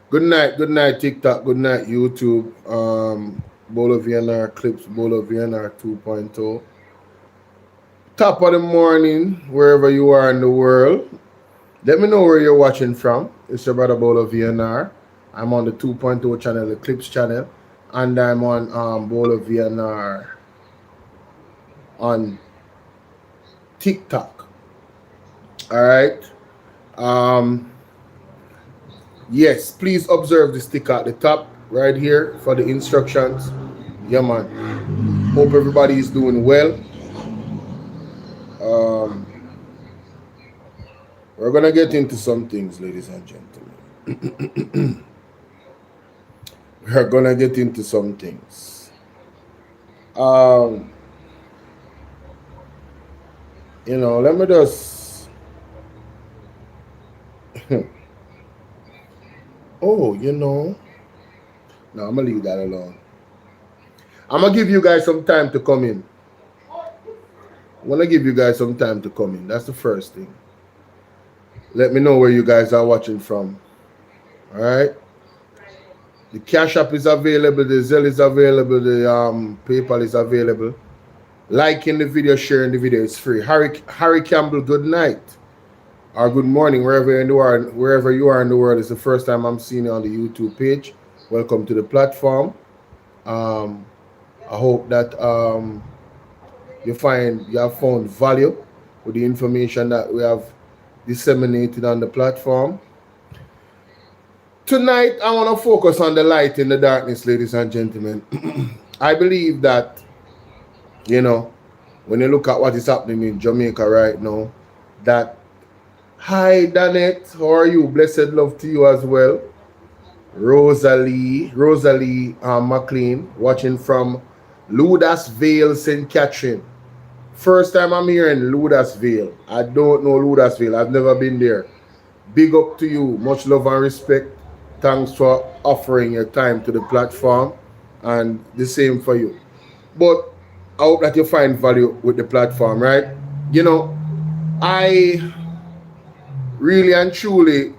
Good night, TikTok. Good night, YouTube. Bolo VNR clips, Bolo VNR 2.0. Top of the morning, wherever you are in the world. Let me know where you're watching from. It's your brother Bolo VNR. I'm on the 2.0 channel, the Clips channel, and I'm on Bolo VNR on TikTok. All right. Um, yes, please observe the sticker at the top right here for the instructions. Yeah, man. Hope everybody is doing well. Um, we're gonna get into some things, ladies and gentlemen. We're gonna get into some things. Um, let me just. Oh, no, I'm gonna leave that alone. I'm gonna give you guys some time to come in. I'm gonna give you guys some time to come in. That's the first thing. Let me know where you guys are watching from. All right. The Cash App is available. The Zelle is available. The PayPal is available. Liking the video, sharing the video, it's free. Harry Campbell, good night or good morning, wherever you are in the world. It's the first time I'm seeing you on the YouTube page. Welcome to the platform. I hope that you have found value with the information that we have disseminated on the platform. Tonight, I want to focus on the light in the darkness, ladies and gentlemen. I believe that, when you look at what is happening in Jamaica right now, that, hi, Danette, how are you? Blessed love to you as well. Rosalie McLean, watching from Ludasville, St. Catherine. First time I'm here in Ludasville. I don't know Ludasville. I've never been there. Big up to you. Much love and respect. Thanks for offering your time to the platform, and the same for you. But I hope that you find value with the platform, right? I really and truly,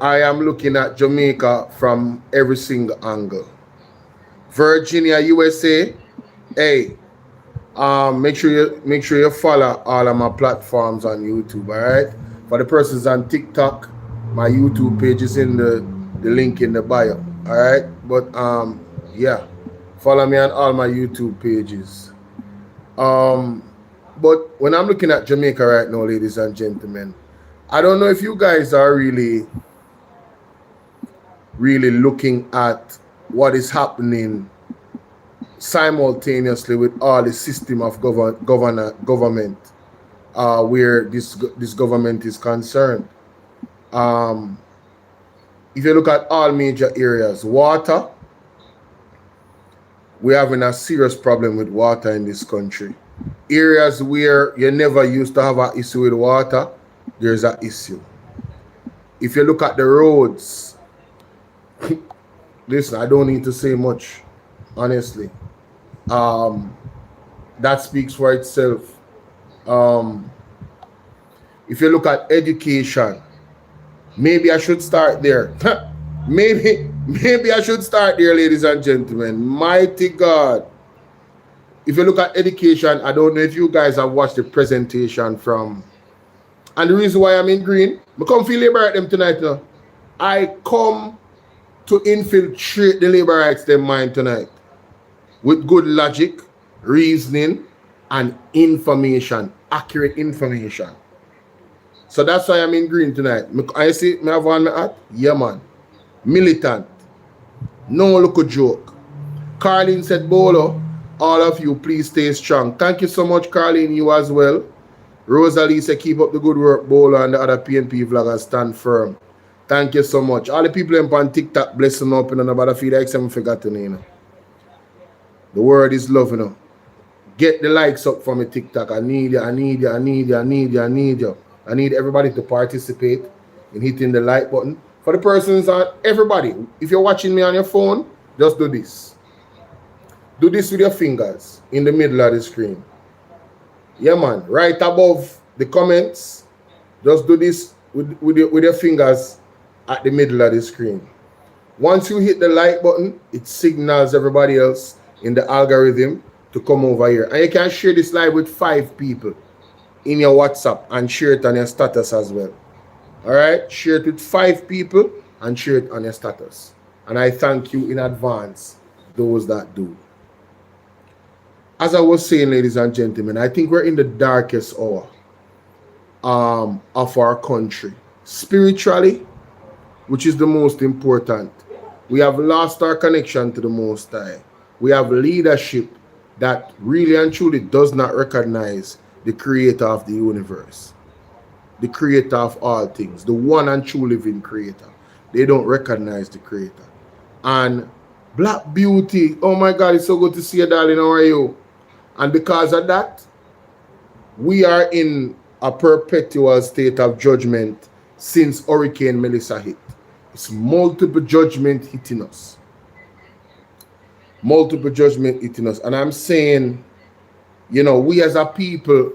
I am looking at Jamaica from every single angle. Virginia, USA, hey, make sure you follow all of my platforms on YouTube, all right? For the persons on TikTok, my YouTube page is in the link in the bio, all right? But yeah, follow me on all my YouTube pages. But when I'm looking at Jamaica right now, ladies and gentlemen, I don't know if you guys are really looking at what is happening simultaneously with all the system of government where this government is concerned. If you look at all major areas, water, we're having a serious problem with water in this country. Areas where you never used to have an issue with water, there's an issue. If you look at the roads, listen, I don't need to say much, honestly. That speaks for itself. If you look at education, maybe I should start there. maybe I should start there, ladies and gentlemen. Mighty God. If you look at education, I don't know if you guys have watched the presentation from. And the reason why I'm in green, I come feel labor at them tonight now. I come to infiltrate the labor rights them mind tonight with good logic, reasoning, and information, accurate information. So that's why I'm in green tonight. I see me have on my hat. Yeah, man. Militant. No look a joke. Carlene said, Bolo, all of you, please stay strong. Thank you so much, Carlene, you as well. Rosalie said, keep up the good work, Bolo, and the other PNP vloggers stand firm. Thank you so much. All the people on TikTok, bless them up, and about feed like some forgotten, The word is love, Get the likes up for me, TikTok. I need you. I need everybody to participate in hitting the like button. For the persons on everybody, if you're watching me on your phone, just do this. Do this with your fingers in the middle of the screen. Yeah, man. Right above the comments, just do this with your fingers at the middle of the screen. Once you hit the like button, it signals everybody else in the algorithm to come over here. And you can share this live with 5 people in your WhatsApp and share it on your status as well. All right? Share it with 5 people and share it on your status. And I thank you in advance, those that do. As I was saying, ladies and gentlemen, I think we're in the darkest hour of our country. Spiritually, which is the most important, we have lost our connection to the Most High. We have leadership that really and truly does not recognize the creator of the universe, the creator of all things, the one and true living creator. They don't recognize the creator. And Black Beauty, oh my God, it's so good to see you, darling. How are you? And because of that, we are in a perpetual state of judgment since Hurricane Melissa hit. It's multiple judgment hitting us. Multiple judgment hitting us. And I'm saying, you know, we as a people,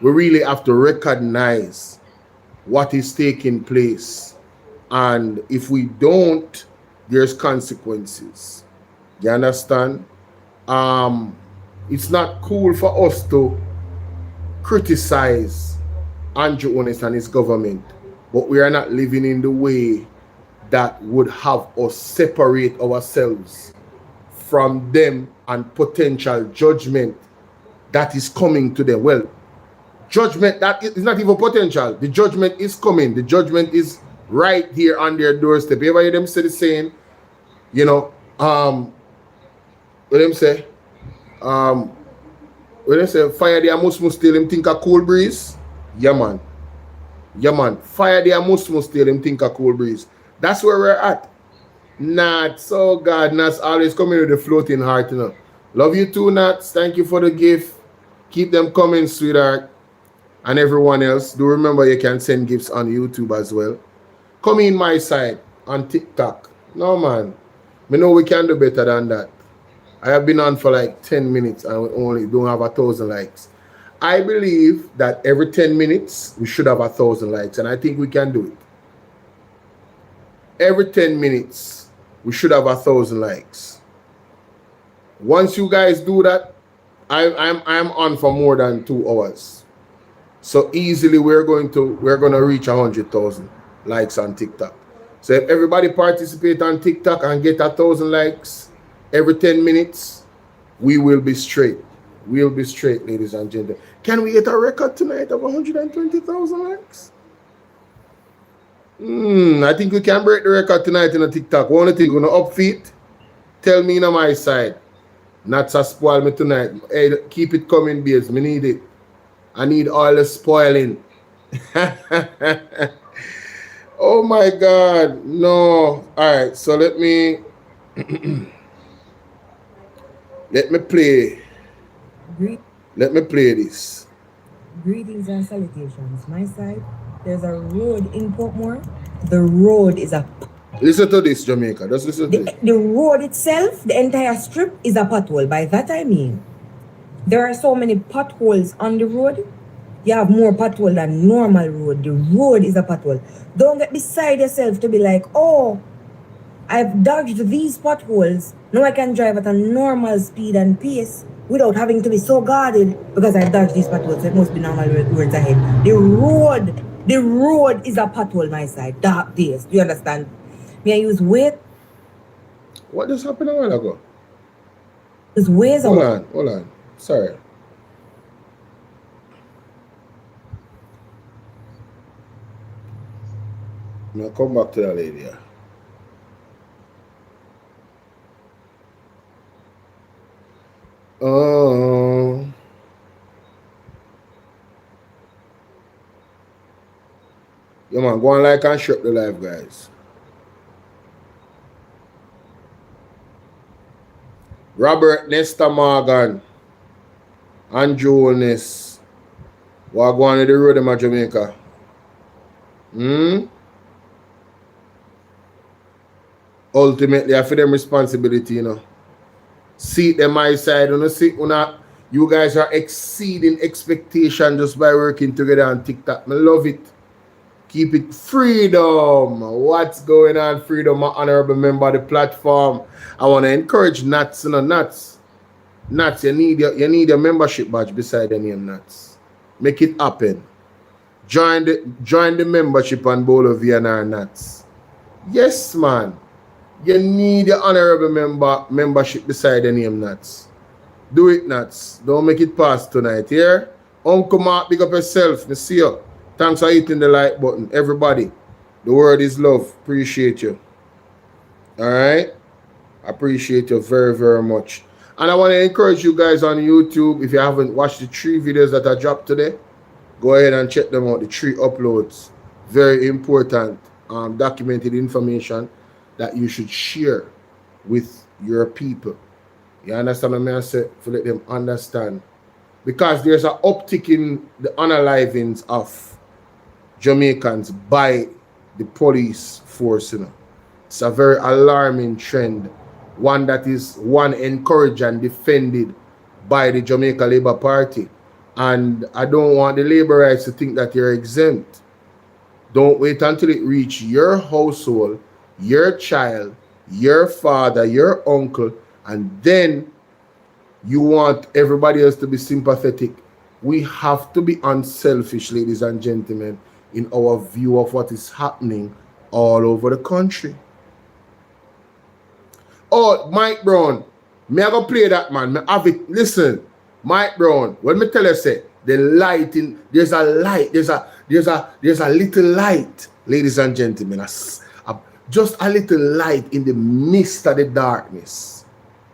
we really have to recognize what is taking place. And if we don't, there's consequences. You understand? It's not cool for us to criticize Andrew Honest and his government, but we are not living in the way that would have us separate ourselves from them and potential judgment that is coming to them. Well, judgment that is not even potential. The judgment is coming. The judgment is right here on their doorstep. You ever hear them say the saying, you know, what them say? When they say fire the must steal him think a cool breeze. Yeah man. Yeah man. Fire the must steal him think a cool breeze. That's where we're at. Nats, so God, Nats always coming with a floating heart, you know. Love you too, Nats. Thank you for the gift. Keep them coming, sweetheart. And everyone else, do remember you can send gifts on YouTube as well. Come in my side on TikTok. No man. We know we can do better than that. I have been on for like 10 minutes and we only don't have 1,000 likes. I believe that every 10 minutes we should have 1,000 likes, and I think we can do it. Every 10 minutes we should have 1,000 likes. Once you guys do that, I'm on for more than 2 hours. So easily we're gonna reach 100,000 likes on TikTok. So if everybody participate on TikTok and get 1,000 likes every 10 minutes, we will be straight. We'll be straight, ladies and gentlemen. Can we get a record tonight of 120,000 likes? I think we can break the record tonight in a TikTok. One thing, gonna up feet. Tell me on my side. Not to spoil me tonight. Hey, keep it coming, babes. Me need it. I need all the spoiling. Oh my God. No. Alright, so let me play. Let me play this. Greetings and salutations. My side, there's a road in Portmore. The road is a... Listen to this, Jamaica. Just listen to this. The road itself, the entire strip, is a pothole. By that I mean, there are so many potholes on the road. You have more pothole than normal road. The road is a pothole. Don't get beside yourself to be like, oh, I've dodged these potholes. Now I can drive at a normal speed and pace without having to be so guarded because I've dodged these potholes. It must be normal roads ahead. The road is a pothole, my side. Dark days. Do you understand? May I use weight? What just happened a while ago? Use ways. Hold on. Sorry. I'm gonna come back to that lady. Yeah man, go on like and share the live, guys. Robert Nesta Morgan and Jonas. What go on the road in Jamaica? Ultimately, I feel them responsibility, you know. See them my side, you guys are exceeding expectation just by working together on TikTok. I love it. Keep it freedom. What's going on, freedom, my honorable member of the platform? I want to encourage Nats, Nats. Nats, you need your membership badge beside the name Nats. Make it happen. Join the membership on Bolo VNR Nats. Yes, man. You need your honorable membership beside the name Nats. Do it, Nats. Don't make it pass tonight, here. Uncle Mark, big up yourself. Me see you. Thanks for hitting the like button. Everybody, the word is love. Appreciate you. All right? Appreciate you very, very much. And I want to encourage you guys on YouTube, if you haven't watched the 3 videos that I dropped today, go ahead and check them out. The 3 uploads. Very important documented information that you should share with your people. You understand what I say? To let them understand. Because there's an uptick in the unalivings of Jamaicans by the police force. It's a very alarming trend. One that is encouraged and defended by the Jamaica Labour Party. And I don't want the Labourites to think that you're exempt. Don't wait until it reaches your household, your child, your father, your uncle, and then you want everybody else to be sympathetic. We have to be unselfish, ladies and gentlemen, in our view of what is happening all over the country. Oh, Mike Brown, me I go play that, man. Me have it. Listen, Mike Brown, when me tell you say the light in there's a light, there's a little light, ladies and gentlemen, just a little light in the midst of the darkness.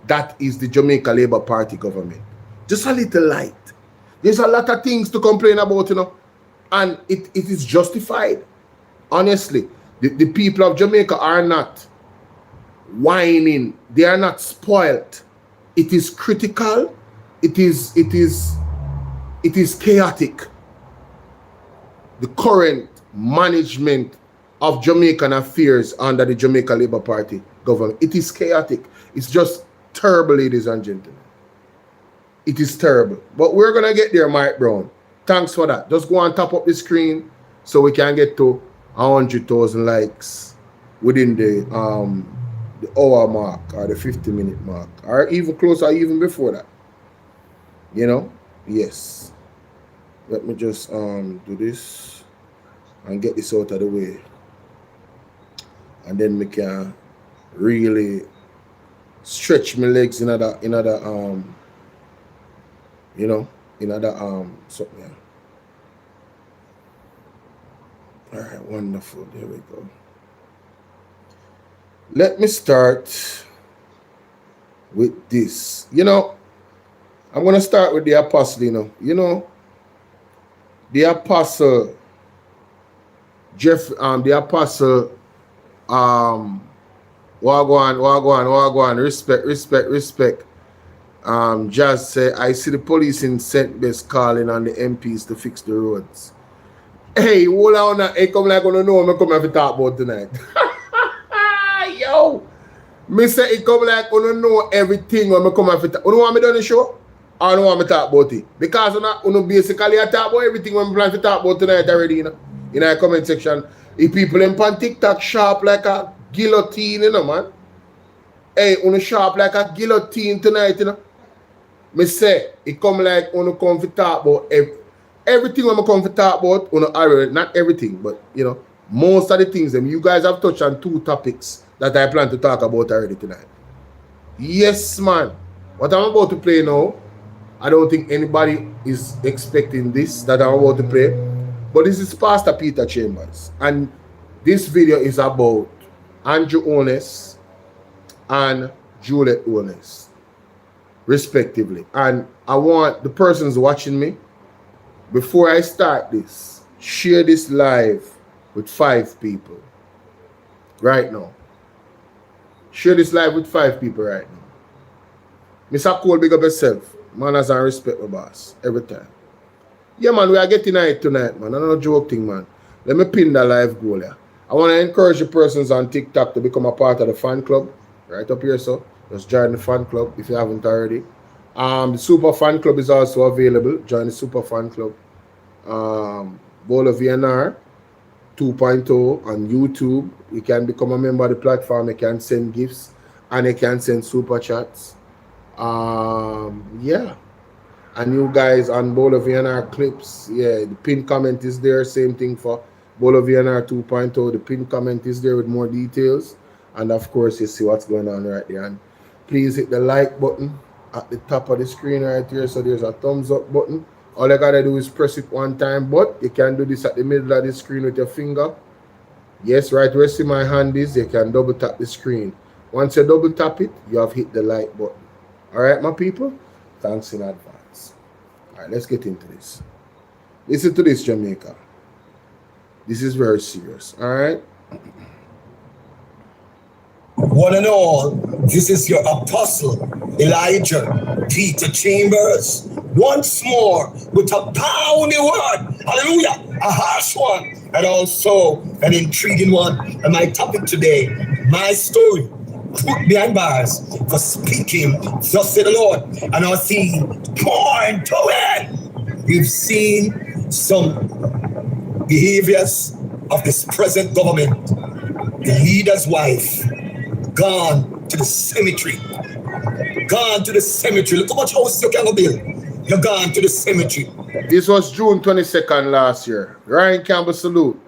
That is the Jamaica Labour Party government. Just a little light. There's a lot of things to complain about, and it is justified. Honestly, the people of Jamaica are not whining. They are not spoiled. It is critical. It is chaotic. The current management of Jamaican affairs under the Jamaica Labour Party government. It is chaotic. It's just terrible, ladies and gentlemen. It is terrible. But we're going to get there, Mike Brown. Thanks for that. Just go and tap up the screen so we can get to 100,000 likes within the hour mark or the 50-minute mark. Or even closer, even before that. Yes. Let me just do this and get this out of the way. And then we can really stretch my legs in other something. Yeah. All right, wonderful. There we go. Let me start with this. I'm going to start with the apostle, the apostle the apostle wagwan, respect. Jazz say, I see the police in St. Best calling on the MPs to fix the roads. Hey, hold on. Hey, come like I don't know what I'm coming to talk about tonight. Yo! Me say it come like I don't know everything when I come to talk. You know what I done the show? I don't want to talk about it. Because you basically I talk about everything when I plan to talk about tonight already, in the comment section. If people in pan TikTok sharp like a guillotine, man. Hey, sharp like a guillotine tonight, Me say, it come like come to talk about everything when I come to talk about, not everything, but most of the things you guys have touched on 2 topics that I plan to talk about already tonight. Yes, man. What I'm about to play now, I don't think anybody is expecting this that I'm about to play. But this is Pastor Peter Chambers. And this video is about Andrew Ones and Juliet Ones, respectively. And I want the persons watching me, before I start this, share this live with 5 people right now. Share this live with 5 people right now. Mr. Cole, big up yourself. Manners and respect, my boss. Every time. Yeah, man, we are getting it tonight, man. I'm not joking, man. Let me pin that live goal here. I want to encourage the persons on TikTok to become a part of the fan club. Right up here, so. Just join the fan club if you haven't already. The super fan club is also available. Join the super fan club. Bolo VNR. 2.0 on YouTube. You can become a member of the platform. You can send gifts and you can send super chats. Yeah. And you guys on Bolo VNR clips, yeah, the pinned comment is there. Same thing for Bolo VNR 2.0. The pinned comment is there with more details. And of course, you see what's going on right there. And please hit the like button at the top of the screen right here. So there's a thumbs up button. All you gotta do is press it one time, but you can do this at the middle of the screen with your finger. Yes, right where see my hand is, you can double tap the screen. Once you double tap it, you have hit the like button. All right, my people? Thanks in advance. All right, let's get into this. Listen to this, Jamaica. This is very serious, all right? One and all, this is your apostle, Elijah, Peter Chambers, once more with a pounding word, hallelujah, a harsh one, and also an intriguing one. And my topic today, my story, put behind bars for speaking, thus said the Lord. And our theme, point to it. We've seen some behaviors of this present government, the leader's wife, gone to the cemetery. Gone to the cemetery. Look how much house you can build. You're gone to the cemetery. This was June 22nd last year. Ryan Campbell salute.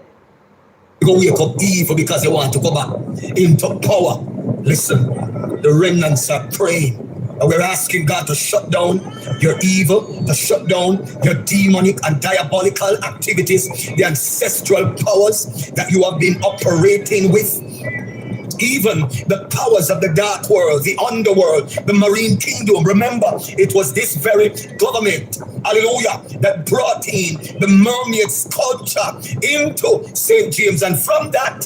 You go wake up evil because you want to go back into power. Listen, the remnants are praying. And we're asking God to shut down your evil, to shut down your demonic and diabolical activities, the ancestral powers that you have been operating with. Even the powers of the dark world, the underworld, the marine kingdom. Remember, it was this very government, hallelujah, that brought in the mermaid sculpture into St. James. And from that,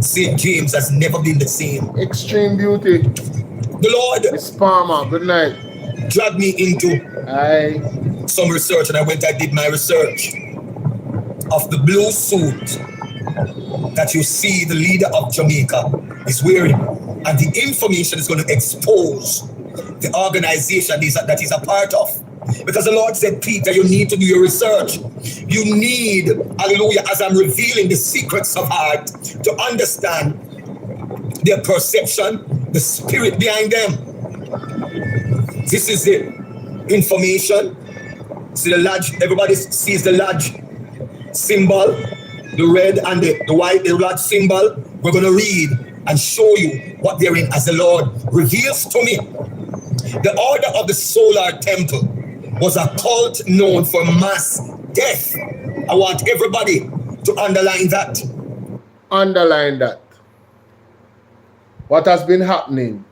St. James has never been the same. Extreme beauty. The Lord, Miss Palmer, good night. Dragged me into some research, and I did my research of the blue suit that you see the leader of Jamaica is wearing, and the information is going to expose the organization that he's a part of. Because the Lord said, Peter, you need to do your research. You need, hallelujah, as I'm revealing the secrets of heart, to understand their perception, the spirit behind them. This is the information. See the lodge, everybody sees the lodge symbol, the red and the white, the lodge symbol. We're going to read and show you what they're in as the Lord reveals to me. The order of the solar temple was a cult known for mass death. I want everybody to underline that. Underline that. What has been happening?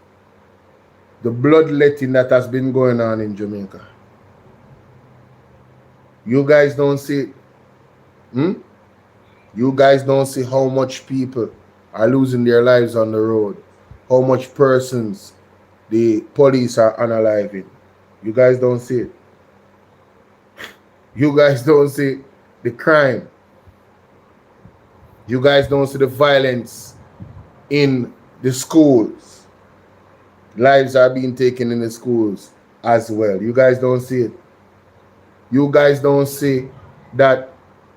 The bloodletting that has been going on in Jamaica. You guys don't see it? You guys don't see how much people are losing their lives on the road. How much persons the police are unaliving. You guys don't see it. You guys don't see the crime. You guys don't see the violence in the schools. Lives are being taken in the schools as well. You guys don't see it. You guys don't see that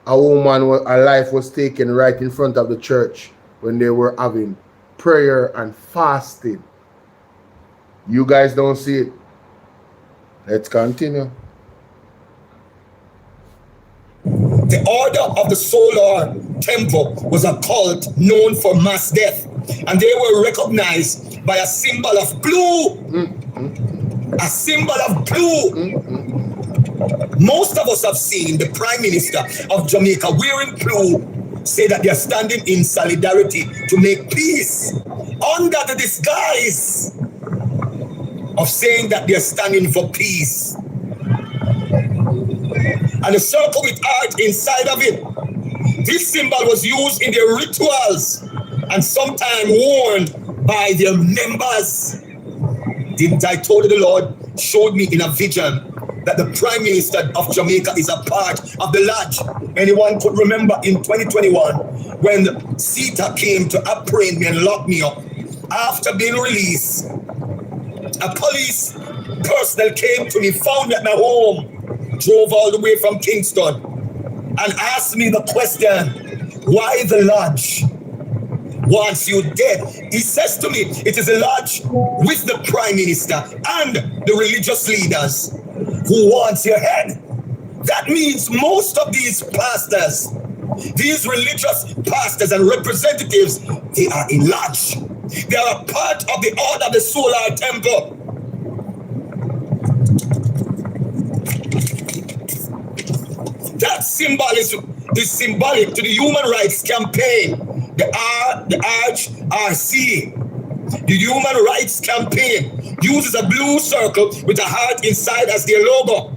a woman, a life was taken right in front of the church when they were having prayer and fasting. You guys don't see it. Let's continue. The order of the solar temple was a cult known for mass death, and they were recognized by a symbol of blue. A symbol of blue. Most of us have seen the Prime Minister of Jamaica wearing blue say that they are standing in solidarity to make peace under the disguise of saying that they are standing for peace. And a circle with art inside of it. This symbol was used in their rituals and sometimes worn by their members. Didn't I told you the Lord showed me in a vision that the Prime Minister of Jamaica is a part of the lodge. Anyone could remember in 2021 when CETA came to apprehend me and lock me up. After being released, a police personnel came to me, found me at my home, drove all the way from Kingston, and asked me the question, why the lodge wants you dead. He says to me, it is a lodge with the Prime Minister and the religious leaders who wants your head. That means most of these pastors, these religious pastors and representatives, they are in lodge. They are a part of the order of the solar temple. That symbolism is symbolic to the human rights campaign, the RCRC. The human rights campaign uses a blue circle with a heart inside as their logo.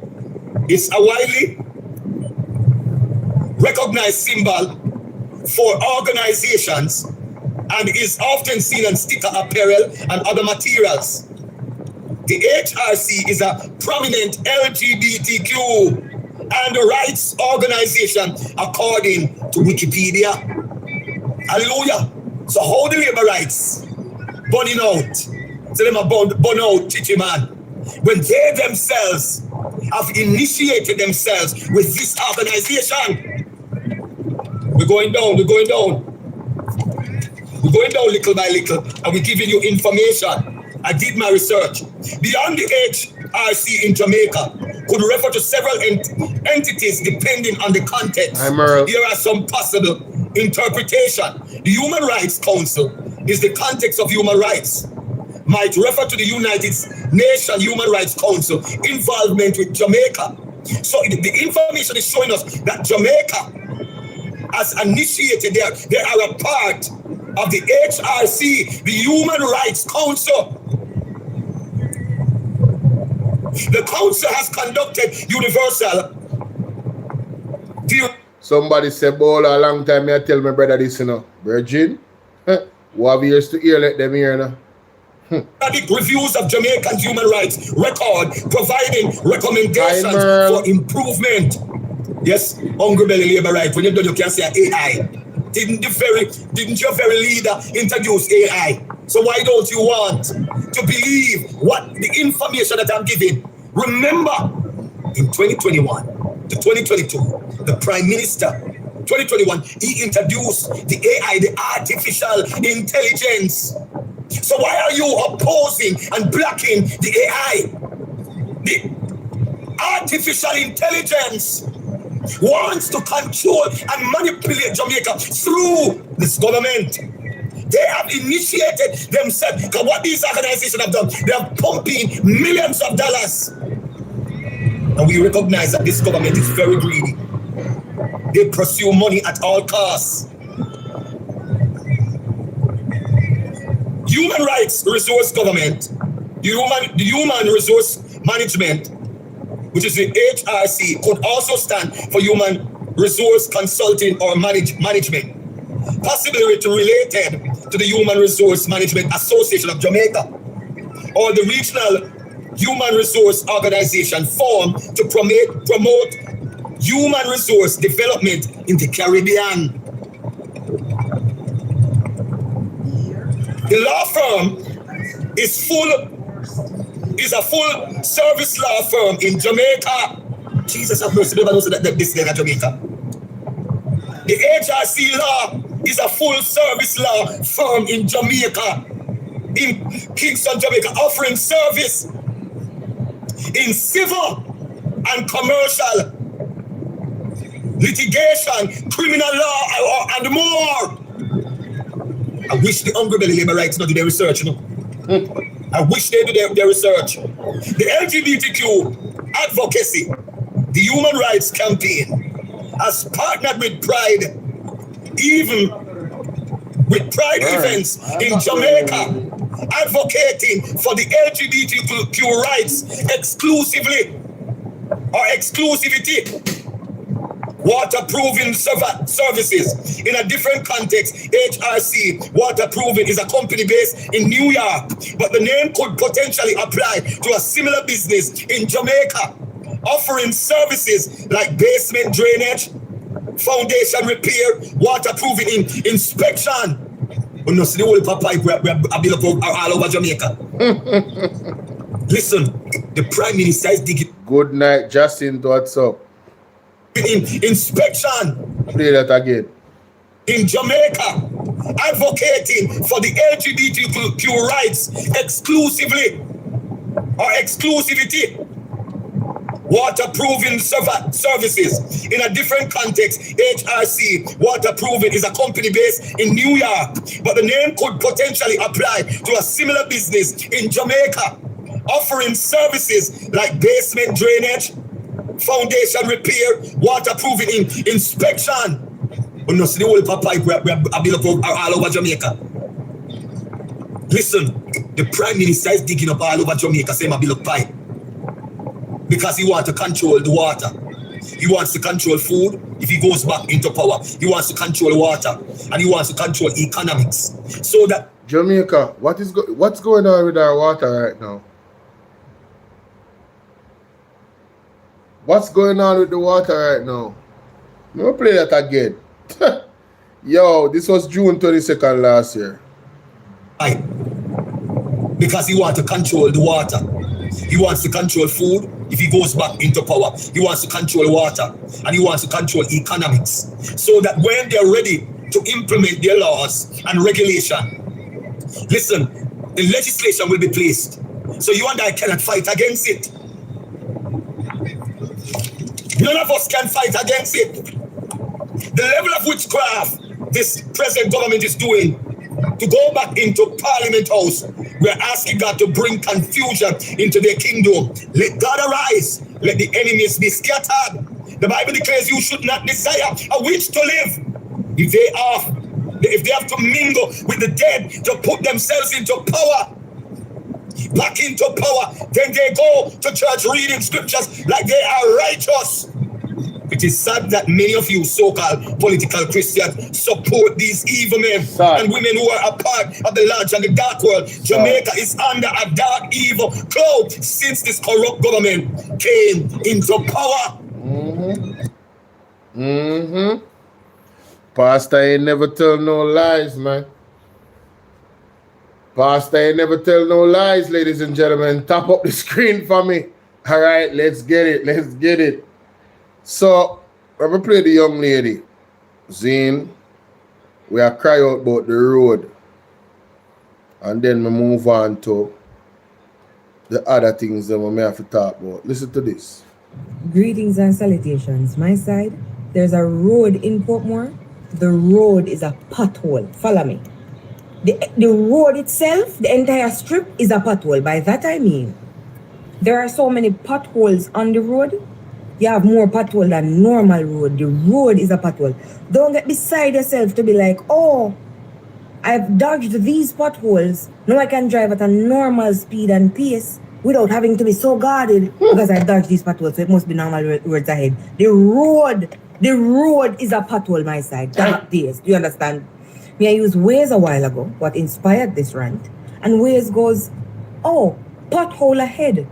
It's a widely recognized symbol for organizations and is often seen on sticker apparel and other materials. The HRC is a prominent LGBTQ and rights organization according to Wikipedia. Hallelujah. So how the labor rights burning out? So them are burn out, chichi man. When they themselves have initiated themselves with this organization. We're going down, we're going down. We're going down little by little, and we're giving you information. I did my research. Beyond the HRC in Jamaica could refer to several entities depending on the context. Here are some possible interpretations. The Human Rights Council is the context of human rights. Might refer to the United Nations Human Rights Council involvement with Jamaica. So the information is showing us that Jamaica has initiated, they are a part of the HRC, the Human Rights Council. The council has conducted universal. Somebody said, Bolo, a long time I tell my brother this, you know. Virgin, what have ears to hear, let them hear, you know. Reviews of Jamaican human rights record, providing recommendations for improvement. Yes, hungry belly labor right. When you're done, you can say AI. Didn't your very leader introduce AI? So why don't you want to believe what the information that I'm giving? Remember, in 2021 to 2022, the Prime Minister, 2021, he introduced the AI, the artificial intelligence. So why are you opposing and blocking the AI? The artificial intelligence wants to control and manipulate Jamaica through this government. They have initiated themselves. Because what these organizations have done, they are pumping millions of dollars. And we recognize that this government is very greedy. They pursue money at all costs. Human Rights Resource Government, the Human Resource Management, which is the HRC, could also stand for Human Resource Consulting or Management, possibly related to the Human Resource Management Association of Jamaica, or the Regional Human Resource Organization formed to promote human resource development in the Caribbean. The law firm is a full service law firm in Jamaica. Jesus have mercy, never knows that this is Jamaica. The HRC law is a full service law firm in Jamaica, in Kingston, Jamaica, offering service in civil and commercial litigation, criminal law, and more. I wish the hungry belly labor rights not do their research, you know. I wish they do their research. The LGBTQ advocacy, the human rights campaign, has partnered with Pride, even with Pride events in Jamaica, advocating for the LGBTQ rights exclusively or exclusivity. Waterproofing services. In a different context, HRC Waterproofing is a company based in New York, but the name could potentially apply to a similar business in Jamaica, offering services like basement drainage, foundation repair, waterproofing inspection. We know see the whole pipe we build up all over Jamaica. Listen, the Prime Minister is digging. Good night, Justin. What's up? Inspection. Play that again. in Jamaica advocating for the LGBTQ rights exclusively or exclusivity. Waterproofing services. In a different context, HRC Waterproofing is a company based in New York, but the name could potentially apply to a similar business in Jamaica, offering services like basement drainage, foundation repair, waterproofing inspection. We know the whole pipe we all over Jamaica. Listen, the Prime Minister is digging up all over Jamaica, saying I build pipe. Because he wants to control the water. He wants to control food if he goes back into power. He wants to control water. And he wants to control economics. So that... Jamaica, what's going on with our water right now? What's going on with the water right now? Let me play that again. Yo, this was June 22nd last year. Because he wants to control the water. He wants to control food if he goes back into power. He wants to control water. And he wants to control economics. So that when they're ready to implement their laws and regulation, listen, the legislation will be placed. So you and I cannot fight against it. None of us can fight against it. The level of witchcraft this present government is doing to go back into Parliament House, we're asking God to bring confusion into their kingdom. Let God arise. Let the enemies be scattered. The Bible declares you should not desire a witch to live. If they have to mingle with the dead to put themselves into power, back into power, then they go to church reading scriptures like they are righteous. It is sad that many of you so-called political Christians support these evil men and women who are a part of the large and the dark world. Jamaica is under a dark evil cloud since this corrupt government came into power. Pastor ain't never tell no lies, man. Pastor ain't never tell no lies, ladies and gentlemen. Tap up the screen for me. All right, let's get it. Let's get it. So, when we play the young lady, Zane, we are cry out about the road. And then we move on to the other things that we may have to talk about. Listen to this. Greetings and salutations. My side, there's a road in Portmore. The road is a pothole. Follow me. The road itself, the entire strip, is a pothole. By that I mean, there are so many potholes on the road. You have more pothole than normal road. The road is a pothole. Don't get beside yourself to be like, oh, I've dodged these potholes. Now I can drive at a normal speed and pace without having to be so guarded because I dodged these potholes. So it must be normal roads ahead. The road is a pothole, my side. That is. Do you understand? Me, I used Waze a while ago, what inspired this rant. And Waze goes, oh, pothole ahead.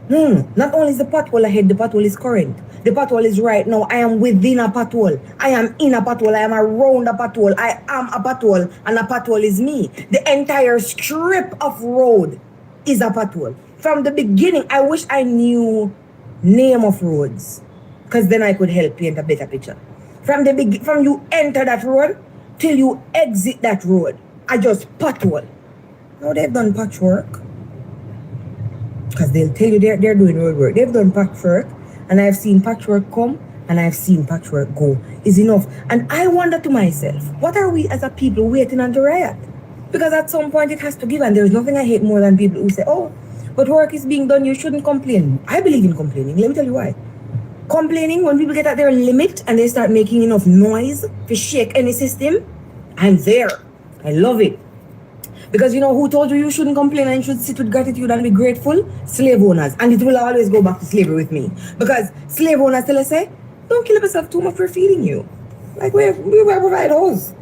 Not only is the pothole ahead, the pothole is current. The pothole is right now. I am within a pothole. I am in a pothole. I am around a pothole. I am a pothole, and a pothole is me. The entire strip of road is a pothole. From the beginning, I wish I knew name of roads, because then I could help paint a better picture. From you enter that road till you exit that road, I just pothole. Now they've done patchwork. Because they'll tell you they're doing road work. They've done patchwork, and I've seen patchwork come, and I've seen patchwork go. Is enough. And I wonder to myself, what are we as a people waiting on to riot? Because at some point it has to give, and there's nothing I hate more than people who say, oh, but work is being done, you shouldn't complain. I believe in complaining. Let me tell you why. Complaining, when people get at their limit and they start making enough noise to shake any system, I'm there. I love it. Because you know who told you shouldn't complain and you should sit with gratitude and be grateful? Slave owners. And it will always go back to slavery with me. Because slave owners tell us, say, don't kill yourself too much for feeding you. Like, we provide those.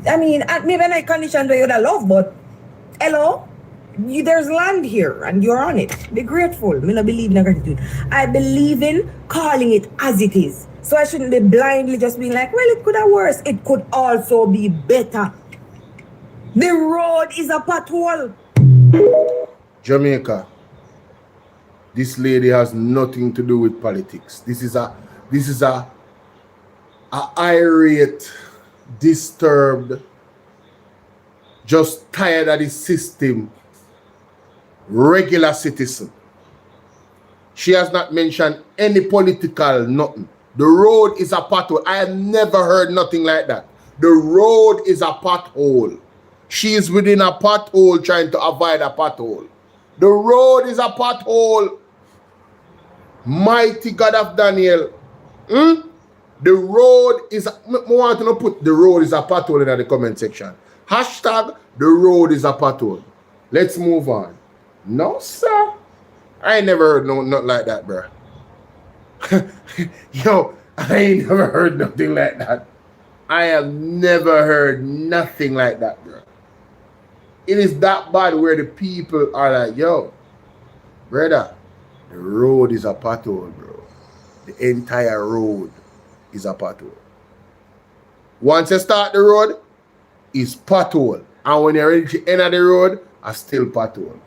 I mean, maybe in a condition where you'd love, but hello? There's land here and you're on it. Be grateful. I don't believe in gratitude. I believe in calling it as it is. So I shouldn't be blindly just being like, well, it could have worse. It could also be better. The road is a pothole. Jamaica, this lady has nothing to do with politics. This is a irate, disturbed, just tired of the system, regular citizen. She has not mentioned any political nothing. The road is a pothole. I have never heard nothing like that. The road is a pothole. She is within a pothole trying to avoid a pothole. The road is a pothole. Mighty God of Daniel. The road is, I want to put the road is a pothole in the comment section. Hashtag the road is a pothole. Let's move on. No, sir. I ain't never heard nothing like that, bro. Yo, I ain't never heard nothing like that. I have never heard nothing like that, bro. It is that bad where the people are like, yo, brother, the road is a pothole, bro. The entire road is a pothole. Once you start the road, it's pothole. And when you reach the end of the road, it's still pothole.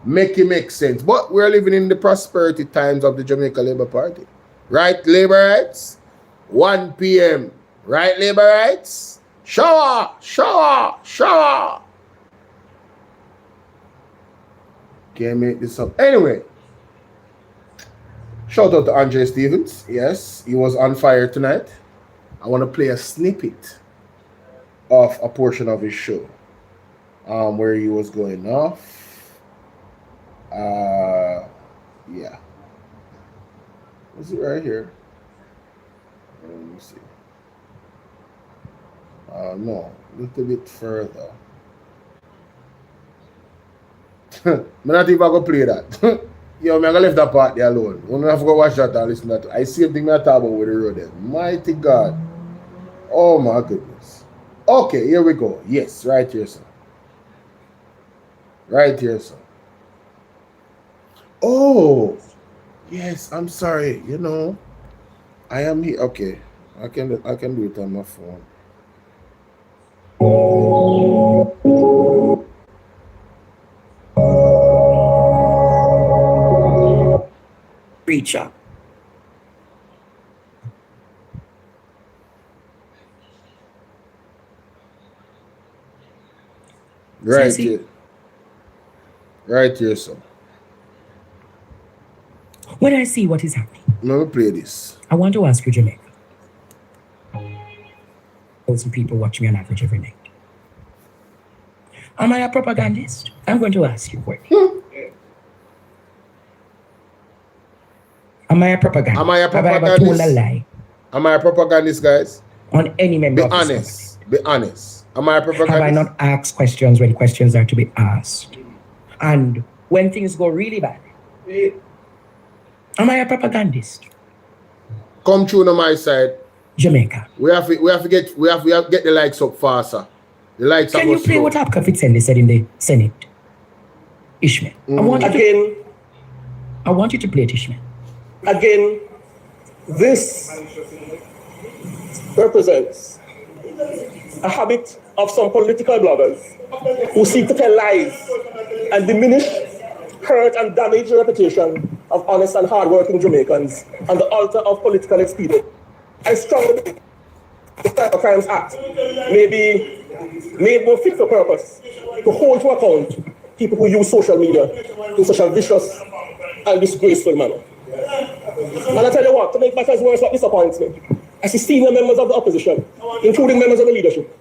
Make it make sense. But we're living in the prosperity times of the Jamaica Labour Party. Right, Labour Rights? 1 p.m. Right, Labour Rights? Shower, shower, shower. Can't make this up. Anyway, shout out to Andre Stevens. Yes, he was on fire tonight. I want to play a snippet of a portion of his show where he was going off. Yeah. Is it right here? Let me see. No, a little bit further. I'm not even going to play that. Yo, I'm going to leave that part there alone. I'm going to have to go watch that and listen to that. I see everything I talk about with the road there. Mighty God. Oh my goodness. Okay, here we go. Yes, right here, sir. Right here, sir. Oh, yes, I'm sorry. You know, I am here. Okay, I can do it on my phone. Preacher. Right Sissy? here. Right here, sir. When I see what is happening, Let me play this. I want to ask you, Jamaica. 1,000 people watch me on average every night. Am I a propagandist? I'm going to ask you, Courtney. Am I a propagandist? Am I a Have I ever propagandist? told a lie Am I a propagandist, guys? on any member Be of this honest. Be honest. Am I a country? Have I propagandist? not asked questions when questions are to be asked? And when things go really bad, am I a propagandist? Come through on my side. Jamaica. We have to get the likes up faster. The likes Can are you play slow. what Hapkafit said in the Senate? Ishmael. I want you to play it, Ishmael. Again, this represents a habit of some political bloggers who seek to tell lies and diminish, hurt, and damage the reputation of honest and hardworking Jamaicans on the altar of political expedience. I strongly believe the Cyber Crimes Act may be made more fit for purpose to hold to account people who use social media in such a vicious and disgraceful manner. And I tell you what, to make matters worse, what disappoints me, I see senior members of the opposition, including members of the leadership,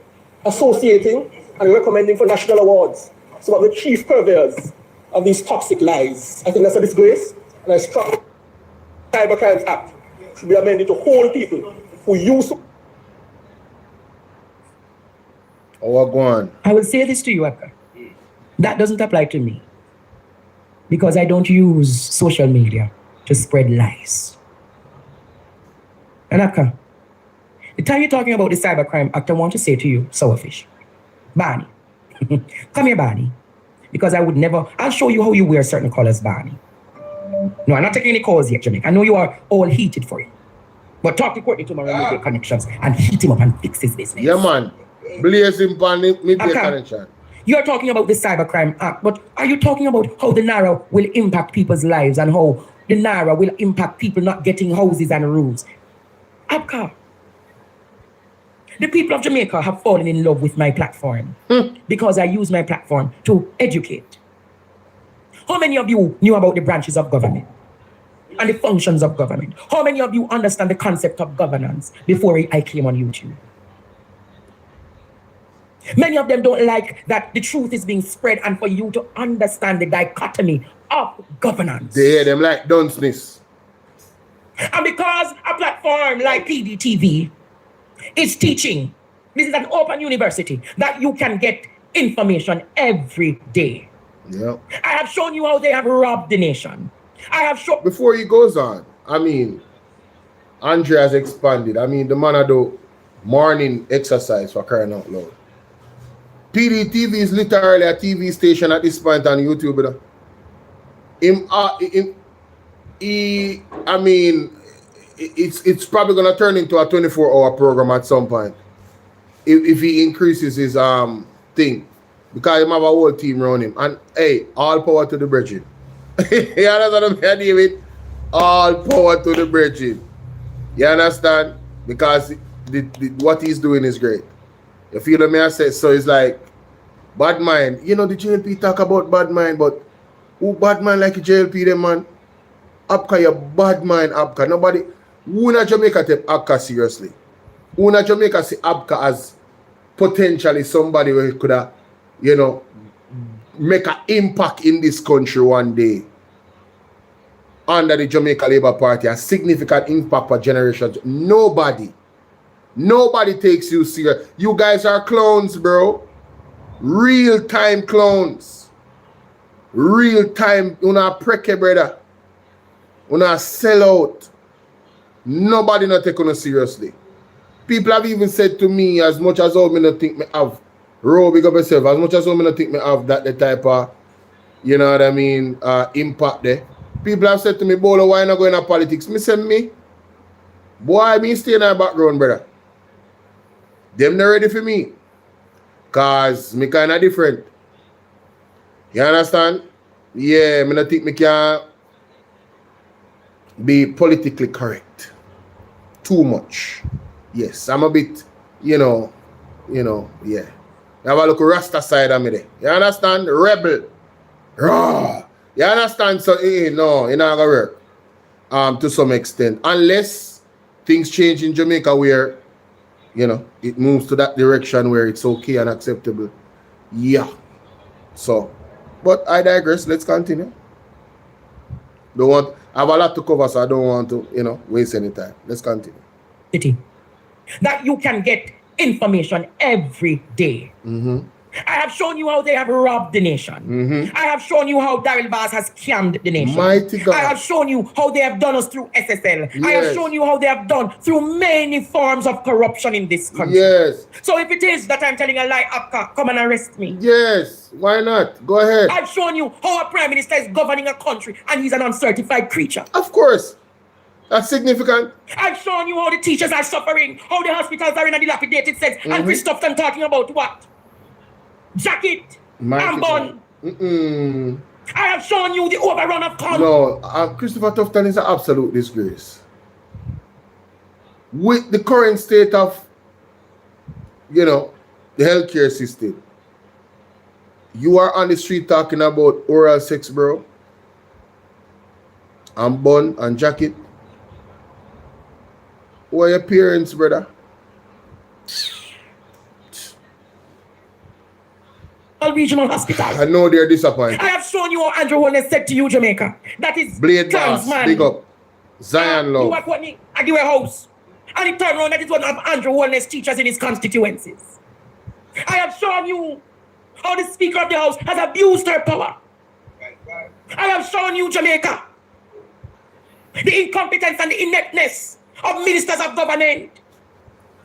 associating and recommending for national awards some of the chief purveyors of these toxic lies. I think that's a disgrace, and I strongly the Cyber Crimes Act should be amended to hold people who use. Oh, go on. I will say this to you, Akka. That doesn't apply to me because I don't use social media to spread lies. And Akka, the time you're talking about the Cybercrime Act, I want to say to you, Sourfish, Barney, come here, Barney, because I would never, I'll show you how you wear certain colors, Barney. No, I'm not taking any calls yet, Jamaica. I know you are all heated for it. But talk to Courtney tomorrow and make connections and heat him up and fix his business. Yeah, man. Blaze him on midday connection. You're talking about the Cybercrime Act, but are you talking about how the Naira will impact people's lives and how the Naira will impact people not getting houses and roofs? Abka, The people of Jamaica have fallen in love with my platform because I use my platform to educate. How many of you knew about the branches of government and the functions of government? How many of you understand the concept of governance before I came on YouTube? Many of them don't like that the truth is being spread and for you to understand the dichotomy of governance. They hear them like Dunsmiths. And because a platform like PDTV is teaching, this is an open university, that you can get information every day. Yeah. I have shown you how they have robbed the nation. I have shown... Before he goes on, I mean, Andre has expanded. I mean, the man do morning exercise for crying out loud. PDTV is literally a TV station at this point on YouTube. I mean, it's probably gonna turn into a 24-hour program at some point if he increases his thing, because he have a whole team around him. And hey, all power to the bridging. You understand what I'm David? All power to the bridging. You understand? Because what he's doing is great. You feel what I say? So it's like bad mind. You know, the JLP talk about bad mind, but who bad mind like a JLP them, man? Apka, you bad mind, Apka. Nobody, who in Jamaica take Apka seriously? Who in Jamaica see Apka as potentially somebody who could have, you know, make an impact in this country one day under the Jamaica Labour Party, a significant impact for generations? Nobody takes you serious. You guys are clowns, bro. Real time clowns. Real time, una preke, brother. Una sell out. Nobody not take you seriously. People have even said to me, as much as all me not think me have, big up yourself, as much as all me not think me have that the type of, you know what I mean, impact there. People have said to me, Bolo, why not go into politics? Me say me, boy, me stay in the background, brother. Them not ready for me. Cause me kinda different. You understand? Yeah, me not think me can be politically correct. Too much. Yes, I'm a bit, you know, yeah. I have a look Rasta side of me there. You understand? Rebel. Raw. You understand? So no, it's not gonna work. To some extent. Unless things change in Jamaica where, you know, it moves to that direction where it's okay and acceptable. Yeah. So, but I digress. Let's continue. I have a lot to cover, so I don't want to, you know, waste any time. Let's continue. That you can get information every day. I have shown you how they have robbed the nation. I have shown you how Daryl Vaz has scammed the nation. Mighty God. I have shown you how they have done us through SSL. Yes. I have shown you how they have done through many forms of corruption in this country. Yes. So if it is that I'm telling a lie, Apka, come and arrest me. Yes. Why not? Go ahead. I've shown you how a prime minister is governing a country and he's an uncertified creature. Of course. That's significant. I've shown you how the teachers are suffering, how the hospitals are in a dilapidated state, and Christopherson talking about what? Jacket and bun. I have shown you the overrun of con. No, Christopher Tufton is an absolute disgrace. With the current state of, you know, the healthcare system, you are on the street talking about oral sex, bro, and bun and jacket. Who are your parents, brother? Regional hospital. I know they're disappointed. I have shown you what Andrew Holness said to you, Jamaica. That is Blade Boss, big up. Zion Love. You are put me at the warehouse. And he turned around, that is one of Andrew Holness teachers in his constituencies. I have shown you how the Speaker of the House has abused her power. I have shown you, Jamaica, the incompetence and the ineptness of ministers of government.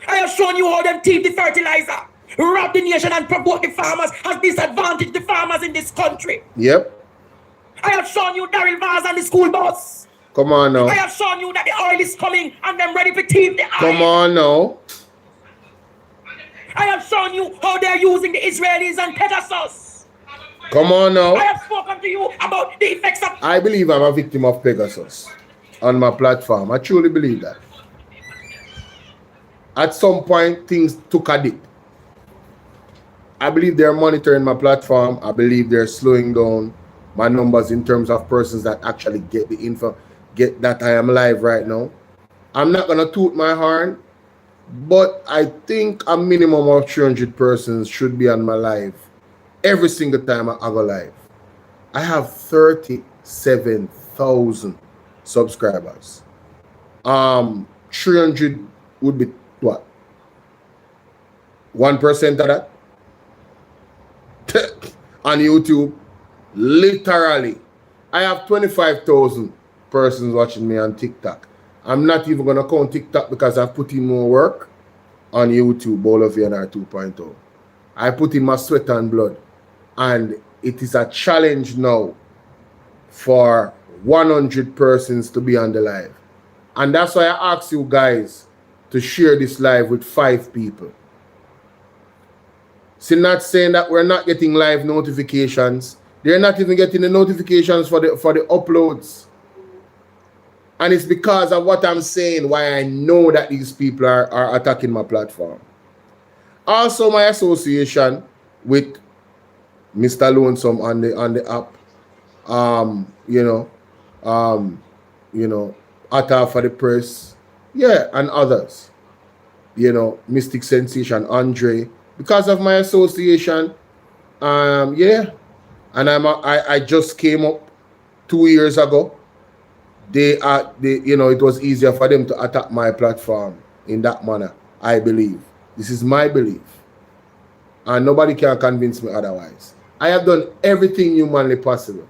I have shown you how them thief the fertilizer, rob the nation and provoke the farmers, has disadvantaged the farmers in this country. Yep. I have shown you Daryl Vaz and the school bus. Come on now. I have shown you that the oil is coming and them ready to thief the oil. Come on now. I have shown you how they're using the Israelis and Pegasus. Come on now. I have spoken to you about the effects of... I believe I'm a victim of Pegasus on my platform. I truly believe that. At some point, things took a dip. I believe they're monitoring my platform. I believe they're slowing down my numbers in terms of persons that actually get the info, get that I am live right now. I'm not gonna toot my horn, but I think a minimum of 300 persons should be on my live every single time I go live. I have 37,000 subscribers. 300 would be what? 1% of that? On YouTube, literally. I have 25,000 persons watching me on TikTok. I'm not even going to count TikTok because I've put in more work on YouTube, Bolo VNR 2.0. I put in my sweat and blood. And it is a challenge now for 100 persons to be on the live. And that's why I ask you guys to share this live with 5 people. See, not saying that we're not getting live notifications. They're not even getting the notifications for the uploads. And it's because of what I'm saying why I know that these people are attacking my platform. Also, my association with Mr. Lonesome on the app, Atta for the Press, yeah, and others, Mystic Sensation, Andre, because of my association, yeah, and I just came up 2 years ago. It was easier for them to attack my platform in that manner. I believe this is my belief, and nobody can convince me otherwise. I have done everything humanly possible.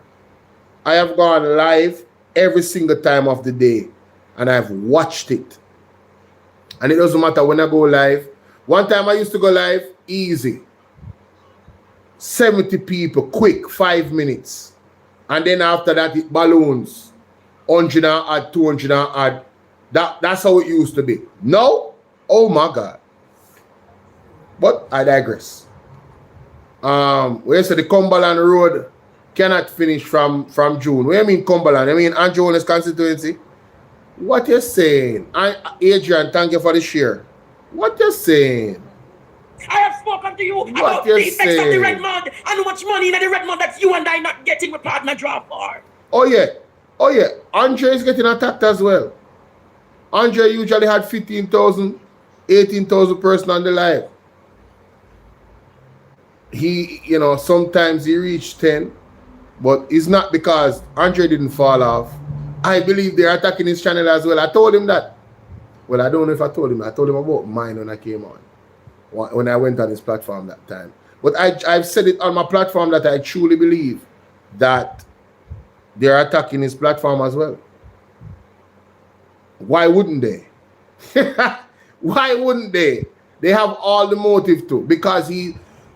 I have gone live every single time of the day, and I've watched it. And it doesn't matter when I go live. One time I used to go live, easy. 70 people, quick, 5 minutes. And then after that, it balloons. 100 and add, 200 and add. That's how it used to be. No? Oh my God. But I digress. Where say the Cumberland Road cannot finish from June. What do you mean Cumberland? I mean Anjoules constituency. What you saying? Adrian, thank you for the share. What you saying? I have spoken to you about the effects of the red mud and how much money in the red mud that you and I not getting with partner draw for. Oh yeah. Andre is getting attacked as well. Andre usually had 15,000, 18,000 person on the live. He, sometimes he reached 10, but it's not because Andre didn't fall off. I believe they're attacking his channel as well. I told him that. Well, I don't know if I told him. I told him about mine when I came on. When I went on his platform that time. But I've said it on my platform that I truly believe that they're attacking his platform as well. Why wouldn't they? Why wouldn't they? They have all the motive to. Because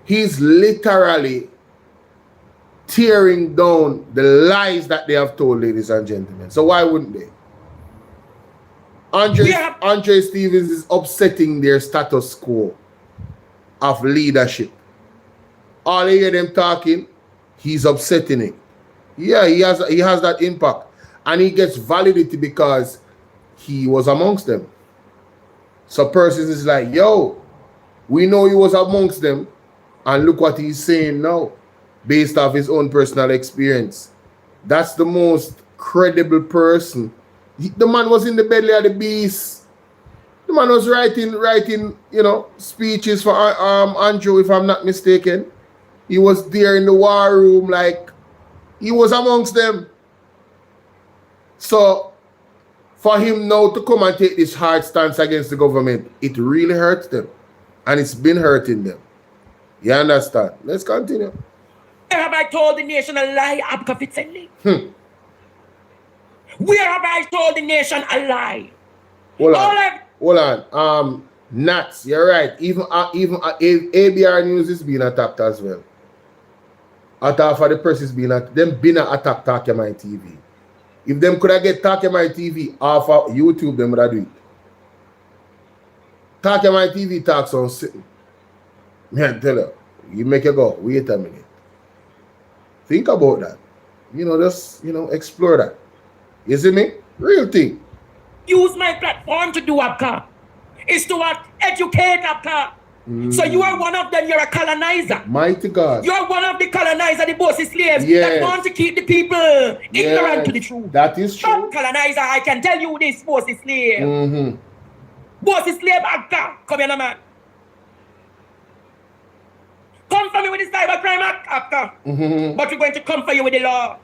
he's literally tearing down the lies that they have told, ladies and gentlemen. So why wouldn't they? Andre Stevens is upsetting their status quo of leadership. All you hear them talking, he's upsetting it. Yeah, he has that impact. And he gets validity because he was amongst them. So persons is like, yo, we know he was amongst them, and look what he's saying now, based off his own personal experience. That's the most credible person. The man was in the belly of the beast. The man was writing, speeches for Andrew, if I'm not mistaken. He was there in the war room, like he was amongst them. So for him now to come and take this hard stance against the government, it really hurts them. And it's been hurting them. You understand? Let's continue. Where have I told the nation a lie, Abka Fitzenli? Where have I told the nation a lie? Hold on. Nats, you're right. Even ABR News is being attacked as well. Attack for the press is being attacked. Them been attacked Takemai TV. If them could have get Takemai TV off of YouTube, them would have do it. Takemai TV talks on sitting. Man, tell her, you make it go. Wait a minute. Think about that. Just explore that. You see me? Real thing. Use my platform to do Abka. is to what? Educate after. So you are one of them, you're a colonizer. Mighty God. You're one of the colonizer, the bossy slaves Yes. that want to keep the people ignorant to the truth. That is true. But colonizer, I can tell you this, bossy slave. Mm-hmm. Bossy slave actor, come here, man. Come for me with the cybercrime actor. Mm-hmm. But we're going to come for you with the law.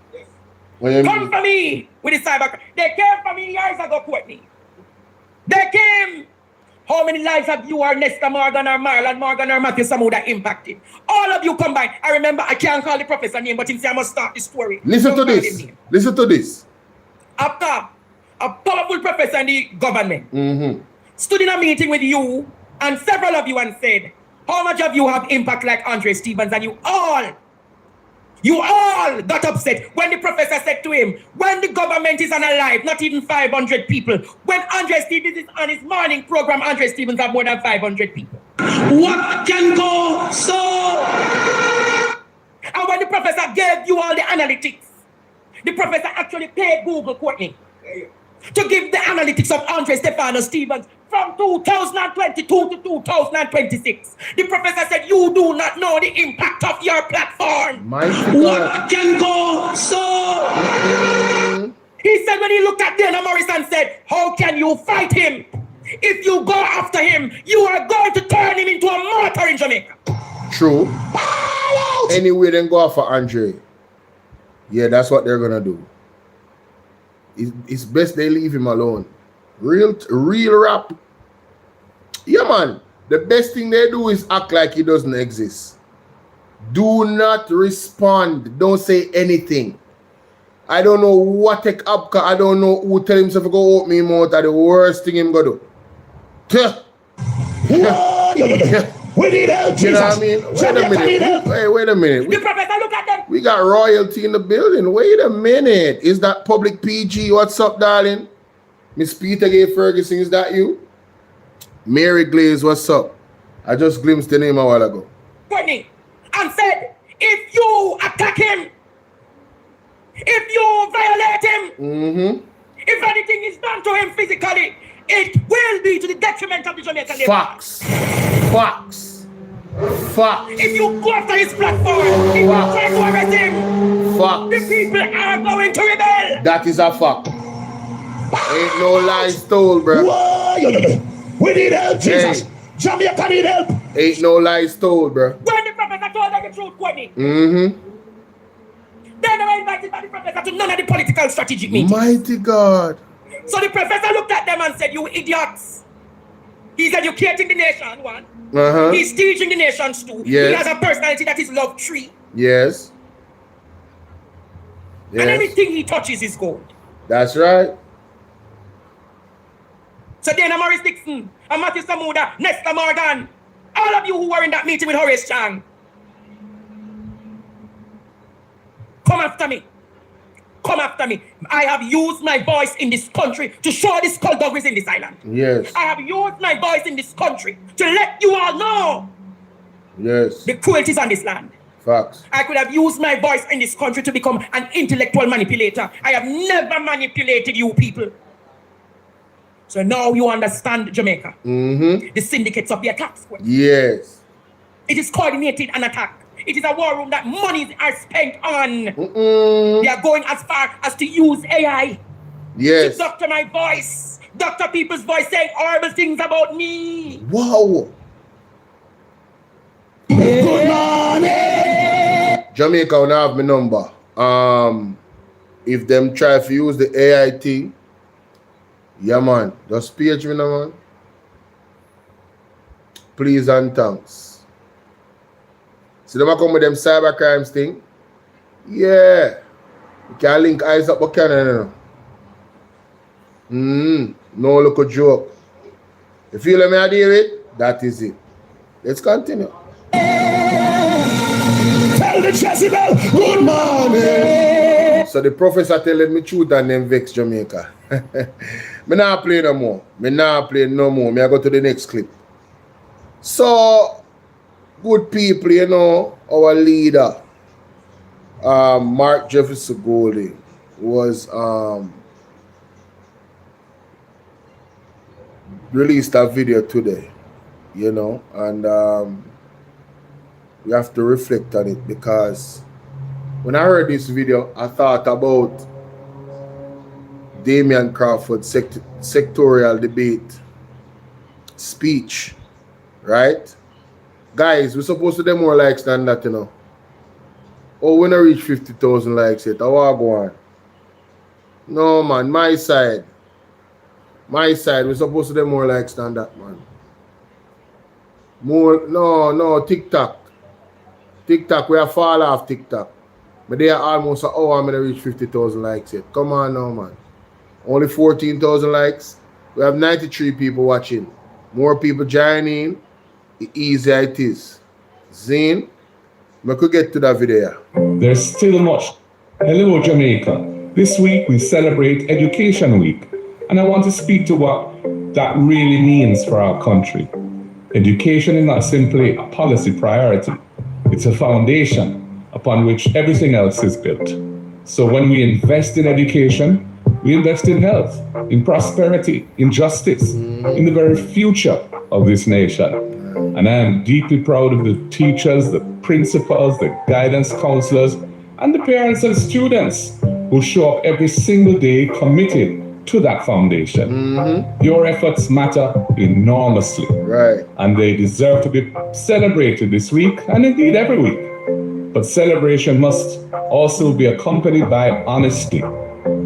What you Come mean? for me with the cybercrime. They came for me years ago, Courtney. They came. How many lives have you or Nesta Morgan or Marlon Morgan or Matthew Samuda impacted? All of you combined. I remember, I can't call the professor name, but him say I must start the story. Listen to Don't call this. him name. Listen to this. After a powerful professor in the government Mm-hmm. stood in a meeting with you and several of you and said, how much of you have impact like Andre Stevens? And you all got upset when the professor said to him, when the government is unalive, not even 500 people. When Andre Stevens is on his morning program, Andre Stevens have more than 500 people. What can go so? And when the professor gave you all the analytics, the professor actually paid Google, Courtney, to give the analytics of Andre Stefano Stevens from 2022 to 2026. The professor said, you do not know the impact of your platform. Mighty God. What can go so? He said when he looked at Dana Morris and said, how can you fight him? If you go after him, you are going to turn him into a martyr in Jamaica. True. Anyway, then go after Andre. Yeah, that's what they're gonna do. It's best they leave him alone. Real rap. Yeah, man. The best thing they do is act like he doesn't exist. Do not respond. Don't say anything. I don't know what take up. I don't know who tell himself to go open him out. That's the worst thing him gonna do. We need help, You know what I mean? Wait a minute. The professor look at them. We got royalty in the building. Wait a minute. Is that public PG? What's up, darling? Miss Peter Gay Ferguson, is that you? Mary Glaze, what's up? I just glimpsed the name a while ago. Courtney, and said, if you attack him, if you violate him, if anything is done to him physically, it will be to the detriment of the Jamaican nation. Facts. If you go after his platform, if you try to arrest him, the people are going to rebel. That is a fact. Ain't no lies told, bro. We need help, Jesus. Hey. Jamaica need help. Ain't no lies told, bro. When the professor told them the truth, Courtney, they were invited by the professor to none of the political strategic meetings. Mighty God. So the professor looked at them and said, you idiots. He's educating the nation, one. He's teaching the nations, two. Yes. He has a personality that is love, three. Yes. And anything he touches is gold. That's right. So Dana Morris Dixon and Matthew Samuda, Nesta Morgan, all of you who were in that meeting with Horace Chang, come after me. Come after me. I have used my voice in this country to show the skullduggeries in this island. Yes. I have used my voice in this country to let you all know Yes. the cruelties on this land. Facts. I could have used my voice in this country to become an intellectual manipulator. I have never manipulated you people. So now you understand Jamaica. The syndicates of the attack squad. Yes. It is coordinated an attack. It is a war room that monies are spent on. They are going as far as to use AI Yes. to doctor my voice. Doctor people's voice saying horrible things about me. Wow. Good morning. Jamaica will have my number. If them try to use the AI thing, yeah, man, just page me now, man. Please and thanks. See them come with them cyber crimes thing? Yeah. You can link eyes up, but can no look a joke. You feel me, I deal with? That is it. Let's continue. Tell the Jezebel, good morning. So the professor telling me truth and then vex Jamaica. Me not play no more. Me not play no more. Me I go to the next clip. So, good people, you know, our leader, Mark Jefferson Golding, was released a video today, you know, and we have to reflect on it, because when I heard this video, I thought about Damian Crawford's sectorial debate speech, right? Guys, we're supposed to do more likes than that, you know. Oh, we don't reach 50,000 likes yet. How I go on? No, man, my side, we're supposed to do more likes than that, man. More, no, TikTok, we have fall off TikTok. But they are almost an hour, I'm going to reach 50,000 likes yet. Come on now, man. Only 14,000 likes. We have 93 people watching. More people joining. The easier it is. Zane, we could get to that video. There's still much. Hello, Jamaica. This week we celebrate Education Week, and I want to speak to what that really means for our country. Education is not simply a policy priority. It's a foundation upon which everything else is built. So when we invest in education, we invest in health, in prosperity, in justice, in the very future of this nation. And I am deeply proud of the teachers, the principals, the guidance counselors, and the parents and students who show up every single day committed to that foundation. Your efforts matter enormously. Right. And they deserve to be celebrated this week, and indeed every week. But celebration must also be accompanied by honesty.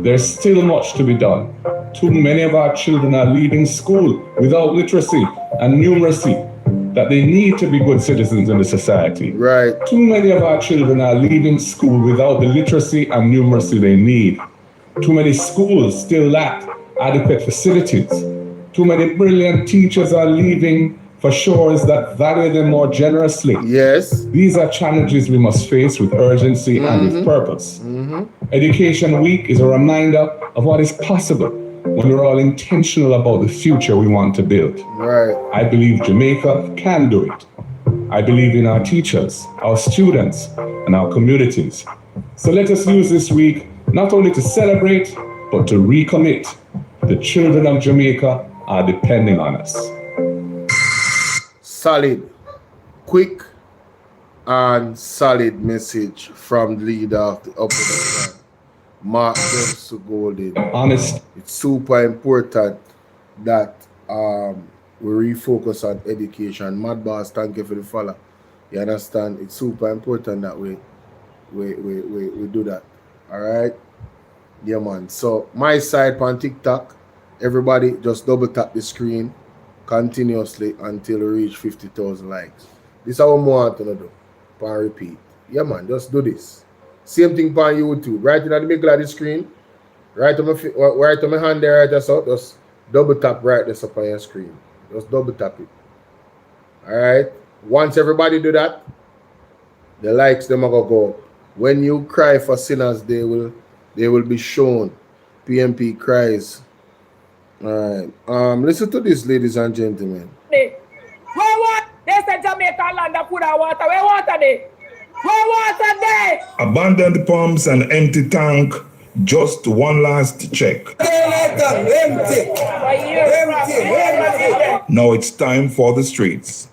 There's still much to be done. Too many of our children are leaving school without literacy and numeracy that they need to be good citizens in the society. Right. Too many of our children are leaving school without the literacy and numeracy they need. Too many schools still lack adequate facilities. Too many brilliant teachers are leaving for shores that value them more generously. Yes. These are challenges we must face with urgency and with purpose. Education Week is a reminder of what is possible when we're all intentional about the future we want to build. Right. I believe Jamaica can do it. I believe in our teachers, our students, and our communities. So let us use this week not only to celebrate, but to recommit. The children of Jamaica are depending on us. Solid, quick, and solid message from the leader of the opposition, Mark Golden. Honest. It's super important that we refocus on education. Mad Boss, thank you for the follow. You understand? It's super important that we do that. All right? Yeah, man. So my side on TikTok, everybody just double tap the screen continuously until we reach 50,000 likes. This is what we want to do. And repeat. Yeah, man. Just do this. Same thing on YouTube. Right in the middle of the screen. Right on my hand there, right there. So just double tap right there up on your screen. Just double tap it. All right. Once everybody do that, the likes them are gonna go up. When you cry for sinners, they will be shown. PMP cries. All right. Listen to this, ladies and gentlemen. Where what? They said Jamaica land of food and water. Where water there? Where water there? Abandoned pumps and empty tank. Just one last check. Empty. Now it's time for the streets.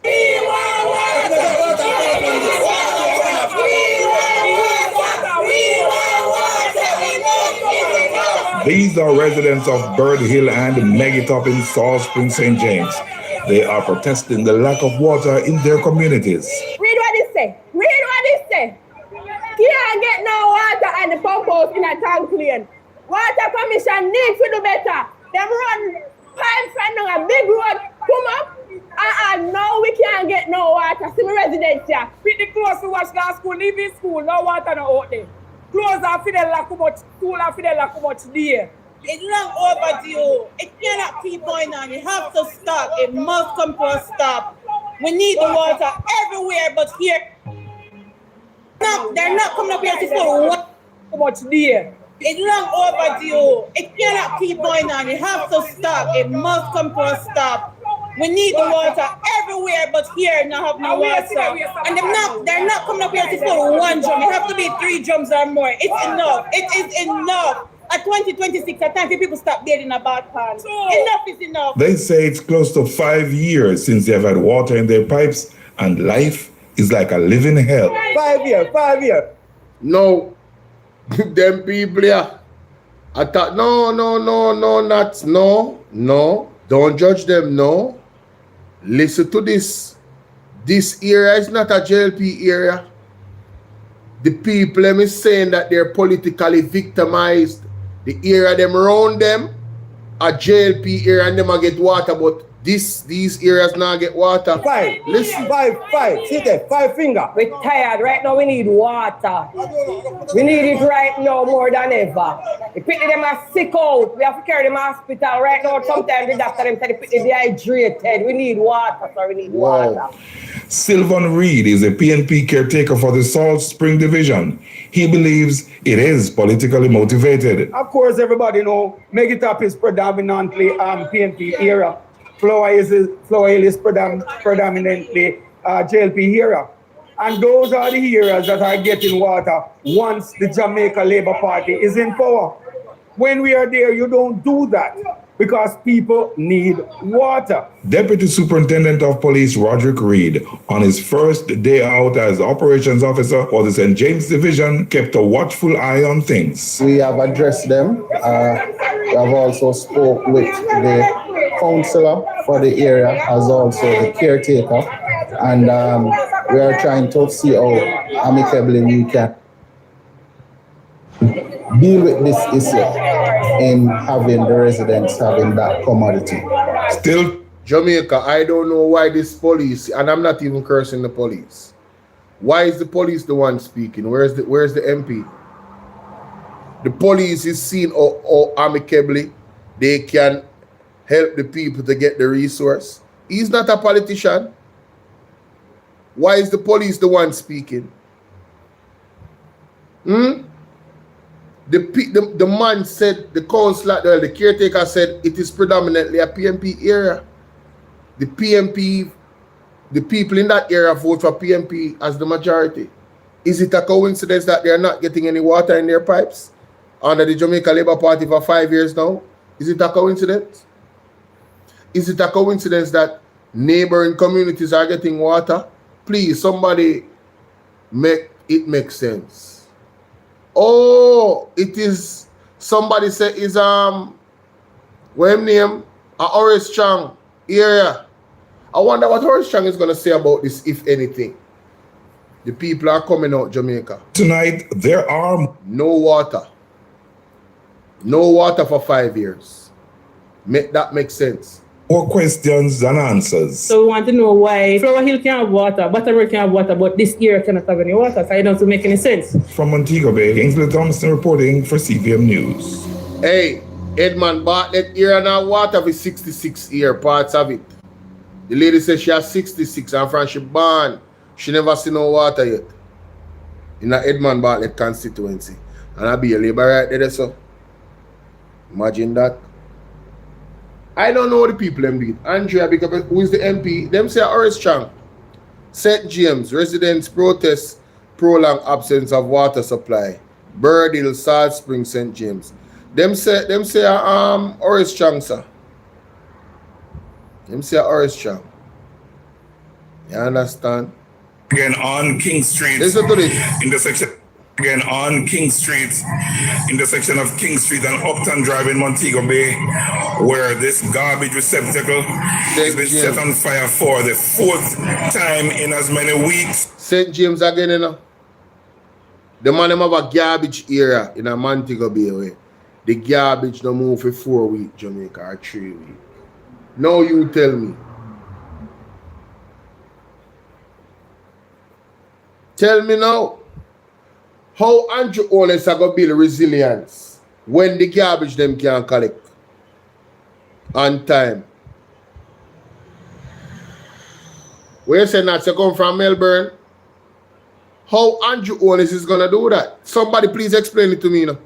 These are residents of Bird Hill and Megatop in Salt Spring, St. James. They are protesting the lack of water in their communities. Read what it say. Read what it say. Can't get no water and the pump house in a tank clean. Water Commission needs to do better. Them run pipes and a big road come up. No, we can't get no water. See my residents here. Pick the clothes to wash gas school, leave in school, no water no out there. Clothes are for the lack of much, school are for the lack of much there. It's long overdue. It cannot keep going on. It has to stop. It must come to a stop. We need the water everywhere, but here, no, they're not coming up here to put water. Much there. It's long overdue. It cannot keep going on. It has to stop. It must come to a stop. We need the water everywhere, but here not have no water. And they're not coming up here to put one drum. It have to be 3 drums or more. It's enough. It is enough. At 2026, at time people stop bathing a bad pan. Enough is enough. They say it's close to 5 years since they've had water in their pipes, and life is like a living hell. 5 years, 5 years. No, them people here. I thought, no, don't judge them, no. Listen to this. This area is not a JLP area. The people them is saying that they're politically victimized. The area them around them, a JLP area, and them a get water, but these areas now get water. Five. Listen. Five. See there, 5 finger. We're tired. Right now we need water. We need it right now more than ever. The people them are sick out. We have to carry them to hospital right now. Sometimes the doctor them say the people dehydrated. We need water, so we need water. Sylvan Reed is a PNP caretaker for the Salt Spring Division. He believes it is politically motivated. Of course, everybody know Megitop is predominantly PNP area. Flower Hill is predominantly JLP area. And those are the areas that are getting water once the Jamaica Labour Party is in power. When we are there, you don't do that because people need water. Deputy Superintendent of Police Roderick Reed, on his first day out as operations officer for the St. James Division, kept a watchful eye on things. We have addressed them. We have also spoke with the councillor for the area as also the caretaker. And we are trying to see how amicably we can deal with this issue in having the residents having that commodity. Still, Jamaica, I don't know why this police, and I'm not even cursing the police. Why is the police the one speaking? Where's the MP? The police is seen how amicably they can help the people to get the resource. He's not a politician. Why is the police the one speaking? The man said, the councillor, the caretaker said it is predominantly a PNP area. The people in that area vote for PNP as the majority. Is it a coincidence that they are not getting any water in their pipes under the Jamaica Labour Party for 5 years now? Is it a coincidence? Is it a coincidence that neighboring communities are getting water? Please, somebody make it make sense. Oh, it is, somebody say is what him name? Horace Chang area. I wonder what Horace Chang is gonna say about this, if anything. The people are coming out Jamaica. Tonight there are no water. No water for 5 years. Make that make sense. more questions than answers. So we want to know why Flower Hill can have water, Butterworth can have water, but this area cannot have any water. So it doesn't make any sense. From Montego Bay, Kingsley Thompson reporting for CVM News. Hey, Edmund Bartlett area now water for 66 year parts of it. The lady says she has 66 and from she born, she never seen no water yet. In the Edmund Bartlett constituency. And I be a labor right there, so. Imagine that. I don't know the people them did. Andrea, because who is the MP? Them say Horace Chang. St. James, residents protest prolonged absence of water supply. Bird Hill, Salt Spring, St. James. Them say Horace Chang, sir. Them say Horace Chang. You understand? Again on King Street. Listen to this. Intersection. Again on King Street, intersection of King Street and Upton Drive in Montego Bay, where this garbage receptacle has been set on fire for the 4th time in as many weeks. St. James again, you know. The man have a garbage area in a Montego Bay way. The garbage don't move for 4 weeks, Jamaica, or 3 weeks. Now you tell me. Tell me now. How Andrew owners are going to build resilience when the garbage them can't collect on time? Where you say that you come from Melbourne? How Andrew owners is going to do that? Somebody please explain it to me. You know?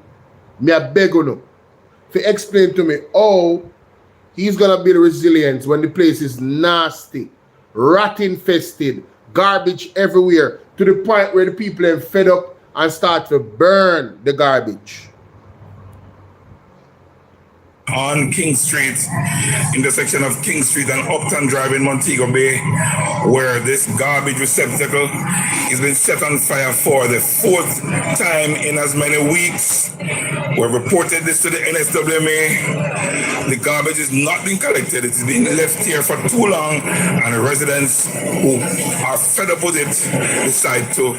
Me I beg you know. To explain to me how he's going to build resilience when the place is nasty, rat infested, garbage everywhere, to the point where the people are fed up and start to burn the garbage. on King Street, intersection of King Street and Upton Drive in Montego Bay, where this garbage receptacle has been set on fire for the 4th time in as many weeks. We've reported this to the NSWMA. The garbage is not being collected. It's being left here for too long, and the residents who are fed up with it decide to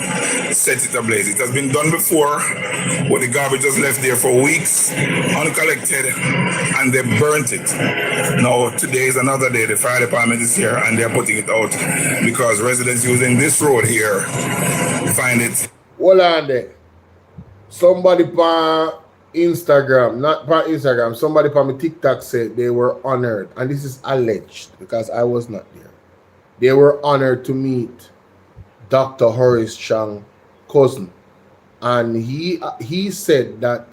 set it ablaze. It has been done before, where the garbage was left there for weeks, uncollected, and they burnt it. Now, today is another day. The fire department is here, and they're putting it out because residents using this road here find it. Hold on there. Somebody on Instagram, not on Instagram, somebody on my TikTok said they were honored, and this is alleged because I was not there. They were honored to meet Dr. Horace Chang's cousin, and he said that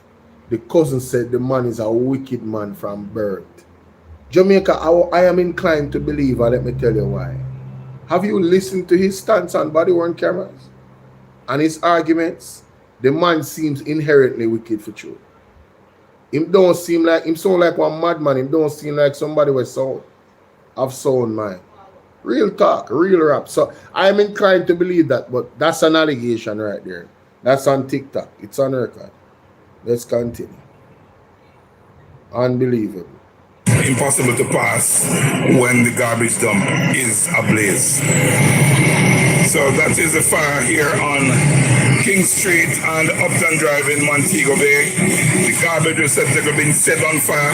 the cousin said the man is a wicked man from birth. Jamaica, I am inclined to believe, and let me tell you why. Have you listened to his stance on body-worn cameras and his arguments? The man seems inherently wicked for truth. Him sound like one madman. Him don't seem like somebody with sound mind. Real talk, real rap. So I am inclined to believe that, but that's an allegation right there. That's on TikTok. It's on record. Let's continue. Unbelievable. Impossible to pass when the garbage dump is ablaze. So that is the fire here on King Street and Upton Drive in Montego Bay. The garbage receptacle been set on fire.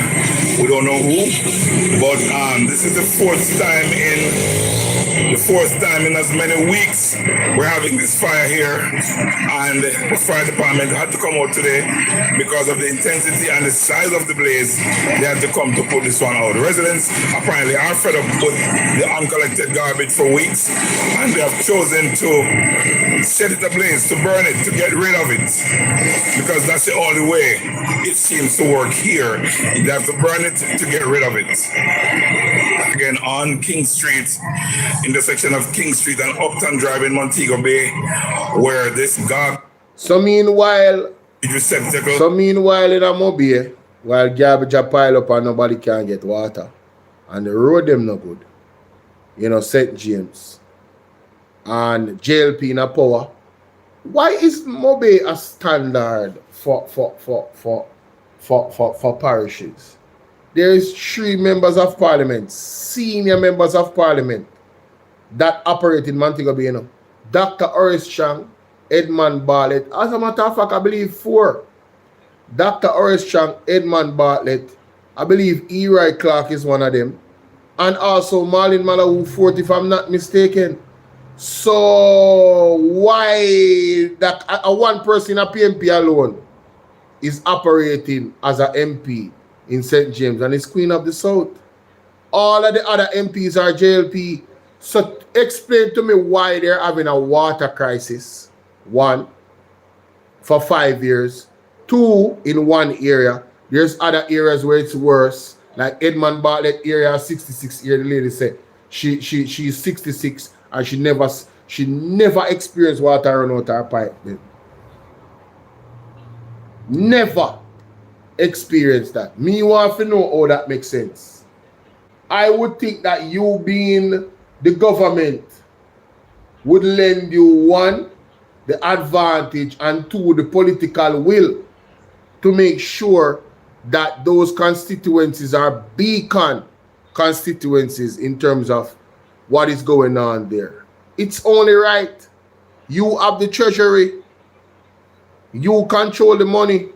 We don't know who, but this is the fourth time in as many weeks we're having this fire here, and the fire department had to come out today because of the intensity and the size of the blaze. They had to come to put this one out. The residents apparently are fed up with the uncollected garbage for weeks, and they have chosen to set it ablaze, to burn it, to get rid of it, because that's the only way it seems to work here. They have to burn it to get rid of it. Again, on King Street, intersection of King Street and Upton Drive in Montego Bay, where this garbage receptacle. So meanwhile in a Mobile, while garbage are pile up and nobody can get water, and the road them no good, St. James and JLP in a power. Why is Mobile a standard for parishes? There is 3 members of parliament, senior members of parliament, that operate in Montego Bay. Dr. Horace Chang, Edmund Bartlett. As a matter of fact, I believe 4. Dr. Horace Chang, Edmund Bartlett. I believe Eroy Clark is one of them. And also Marlin Malawu 4th, if I'm not mistaken. So why that one person in a PMP alone is operating as an MP in St. James and is Queen of the South? All of the other MPs are JLP. So explain to me why they're having a water crisis. 1, for 5 years. 2, in one area. There's other areas where it's worse. Like Edmund Bartlett area, 66 years. The lady said she's 66 and she never experienced water run out her pipe. Never experienced that. Me want to know how that makes sense. I would think that you being the government would lend you 1, the advantage, and 2, the political will to make sure that those constituencies are beacon constituencies in terms of what is going on there. It's only right. You have the treasury. You control the money.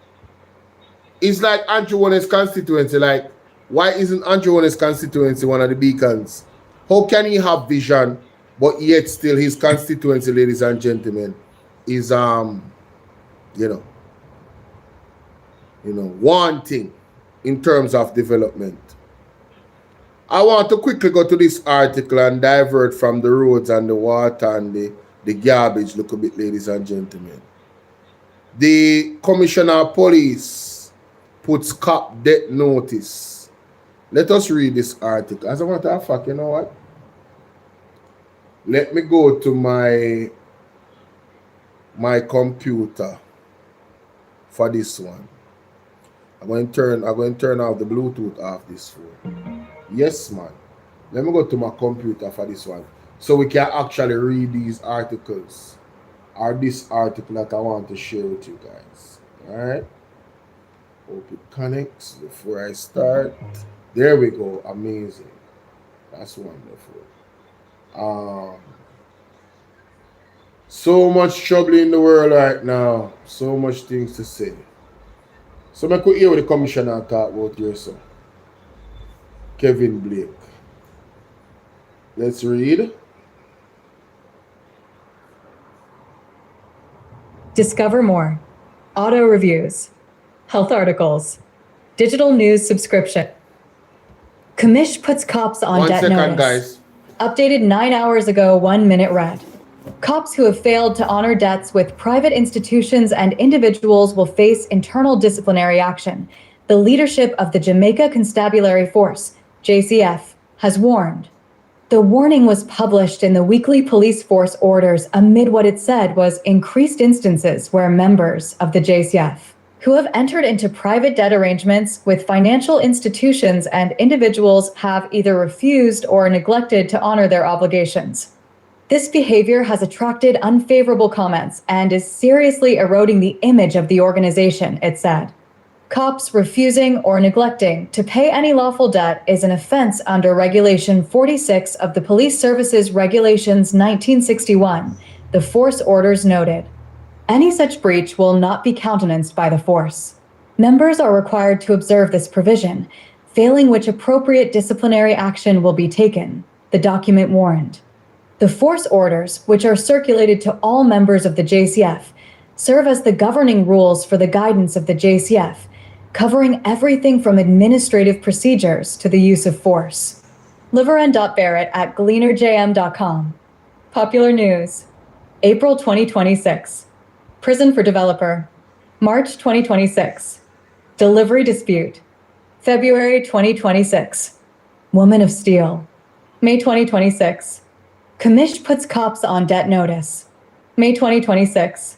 It's like Andrew Warner's constituency. Like, why isn't Andrew Warner's constituency one of the beacons? How can he have vision, but yet still his constituency, ladies and gentlemen, is wanting in terms of development. I want to quickly go to this article and divert from the roads and the water and the garbage. Look a bit, ladies and gentlemen. The Commissioner of Police puts cop death notice. Let us read this article. As a matter of fact, you know what? Let me go to my computer for this one. I'm going to turn off the Bluetooth off this phone. Yes, man. Let me go to my computer for this one. So we can actually read these articles. Or this article that I want to share with you guys. Alright. Hope it connects before I start. There we go. Amazing. That's wonderful. So much trouble in the world right now. So much things to say. So I could hear what the commissioner talk about here, so. Kevin Blake. Let's read. Discover more. Auto reviews. Health articles. Digital news subscription. Commish puts cops on 1 debt second, notice. guys. Updated 9 hours ago, 1 minute read. Cops who have failed to honor debts with private institutions and individuals will face internal disciplinary action. The leadership of the Jamaica Constabulary Force, JCF, has warned. The warning was published in the weekly police force orders amid what it said was increased instances where members of the JCF, who have entered into private debt arrangements with financial institutions and individuals, have either refused or neglected to honor their obligations. This behavior has attracted unfavorable comments and is seriously eroding the image of the organization, it said. Cops refusing or neglecting to pay any lawful debt is an offense under Regulation 46 of the Police Services Regulations 1961, the force orders noted. Any such breach will not be countenanced by the force. Members are required to observe this provision, failing which appropriate disciplinary action will be taken, the document warned. The force orders, which are circulated to all members of the JCF, serve as the governing rules for the guidance of the JCF, covering everything from administrative procedures to the use of force. Liveran.barrett@gleanerjm.com. Popular News. April 2026. Prison for Developer. March 2026. Delivery Dispute. February 2026. Woman of Steel. May 2026. Commish puts cops on debt notice. May 2026.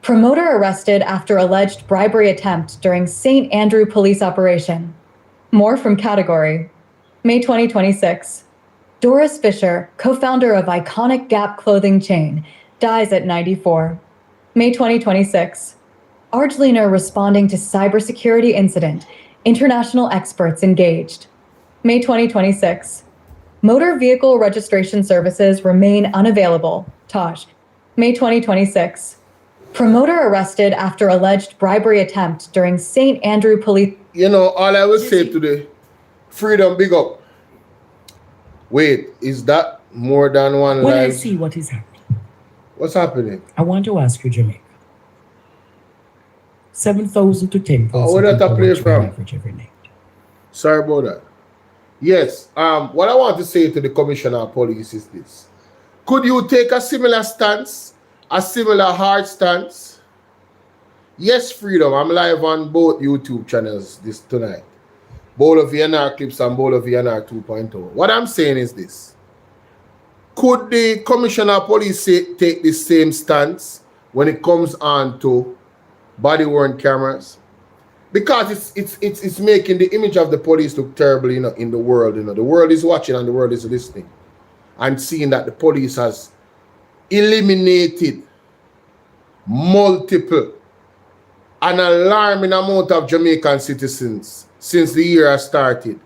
Promoter arrested after alleged bribery attempt during St. Andrew police operation. More from Category. May 2026. Doris Fisher, co-founder of iconic Gap clothing chain, dies at 94. May 2026. Argelina responding to cybersecurity incident. International experts engaged. May 2026. Motor vehicle registration services remain unavailable. Taj. May 2026. Promoter arrested after alleged bribery attempt during St. Andrew police. You know, all I will say today, freedom, big up. Wait, is that more than one When I life? see what is happening, What's happening? I want to ask you, Jamaica. 7,000 to 10,000 where did that people play watch on from? average every night. Sorry about that. Yes, what I want to say to the Commissioner of Police is this. Could you take a similar stance, a similar hard stance? Yes, freedom. I'm live on both YouTube channels this tonight. Bolo VNR clips and Bolo VNR 2.0. What I'm saying is this. Could the Commissioner of Police take the same stance when it comes on to body-worn cameras? Because it's making the image of the police look terrible, you know, in the world. You know, the world is watching and the world is listening, and seeing that the police has eliminated multiple, an alarming amount of Jamaican citizens since the year has started.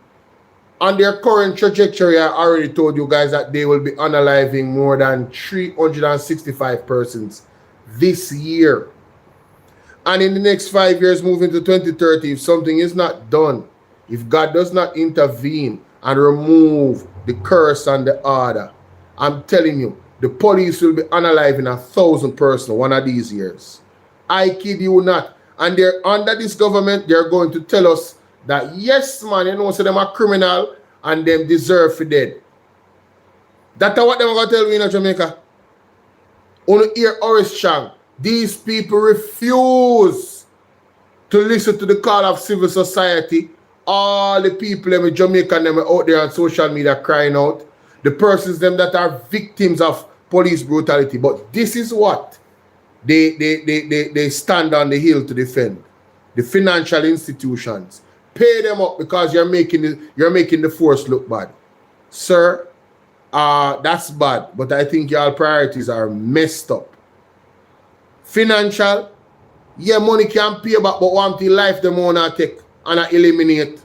On their current trajectory, I already told you guys that they will be unaliving more than 365 persons this year. And in the next 5 years, moving to 2030, if something is not done, if God does not intervene and remove the curse and the order, I'm telling you, the police will be unaliving 1,000 persons one of these years. I kid you not. And they're under this government, they're going to tell us that, yes, man, you know, so them are criminal and them deserve for dead. That's what they're going to tell me in Jamaica. Only hear Horace Chang. These people refuse to listen to the call of civil society. All the people in Jamaica them are out there on social media crying out. The persons them that are victims of police brutality. But this is what they stand on the hill to defend. the financial institutions. Pay them up because you're making the force look bad. Sir, that's bad, but I think your priorities are messed up. Financial, yeah, money can pay back, but one thing life them wanna take and eliminate.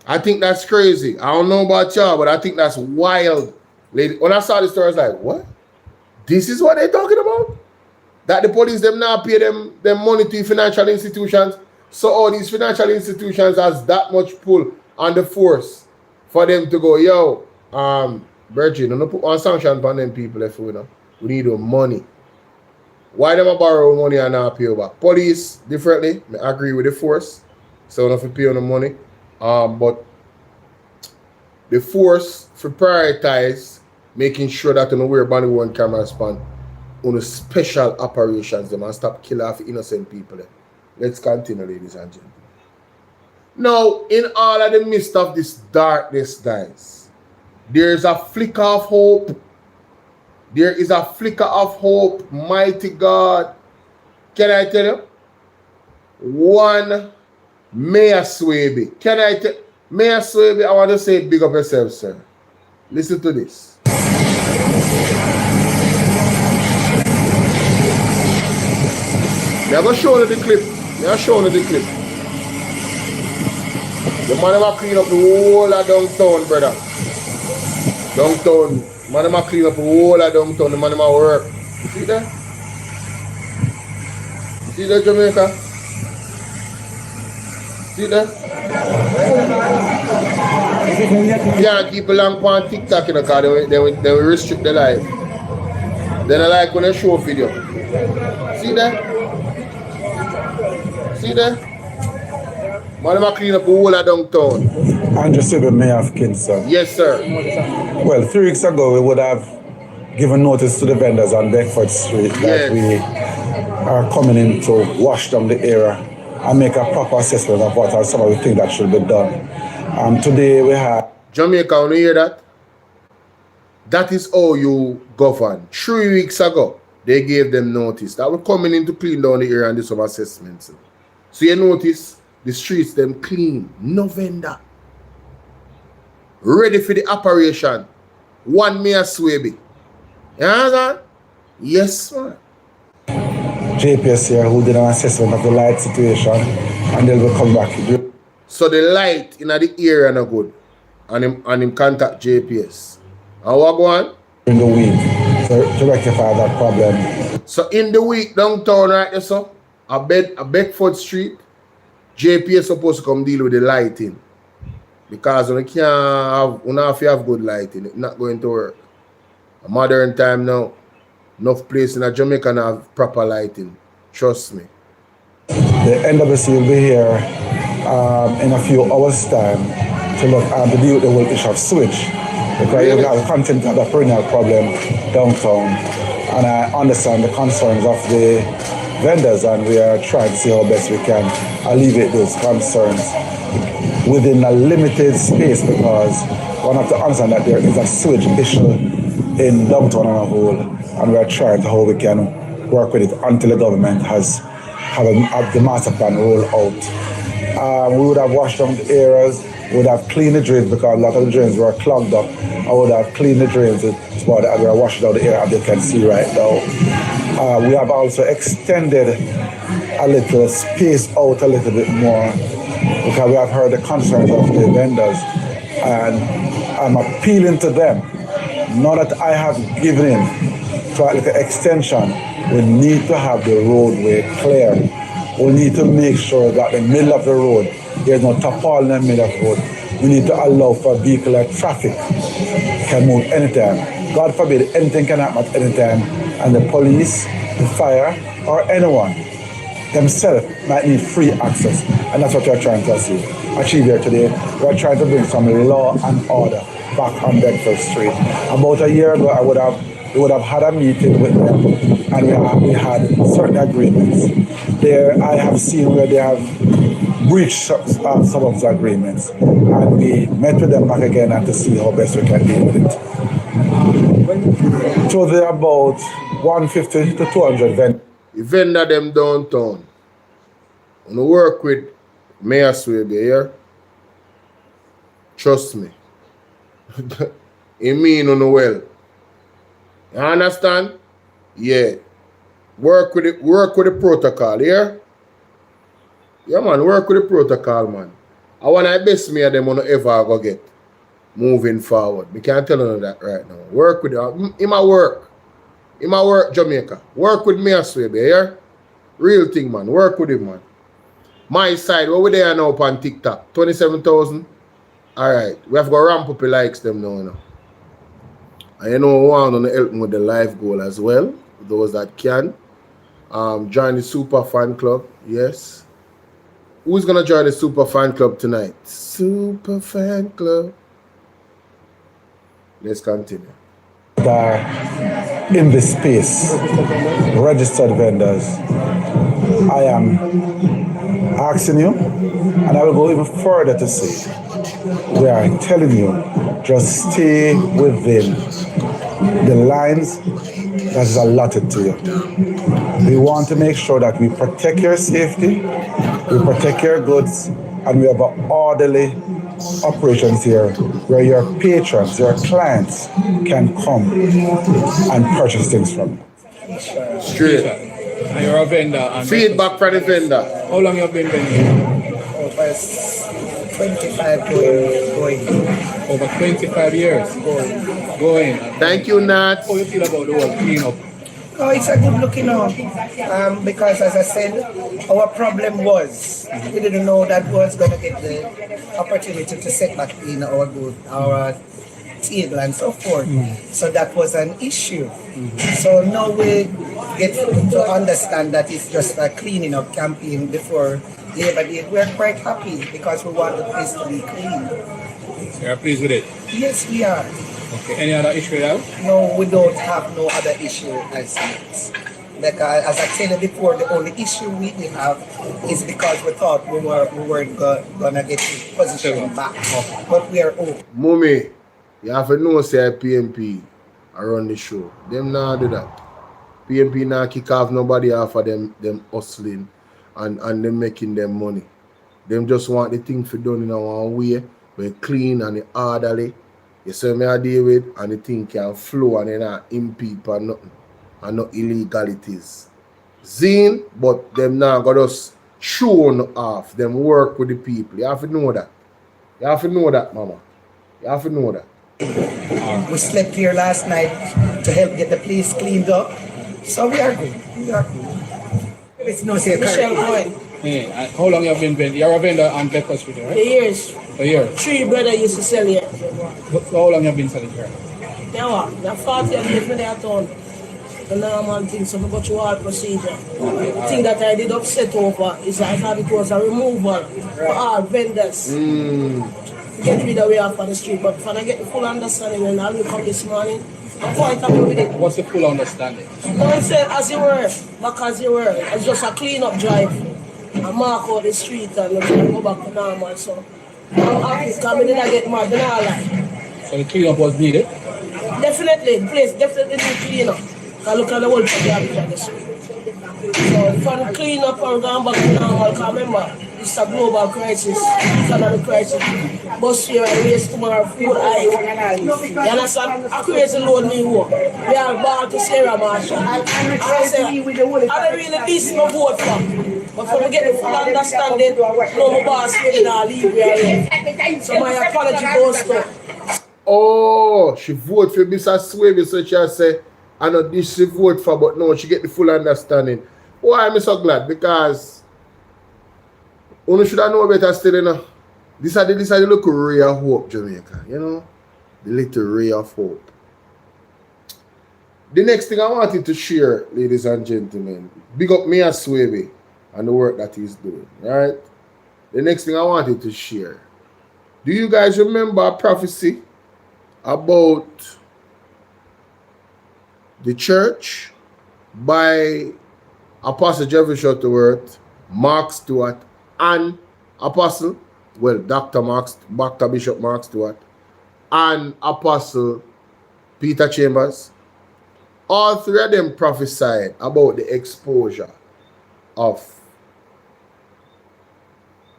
I think that's crazy. I don't know about y'all, but I think that's wild. Lady, when I saw this story, I was like, what? This is what they're talking about? That the police them now pay them money to financial institutions. So all these financial institutions has that much pull on the force for them to go, yo, Virgin, don't put one sanction on them people if we know. We need the money. Why them borrow money and not pay back? Police, differently, I agree with the force. So enough to pay on the money. But the force for prioritize making sure that you know where body one camera respond on the special operations them and stop killing off innocent people. Let's continue, ladies and gentlemen. Now, in all of the midst of this darkness, guys, there's a flicker of hope. There is a flicker of hope, mighty God. Can I tell you? One Mayor Swaby. Can I tell Mayor Swaby, I want to say big up yourself, sir. Listen to this. They're going to show you the clip. They're showing you the clip. The man never clean up the whole of downtown, brother. Downtown. Man never clean up the whole of downtown. The man never work. See that? See that, Jamaica? See that? You can't keep a long on TikTok, you know, because they will restrict the life. Then I like when they show video. See that? See that? Man, I clean up the whole of downtown. Andrew Sibby, Mayor of Kingston. Yes, sir. Well, 3 weeks ago, we would have given notice to the vendors on Beckford Street that we are coming in to wash down the area and make a proper assessment of what are some of the things that should be done. Today we have... Jamaica, when you hear that? That is how you govern. 3 weeks ago, they gave them notice that we're coming in to clean down the area and do some assessments. So you notice the streets them clean, no vendor. Ready for the operation. One Mayor Swaby. You understand? Yes, man. JPS here who did an assessment of the light situation and they'll be come back. So the light in the area no good. And him contact JPS. And what go on? In the week to rectify that problem. So in the week downtown right there, so a Beckford Street, JPS supposed to come deal with the lighting. Because we don't have good lighting, it's not going to work. A modern time now, enough place in Jamaica now have proper lighting. Trust me. The NWC will be here in a few hours' time to look to deal with the whole issue of switch. Because you have content of the perennial problem downtown. And I understand the concerns of the vendors and we are trying to see how best we can alleviate those concerns within a limited space because one have to understand that there is a switch issue in downtown on a whole and we are trying to how we can work with it until the government have the master plan rolled out. We would have washed down the areas, we would have cleaned the drains because a lot of the drains were clogged up. I would have cleaned the drains as well as we are washing down the area as you can see right now. We have also extended a little space out a little bit more because we have heard the concerns of the vendors and I'm appealing to them. Now that I have given in to a little extension, we need to have the roadway clear. We need to make sure that the middle of the road, there's no tarpaulin in the middle of the road. We need to allow for vehicular traffic can move anytime. God forbid anything can happen at any time and the police, the fire, or anyone themselves might need free access. And that's what we're trying to achieve here today. We're trying to bring some law and order back on Bedford Street. About a year ago, we would have had a meeting with them and we had certain agreements. There, I have seen where they have breached some of the agreements and we met with them back again and to see how best we can deal with it. So there are about 150 to 200 vendors. The vendor them downtown. I work with Mayor Swaby here. Trust me. He mean on well. You understand? Yeah. Work with the protocol, yeah? Yeah, man, work with the protocol, man. I want to best me of them on ever go get moving forward. We can't tell you that right now. Work with it. In my work, Jamaica. Work with me as well, yeah? Real thing, man. Work with him, man. My side, what we there now on TikTok? 27,000? Alright. We have to ramp up the likes them now, you know. And you know, we want to help me with the life goal as well. Those that can. Join the Super Fan Club. Yes. Who's going to join the Super Fan Club tonight? Super Fan Club. Let's continue. In this space, registered vendors, I am asking you, and I will go even further to say, we are telling you, just stay within the lines that is allotted to you. We want to make sure that we protect your safety, we protect your goods, and we have an orderly operations here where your patrons, your clients can come and purchase things from you. Straight. And you're a vendor. And feedback from the vendor. How long have you been vending? Over 25 going. Over 25 years? Going. Thank you, Nat. How you feel about the whole cleanup? Oh, it's a good look, you know, because as I said, our problem was we didn't know that we was going to get the opportunity to set back in our good, our table and so forth. So that was an issue. So now we get to understand that it's just a cleaning up campaign before Labor Day. We're quite happy because we want the place to be clean. So you're pleased with it? Yes, we are. Okay, any other issue now? No, we don't have no other issue as yet. Because as I said before, the only issue we have is because we thought we weren't gonna get the position back. But we are open. Mummy, you have to know say PMP around the show. Them not do that. PMP not kick off nobody off of them hustling and them making them money. Them just want the thing for done in our way, but clean and orderly. You see me I deal with, and the thing can flow and they not impede and nothing. And no illegalities. Zine, but them now got us shown off. Them work with the people. You have to know that. You have to know that, mama. You have to know that. We slept here last night to help get the place cleaned up. So we are good. We are good. It's no say Michelle Cohen. Yeah. How long you have been vending? You're a vendor on Bedford Street, right? Years. A year. 3 brothers used to sell here. How long you have been selling here? Yeah, what? They're 40 years from their town. The normal thing, so I go through all procedure. The thing that I did upset over is I thought it was a removal for all vendors. Get rid of way off on the street, but when I get the full understanding when I look up this morning, I'm quite happy with it. What's the full understanding? No, I said as you were, back as you were. It's just a clean up drive. I mark out the street and go back to normal. So I'm happy because I didn't get mad, then I like. So the cleanup was needed? Definitely, the place definitely need clean up. I look at the whole garbage on the street. So if I clean up and go back to normal, because remember, it's a global crisis, economic crisis. Bus here and race tomorrow, food high. You understand? A crazy load me work. We are bought to Sarah Marshall. I say, I don't really this my vote for. But for me get the full understanding, no my boss really not leave me alone. So my apology goes to. Oh, she vote for Mr. Swaby, so she say, I know this she vote for, but no, she get the full understanding. Why am I so glad? Because you should have known better still, you know. This is the little ray of hope, Jamaica, you know. The little ray of hope. The next thing I wanted to share, ladies and gentlemen, big up me as Swaby and the work that he's doing, right? The next thing I wanted to share. Do you guys remember a prophecy about the church by Apostle Jeffrey Shuttleworth, Mark Stewart, and Apostle, well, Dr. Bishop Mark Stewart, and Apostle Peter Chambers? All three of them prophesied about the exposure of,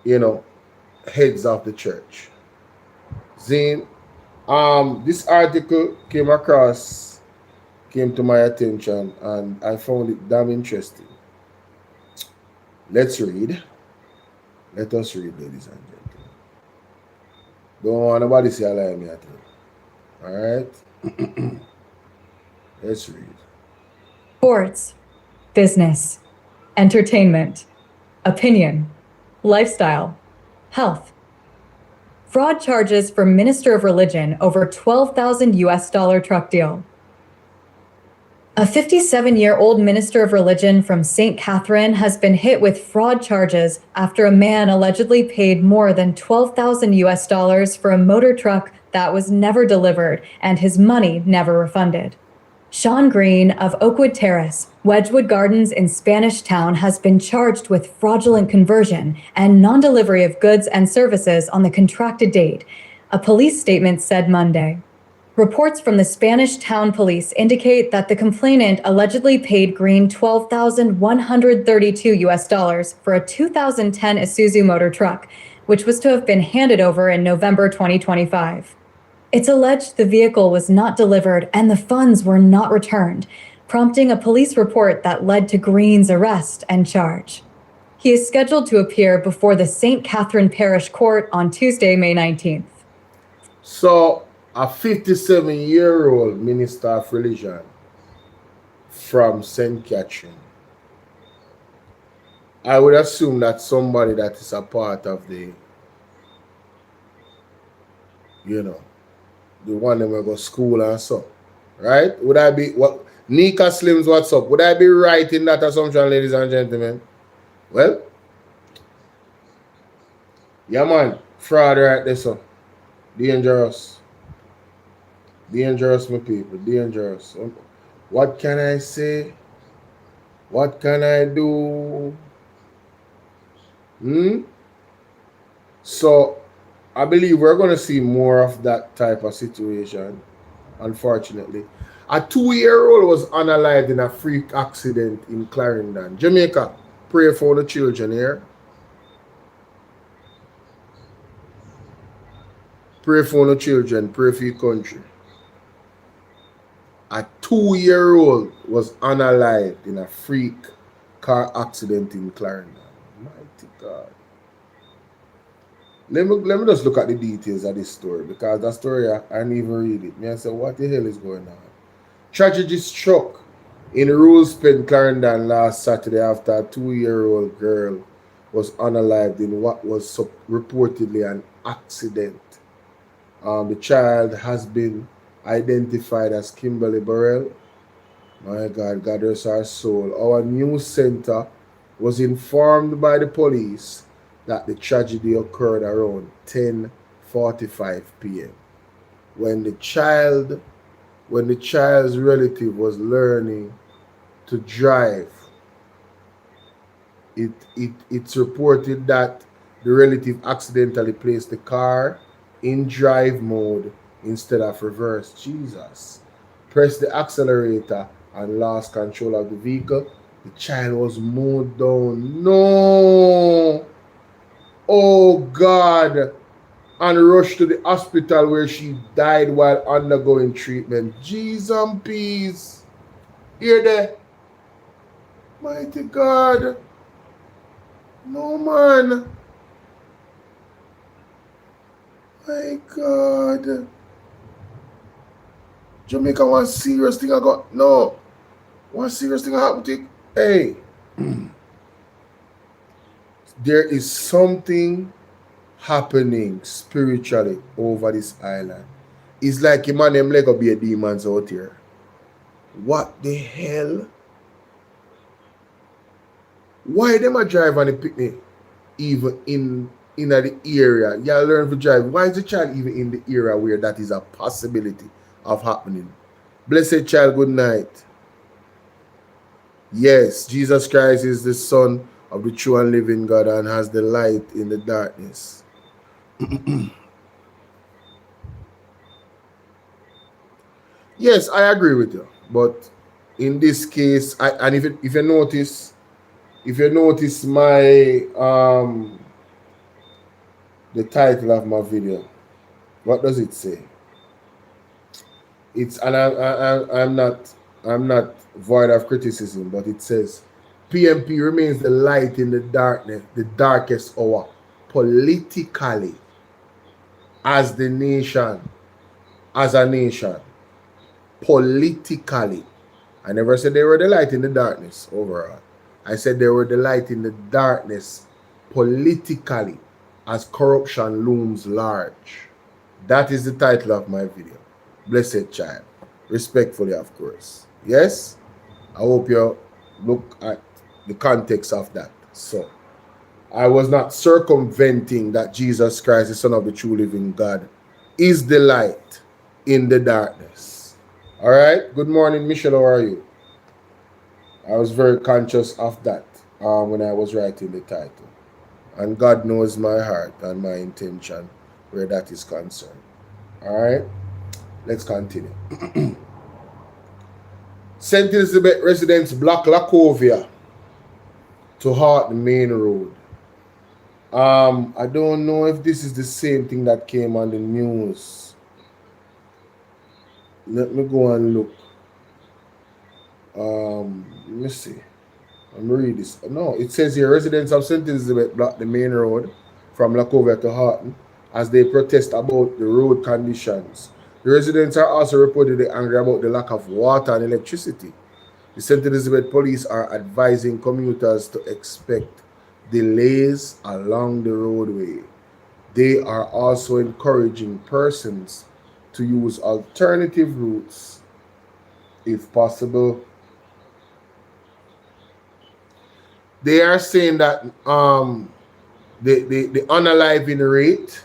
heads of the church. Zane, this article came to my attention, and I found it damn interesting. Let's read. Let us read, ladies and gentlemen. Don't want nobody say I lie me at all. All right? Let's read. Sports, business, entertainment, opinion, lifestyle, health. Fraud charges for Minister of Religion over $12,000 truck deal. A 57-year-old minister of religion from St. Catherine has been hit with fraud charges after a man allegedly paid more than $12,000 for a motor truck that was never delivered and his money never refunded. Sean Green of Oakwood Terrace, Wedgwood Gardens in Spanish Town has been charged with fraudulent conversion and non-delivery of goods and services on the contracted date, a police statement said Monday. Reports from the Spanish Town Police indicate that the complainant allegedly paid Green $12,132 for a 2010 Isuzu motor truck, which was to have been handed over in November 2025. It's alleged the vehicle was not delivered and the funds were not returned, prompting a police report that led to Green's arrest and charge. He is scheduled to appear before the St. Catherine Parish Court on Tuesday, May 19th. So, a 57-year-old minister of religion from St. Catherine. I would assume that somebody that is a part of the one that will go school and so, right? Would I be, what, Nika Slims, what's up? Would I be right in that assumption, ladies and gentlemen? Well, yeah, man, fraud right there, so. Dangerous. Dangerous, my people, dangerous. What can I say? What can I do? So, I believe we're going to see more of that type of situation, unfortunately. A 2-year-old was unalived in a freak accident in Clarendon, Jamaica. Pray for the children here. Pray for the children. Pray for your country. A 2-year-old was unalived in a freak car accident in Clarendon. Mighty God. Let me just look at the details of this story, because that story I didn't even read it. I said, what the hell is going on? Tragedy struck in Rulespen, Clarendon last Saturday after a 2-year-old girl was unalived in what was reportedly an accident. The child has been identified as Kimberly Burrell. My God, God rest our soul. Our news center was informed by the police that the tragedy occurred around 10:45 p.m. when the child's relative was learning to drive. It's reported that the relative accidentally placed the car in drive mode instead of reverse. Jesus. Pressed the accelerator and lost control of the vehicle. The child was mowed down. No! Oh God! And rushed to the hospital where she died while undergoing treatment. Jesus and peace. Hear that? Mighty God. No, man. My God. Jamaica, one serious thing I got. No. One serious thing I happened to. Hey. There is something happening spiritually over this island. It's like a man them like be a demons out here. What the hell? Why them a drive on the picnic even in the area? You learn to drive. Why is the child even in the area where that is a possibility of happening? Blessed child, good night. Yes, Jesus Christ is the Son of the true and living God and has the light in the darkness. Yes, I agree with you. But in this case, and if you notice my the title of my video, what does it say? It's, and I'm not void of criticism, but it says PMP remains the light in the darkness, the darkest hour, politically, as a nation, politically. I never said they were the light in the darkness overall. I said they were the light in the darkness politically, as corruption looms large. That is the title of my video. Blessed child. Respectfully, of course. Yes? I hope you look at the context of that. So, I was not circumventing that Jesus Christ, the Son of the true living God, is the light in the darkness. All right? Good morning, Michelle. How are you? I was very conscious of that when I was writing the title. And God knows my heart and my intention where that is concerned. All right? Let's continue. St. Elizabeth residents block Lacovia to halt the main road. I don't know if this is the same thing that came on the news. Let me go and look. Let me see. Let me read this. No, it says here residents of St. Elizabeth block the main road from Lacovia to Horton as they protest about the road conditions. The residents are also reportedly angry about the lack of water and electricity. The St. Elizabeth police are advising commuters to expect delays along the roadway. They are also encouraging persons to use alternative routes if possible. They are saying that the unaliving rate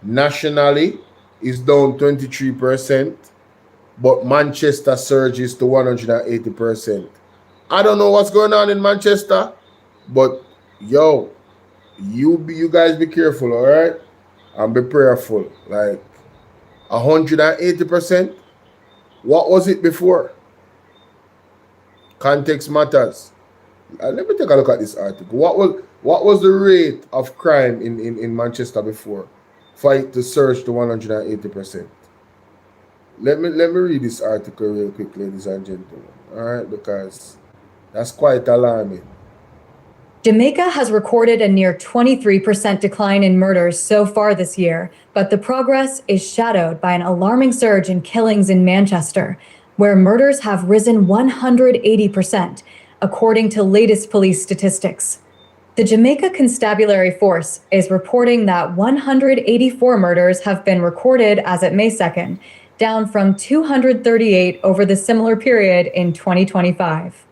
nationally is down 23%, but Manchester surges to 180%. I don't know what's going on in Manchester, but yo, you guys be careful, all right? And be prayerful. Like 180%. What was it before? Context matters. Let me take a look at this article. What was the rate of crime in Manchester before? For it to surge to 180%. Let me read this article real quick, ladies and gentlemen. All right, because that's quite alarming. Jamaica has recorded a near 23% decline in murders so far this year, but the progress is shadowed by an alarming surge in killings in Manchester, where murders have risen 180%, according to latest police statistics. The Jamaica Constabulary Force is reporting that 184 murders have been recorded as of May 2nd, down from 238 over the similar period in 2025.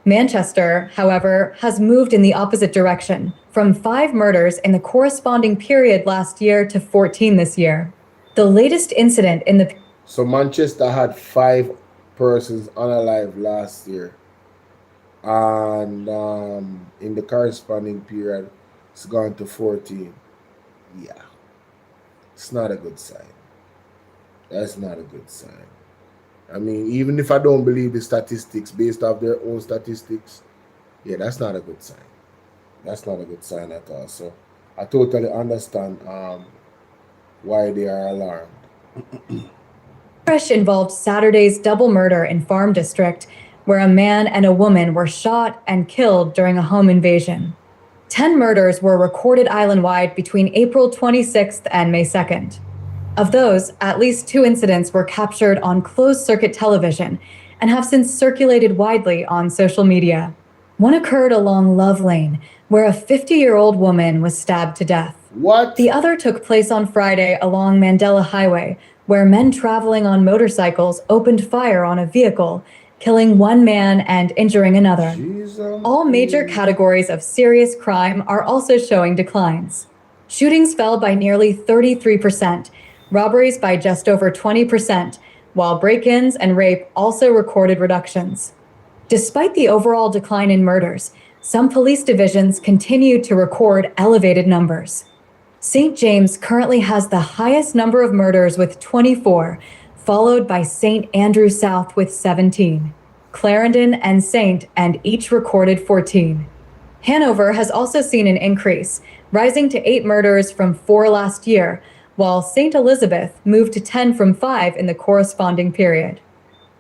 Manchester, however, has moved in the opposite direction, from 5 murders in the corresponding period last year to 14 this year. The latest incident in the... So Manchester had 5 persons unalive last year. And in the corresponding period, it's gone to 14. Yeah. It's not a good sign. That's not a good sign. I mean, even if I don't believe the statistics based off their own statistics, yeah, that's not a good sign. That's not a good sign at all. So I totally understand why they are alarmed. Fresh involved Saturday's double murder in Farm District, where a man and a woman were shot and killed during a home invasion. 10 murders were recorded island-wide between April 26th and May 2nd. Of those, at least 2 incidents were captured on closed-circuit television and have since circulated widely on social media. One occurred along Love Lane, where a 50-year-old woman was stabbed to death. What? The other took place on Friday along Mandela Highway, where men traveling on motorcycles opened fire on a vehicle, killing one man and injuring another. All major categories of serious crime are also showing declines. Shootings fell by nearly 33%, robberies by just over 20%, while break-ins and rape also recorded reductions. Despite the overall decline in murders, some police divisions continue to record elevated numbers. St. James currently has the highest number of murders with 24, followed by St. Andrew South with 17. Clarendon, and Saint, and each recorded 14. Hanover has also seen an increase, rising to 8 murders from 4 last year, while St. Elizabeth moved to 10 from 5 in the corresponding period.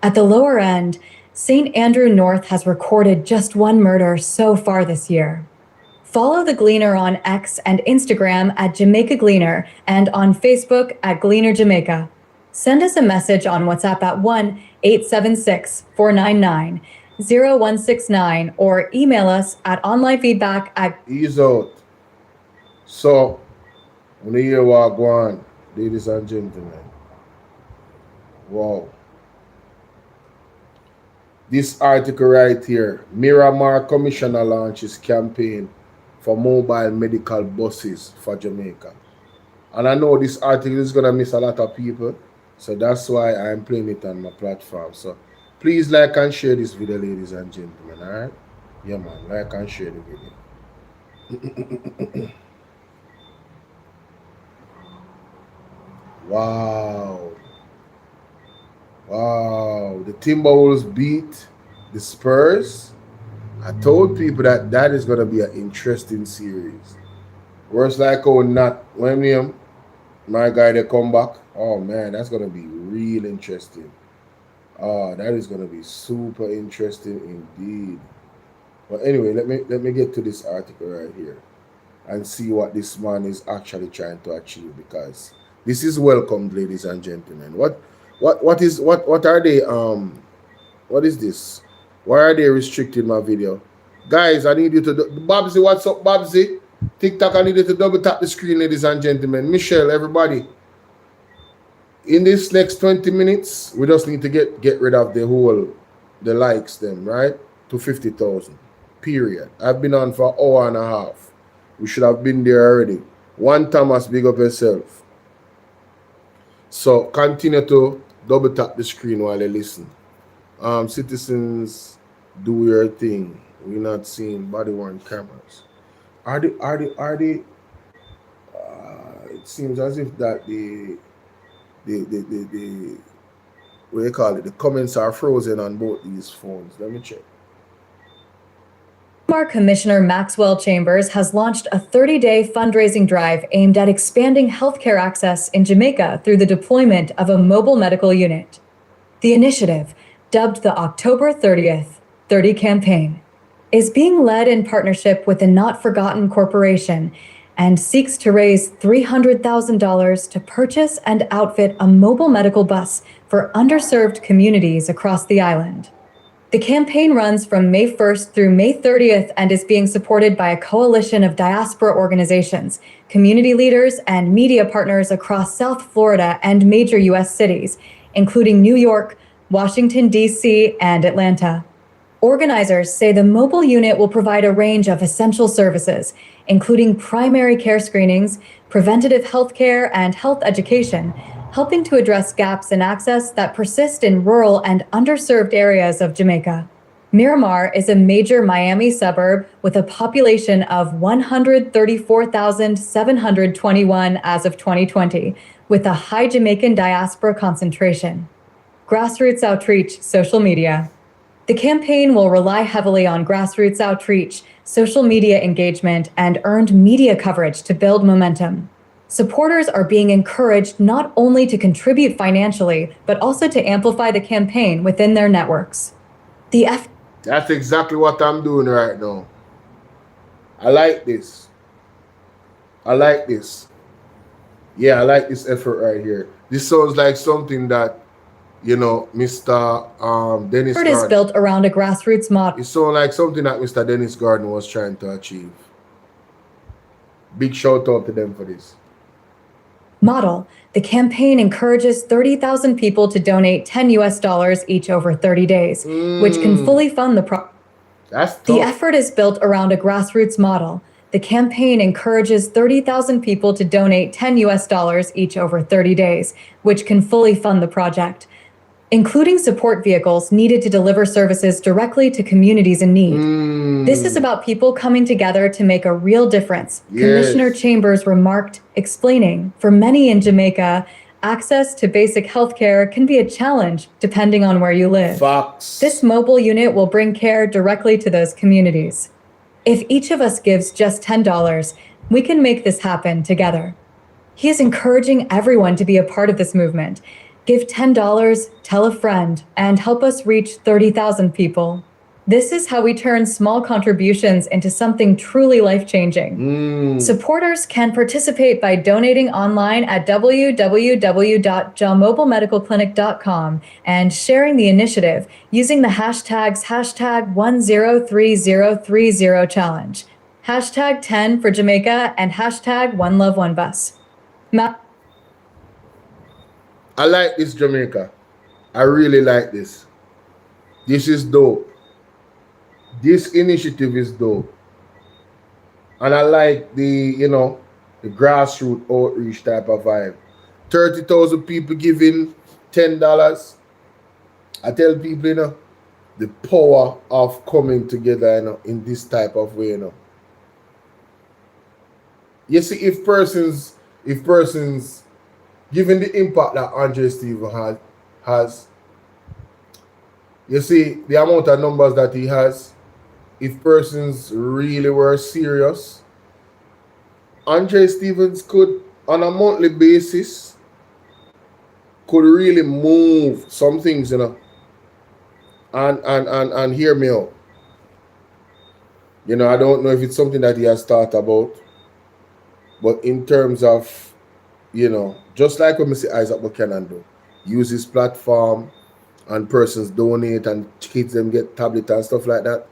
At the lower end, St. Andrew North has recorded just 1 murder so far this year. Follow the Gleaner on X and Instagram at Jamaica Gleaner and on Facebook at Gleaner Jamaica. Send us a message on WhatsApp at 1-876-499-0169 or email us at onlinefeedback at... Ease out. So, when you hear what go on, ladies and gentlemen, wow. This article right here, Miramar Commissioner launches campaign for mobile medical buses for Jamaica. And I know this article is going to miss a lot of people, so that's why I'm playing it on my platform. So please like and share this video, ladies and gentlemen, all right? Yeah, man, like and share the video. Wow. Wow. The Timberwolves beat the Spurs. I told people that that is going to be an interesting series. Worse like how not when my guy they come back. Oh man, that's going to be real interesting. Oh, that is going to be super interesting indeed. But anyway, let me get to this article right here and see what this man is actually trying to achieve, because this is welcomed, ladies and gentlemen. What are they what is this? Why are they restricting my video? Guys, I need you to Babsy, what's up, Babsy? TikTok, I need you to double tap the screen, ladies and gentlemen. Michelle, everybody. In this next 20 minutes, we just need to get rid of the likes them, right? To 50,000. Period. I've been on for an hour and a half. We should have been there already. One Thomas, big up yourself. So continue to double tap the screen while you listen. Citizens, do your thing. We're not seeing body worn cameras. It seems as if that the what do you call it? The comments are frozen on both these phones. Let me check. Commissioner Maxwell Chambers has launched a 30-day fundraising drive aimed at expanding healthcare access in Jamaica through the deployment of a mobile medical unit. The initiative, dubbed the October 30th 30 campaign, is being led in partnership with the Not Forgotten Corporation and seeks to raise $300,000 to purchase and outfit a mobile medical bus for underserved communities across the island. The campaign runs from May 1st through May 30th and is being supported by a coalition of diaspora organizations, community leaders, and media partners across South Florida and major U.S. cities, including New York, Washington, D.C., and Atlanta. Organizers say the mobile unit will provide a range of essential services, including primary care screenings, preventative health care, and health education, helping to address gaps in access that persist in rural and underserved areas of Jamaica. Miramar is a major Miami suburb with a population of 134,721 as of 2020, with a high Jamaican diaspora concentration. Grassroots outreach, social media. The campaign will rely heavily on grassroots outreach, social media engagement, and earned media coverage to build momentum. Supporters are being encouraged not only to contribute financially, but also to amplify the campaign within their networks. That's exactly what I'm doing right now. I like this. I like this. Yeah, I like this effort right here. This sounds like something that, you know, Mr. Dennis Garden. The effort is built around a grassroots model. It sounds like something that Mr. Dennis Garden was trying to achieve. Big shout out to them for this. The campaign encourages 30,000 people to donate $10 each over 30 days, which can fully fund the project. The effort is built around a grassroots model. The campaign encourages 30,000 people to donate $10 each over 30 days, which can fully fund the project, including support vehicles needed to deliver services directly to communities in need. This is about people coming together to make a real difference, Yes. Commissioner Chambers remarked, explaining, for many in Jamaica, access to basic healthcare can be a challenge depending on where you live. Facts. This mobile unit will bring care directly to those communities. If each of us gives just $10, we can make this happen together. He is encouraging everyone to be a part of this movement. Give $10, tell a friend, and help us reach 30,000 people. This is how we turn small contributions into something truly life-changing. Supporters can participate by donating online at www.jamobilemedicalclinic.com and sharing the initiative using the hashtags #103030challenge, hashtag 10 for Jamaica, and hashtag OneLoveOneBus. I like this, Jamaica. I really like this. This is dope. This initiative is dope. And I like the grassroots outreach type of vibe. 30,000 people giving $10. I tell people, the power of coming together, in this type of way, You see, if persons given the impact that Andre Stephen has, you see the amount of numbers that he has, if persons really were serious, Andre Stevens could, on a monthly basis, could really move some things, and hear me out. I don't know if it's something that he has thought about, but in terms of, just like what Mr. Isaac Buchanan do, use his platform and persons donate and kids them get tablet and stuff like that.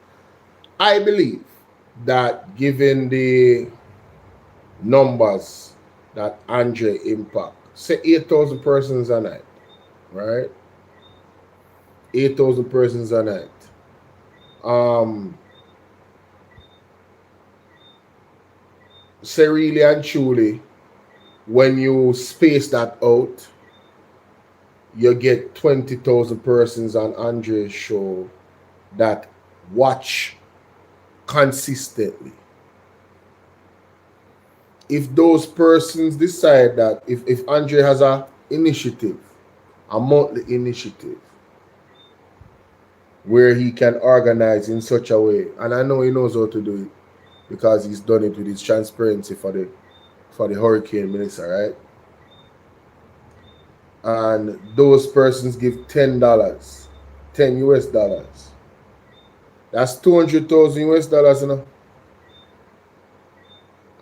I believe that given the numbers that Andre impact, say 8,000 persons a night, right? 8,000 persons a night. Say really and truly, when you space that out, you get 20,000 persons on Andre's show that watch consistently. If those persons decide that if Andre has a monthly initiative, where he can organize in such a way, and I know he knows how to do it because he's done it with his transparency for the hurricane minister, right? And those persons give $10, $10 US. That's 200,000 US,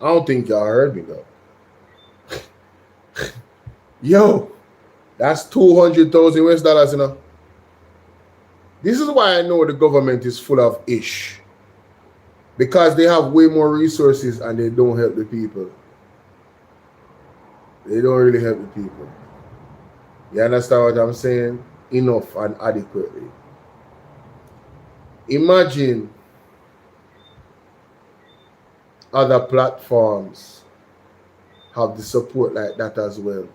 I don't think y'all heard me though. Yo, that's 200,000 US, This is why I know the government is full of ish. Because they have way more resources and they don't help the people. They don't really help the people. You understand what I'm saying? Enough and adequately. Imagine other platforms have the support like that as well.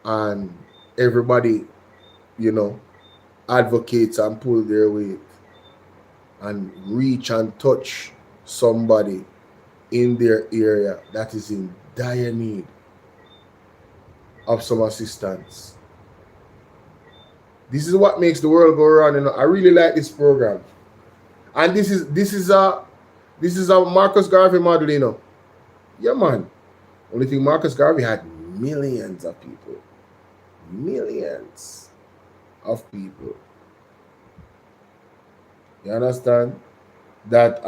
And everybody, advocates and pull their weight and reach and touch somebody in their area that is in dire need of some assistance. This is what makes the world go around. I really like this program, and this is a Marcus Garvey model. Yeah, man. Only thing, Marcus Garvey had millions of people, You understand? That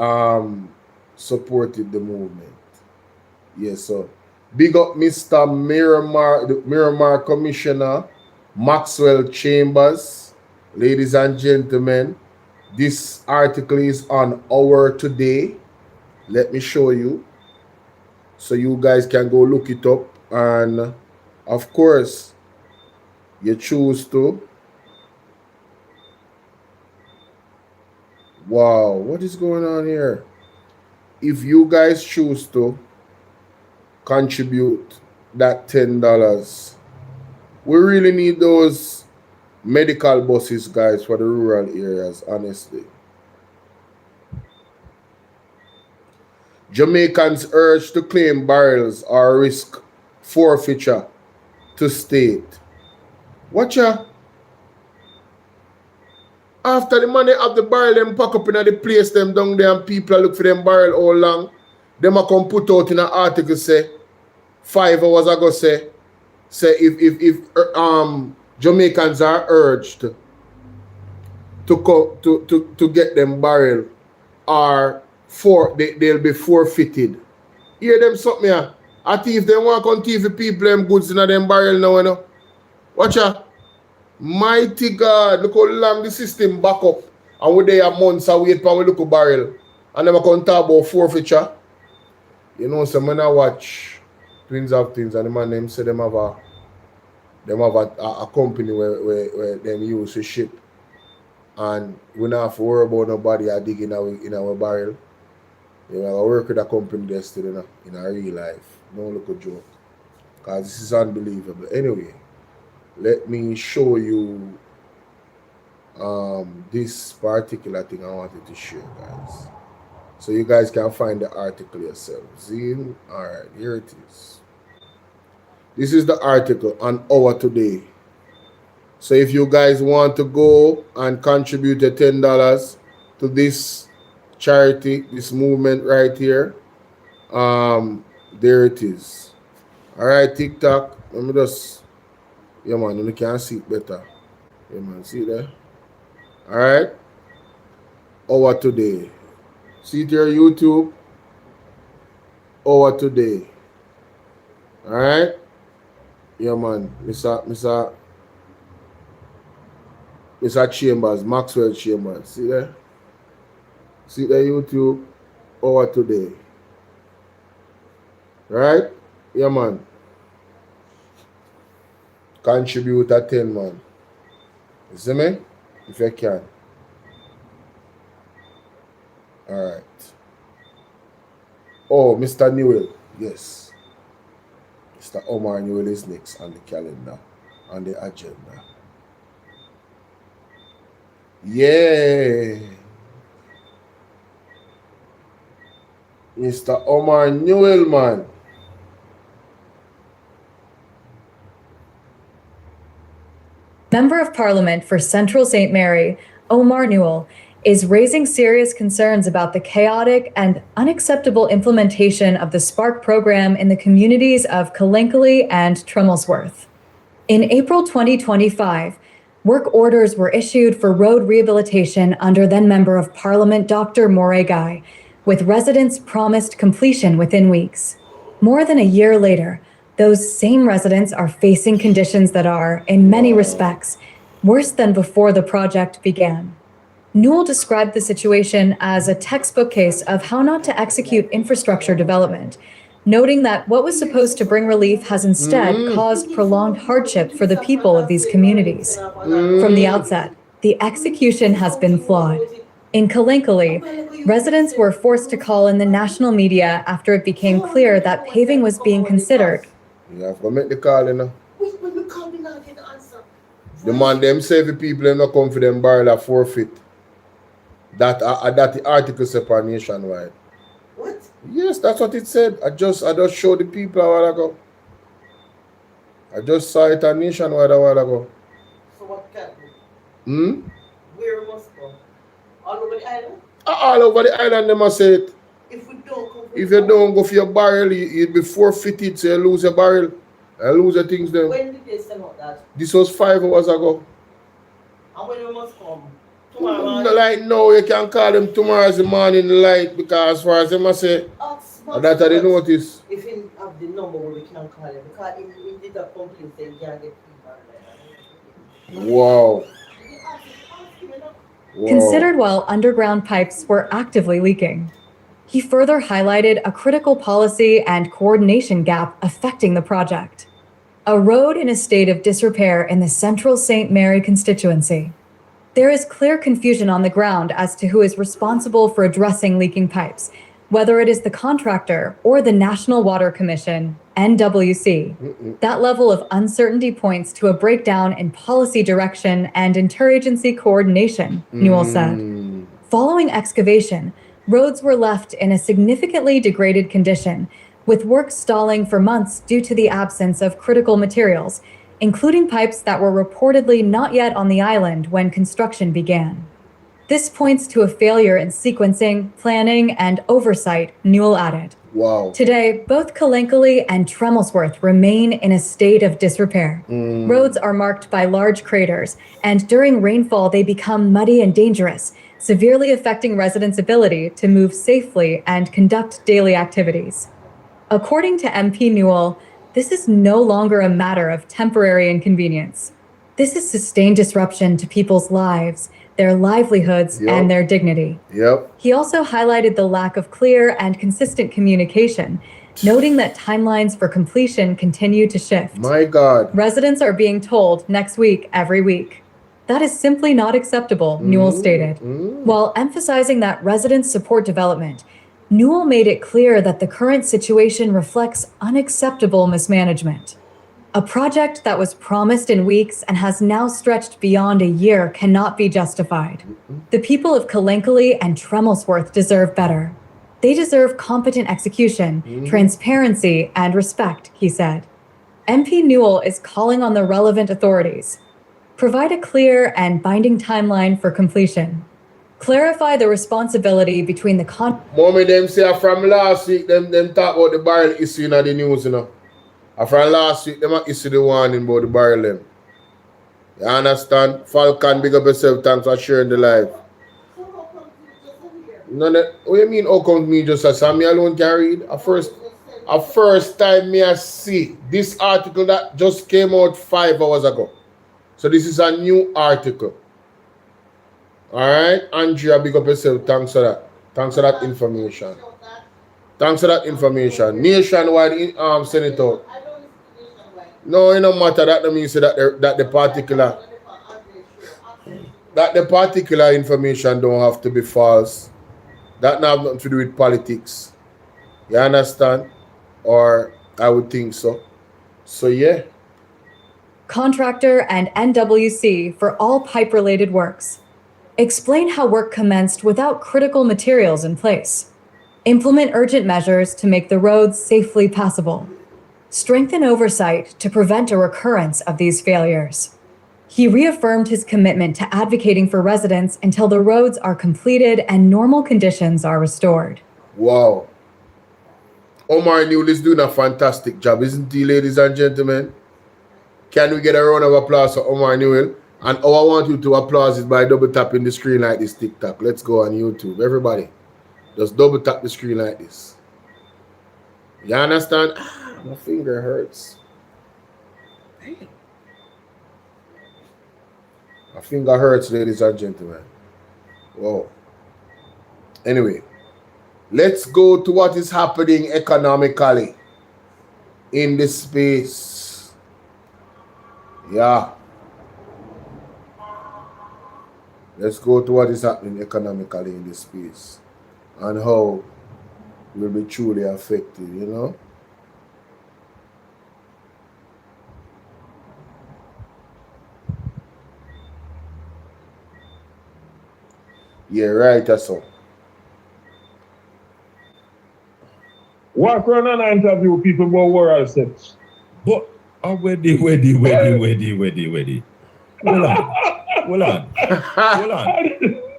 supported the movement. Yes, so big up Mr. Miramar Commissioner Maxwell Chambers. Ladies and gentlemen, this article is on Our Today. Let me show you, so you guys can go look it up, and of course you choose to. Wow, what is going on here? If you guys choose to contribute that $10, we really need those medical buses, guys, for the rural areas, honestly. Jamaicans urged to claim barrels or risk forfeiture to state. Watch out. After the money of the barrel, them pack up in the place, them down there, and people look for them barrel all long. Them a come put out in an article say 5 hours ago say if Jamaicans are urged to get them barrel or they'll be forfeited. Hear them something here. A thief them want to come thief the people them goods in them barrel now, you know. Watch out. Mighty God, look how long the system back up. And we there months and wait for we look at barrel. And them come talk about forfeiture. You know, so when I watch Twins of Things and the man them say them have a company where them use to ship. And we don't have to worry about nobody digging in our barrel. You know, I work with a company yesterday, you know, in our real life. No look a joke. Because this is unbelievable. Anyway, let me show you this particular thing I wanted to share, guys. So you guys can find the article yourselves. Alright, here it is. This is the article on Our Today. So if you guys want to go and contribute the $10 to this charity, this movement right here, there it is. Alright, TikTok. Let me just, yeah man, you can see it better. Yeah man, see there? Alright. Our Today. See it here, YouTube. Our Today. Alright. Yeah man, Mr. Chambers, Maxwell Chambers. See there? See there, YouTube. Our Today. Right? Yeah man. Contribute at 10 man. You see me? If you can. Alright. Oh, Mr. Newell. Yes. Mr. Omar Newell is next on the calendar, on the agenda. Yeah. Mr. Omar Newell, man. Member of Parliament for Central St. Mary, Omar Newell, is raising serious concerns about the chaotic and unacceptable implementation of the Spark program in the communities of Kalinkaley and Tremelsworth. In April 2025, work orders were issued for road rehabilitation under then Member of Parliament Dr. Moray Guy, with residents promised completion within weeks. More than a year later, those same residents are facing conditions that are, in many respects, worse than before the project began. Newell described the situation as a textbook case of how not to execute infrastructure development, noting that what was supposed to bring relief has instead caused prolonged hardship for the people of these communities. From the outset, the execution has been flawed. In Kalinkaley, residents were forced to call in the national media after it became clear that paving was being considered. You have to make the call, you know. The man them say the people them not come for them barrel at forfeit. That the article said for nationwide. What? Yes, that's what it said. I just showed the people a while ago. I just saw it on nationwide a while ago. So what can we? Where must go? All over the island? All over the island, they must say it. If we don't go for if you don't go for your barrel, you'd be forfeited, so you lose your barrel. You lose your things then. When did they send out that? This was 5 hours ago. And when we must come? Tomorrow morning? Like no, you can call them tomorrow's the morning light because as far as they must say, that I didn't notice. If you have the number where we can call them, because if we did a complaint, they can't get people. Wow. Considered while underground pipes were actively leaking. He further highlighted a critical policy and coordination gap affecting the project. A road in a state of disrepair in the Central St. Mary constituency. There is clear confusion on the ground as to who is responsible for addressing leaking pipes, whether it is the contractor or the National Water Commission, NWC. That level of uncertainty points to a breakdown in policy direction and interagency coordination, Newell said. Following excavation, roads were left in a significantly degraded condition, with work stalling for months due to the absence of critical materials, including pipes that were reportedly not yet on the island when construction began. This points to a failure in sequencing, planning, and oversight, Newell added. Wow. Today, both Kalinkaley and Tremelsworth remain in a state of disrepair. Roads are marked by large craters, and during rainfall they become muddy and dangerous, severely affecting residents' ability to move safely and conduct daily activities. According to MP Newell, this is no longer a matter of temporary inconvenience. This is sustained disruption to people's lives, their livelihoods, and their dignity. He also highlighted the lack of clear and consistent communication, noting that timelines for completion continue to shift. My God. Residents are being told next week, every week. That is simply not acceptable, Newell stated. While emphasizing that residents support development, Newell made it clear that the current situation reflects unacceptable mismanagement. A project that was promised in weeks and has now stretched beyond a year cannot be justified. The people of Kalinkaley and Tremelsworth deserve better. They deserve competent execution, transparency, and respect, he said. MP Newell is calling on the relevant authorities. Provide a clear and binding timeline for completion. Clarify the responsibility between the Mommy, them say from last week, them talk about the barrel issue in the news, you know. From last week, them issue the warning about the barrel them. You understand? Falcon, big up yourself, thanks for sharing the live. What do you mean, how come me just as me alone can read? A first time me I see this article that just came out 5 hours ago. So this is a new article. Alright, Andrea, big up yourself, thanks for that. Thanks for that information. Thanks for that information. Nationwide, send it out. No, it don't matter. That don't mean say that the particular information don't have to be false. That not have nothing to do with politics. You understand? Or I would think so. So yeah. Contractor and NWC for all pipe-related works. Explain how work commenced without critical materials in place. Implement urgent measures to make the roads safely passable. Strengthen oversight to prevent a recurrence of these failures. He reaffirmed his commitment to advocating for residents until the roads are completed and normal conditions are restored. Wow. Omar Newell is doing a fantastic job, isn't he, ladies and gentlemen? Can we get a round of applause for Omar Newell? And all I want you to applaud is by double tapping the screen like this TikTok. Let's go on YouTube. Everybody, just double tap the screen like this. You understand? My finger hurts. Damn. My finger hurts, ladies and gentlemen. Whoa. Anyway, let's go to what is happening economically in this space. Yeah. Let's go to what is happening economically in this space and how we'll be truly affected, you know? Yeah, right, that's all. Walk around and interview people about world sex. But ready. Hold on.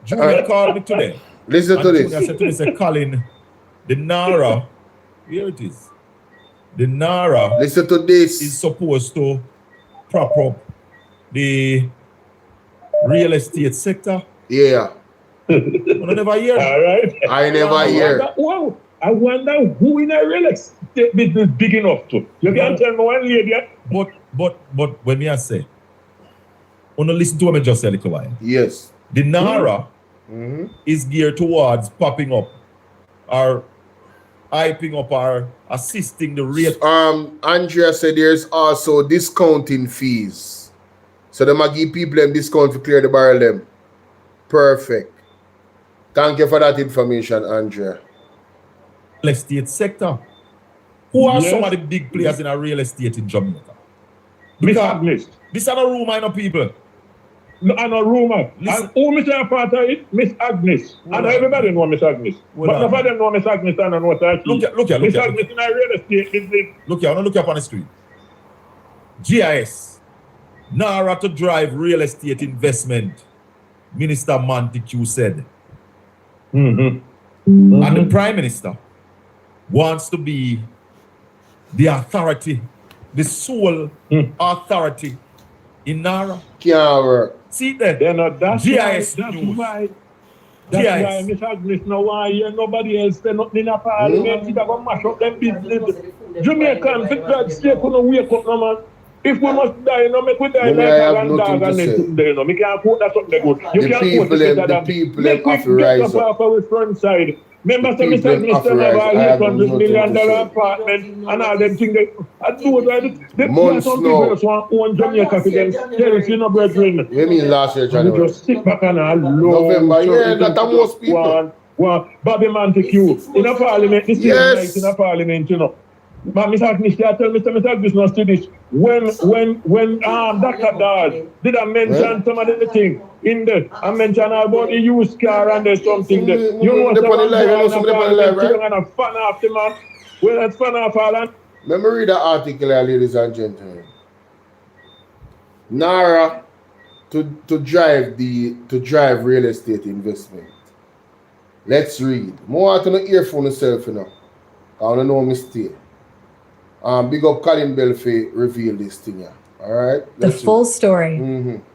Junior called me today. Listen to this. Junior said to me, say, Colin, the Nara, here it is. The Nara. Listen to this. Is supposed to prop up the real estate sector. Yeah. I never hear. All right. I never hear. Wow. I wonder who in a real estate business big enough to. You can't tell me one lady. But when me I say, want to listen to what I just said a little while. Yes. The Nara is geared towards popping up or hyping up or assisting the rate. Andrea said there's also discounting fees. So they might give people them discount to clear the barrel them. Perfect. Thank you for that information, Andrea. Real estate sector. Who are some of the big players in a real estate in Jamaica? Because this are the rumor, you know, people. and a rumor. And who Miss a part of it? Miss Agnes. And everybody know Miss Agnes. But none of them know Miss Agnes and know what I Look here. Miss Agnes in a real estate business. Look here, I want to look up on the street. GIS. Nara to drive real estate investment, Minister Montague said. And the Prime Minister wants to be the authority, the sole authority in Nara. Can't work. See that? That's GIS why, news. That's why Miss Agnes now why hear nobody else say nothing in a parliament. It gonna mash up them business. Jamaican, for God's sake, couldn't wake up no man. If we must die, no, make we die like a land dog and then something there, no. Me can't quote that something good. You can't quote the people make we get up off our front side. Remember, some Mr. Minister have a $800 million apartment and all them things. I do that. Some people just want to own Jamaica for them. Tell us, you know, brethren. What do you mean last year, January? You just sit back and alone. November, yeah, that are most people. Bobby Montague in a parliament, this is night in a parliament, you know. But Mr. Agnes, I tell Mr. Agnes not to this. When Dr. Dawes did I mention some of the things in there, I mentioned about the used car and there's something there. You know what I'm a fan of the man. Well, that's fan of Alan. Let me read the article here, ladies and gentlemen. Nara to drive real estate investment. Let's read. More to the earphone yourself, you know. I don't know mistake. Big up Colin Belfay reveal this thing here. All right. The full story.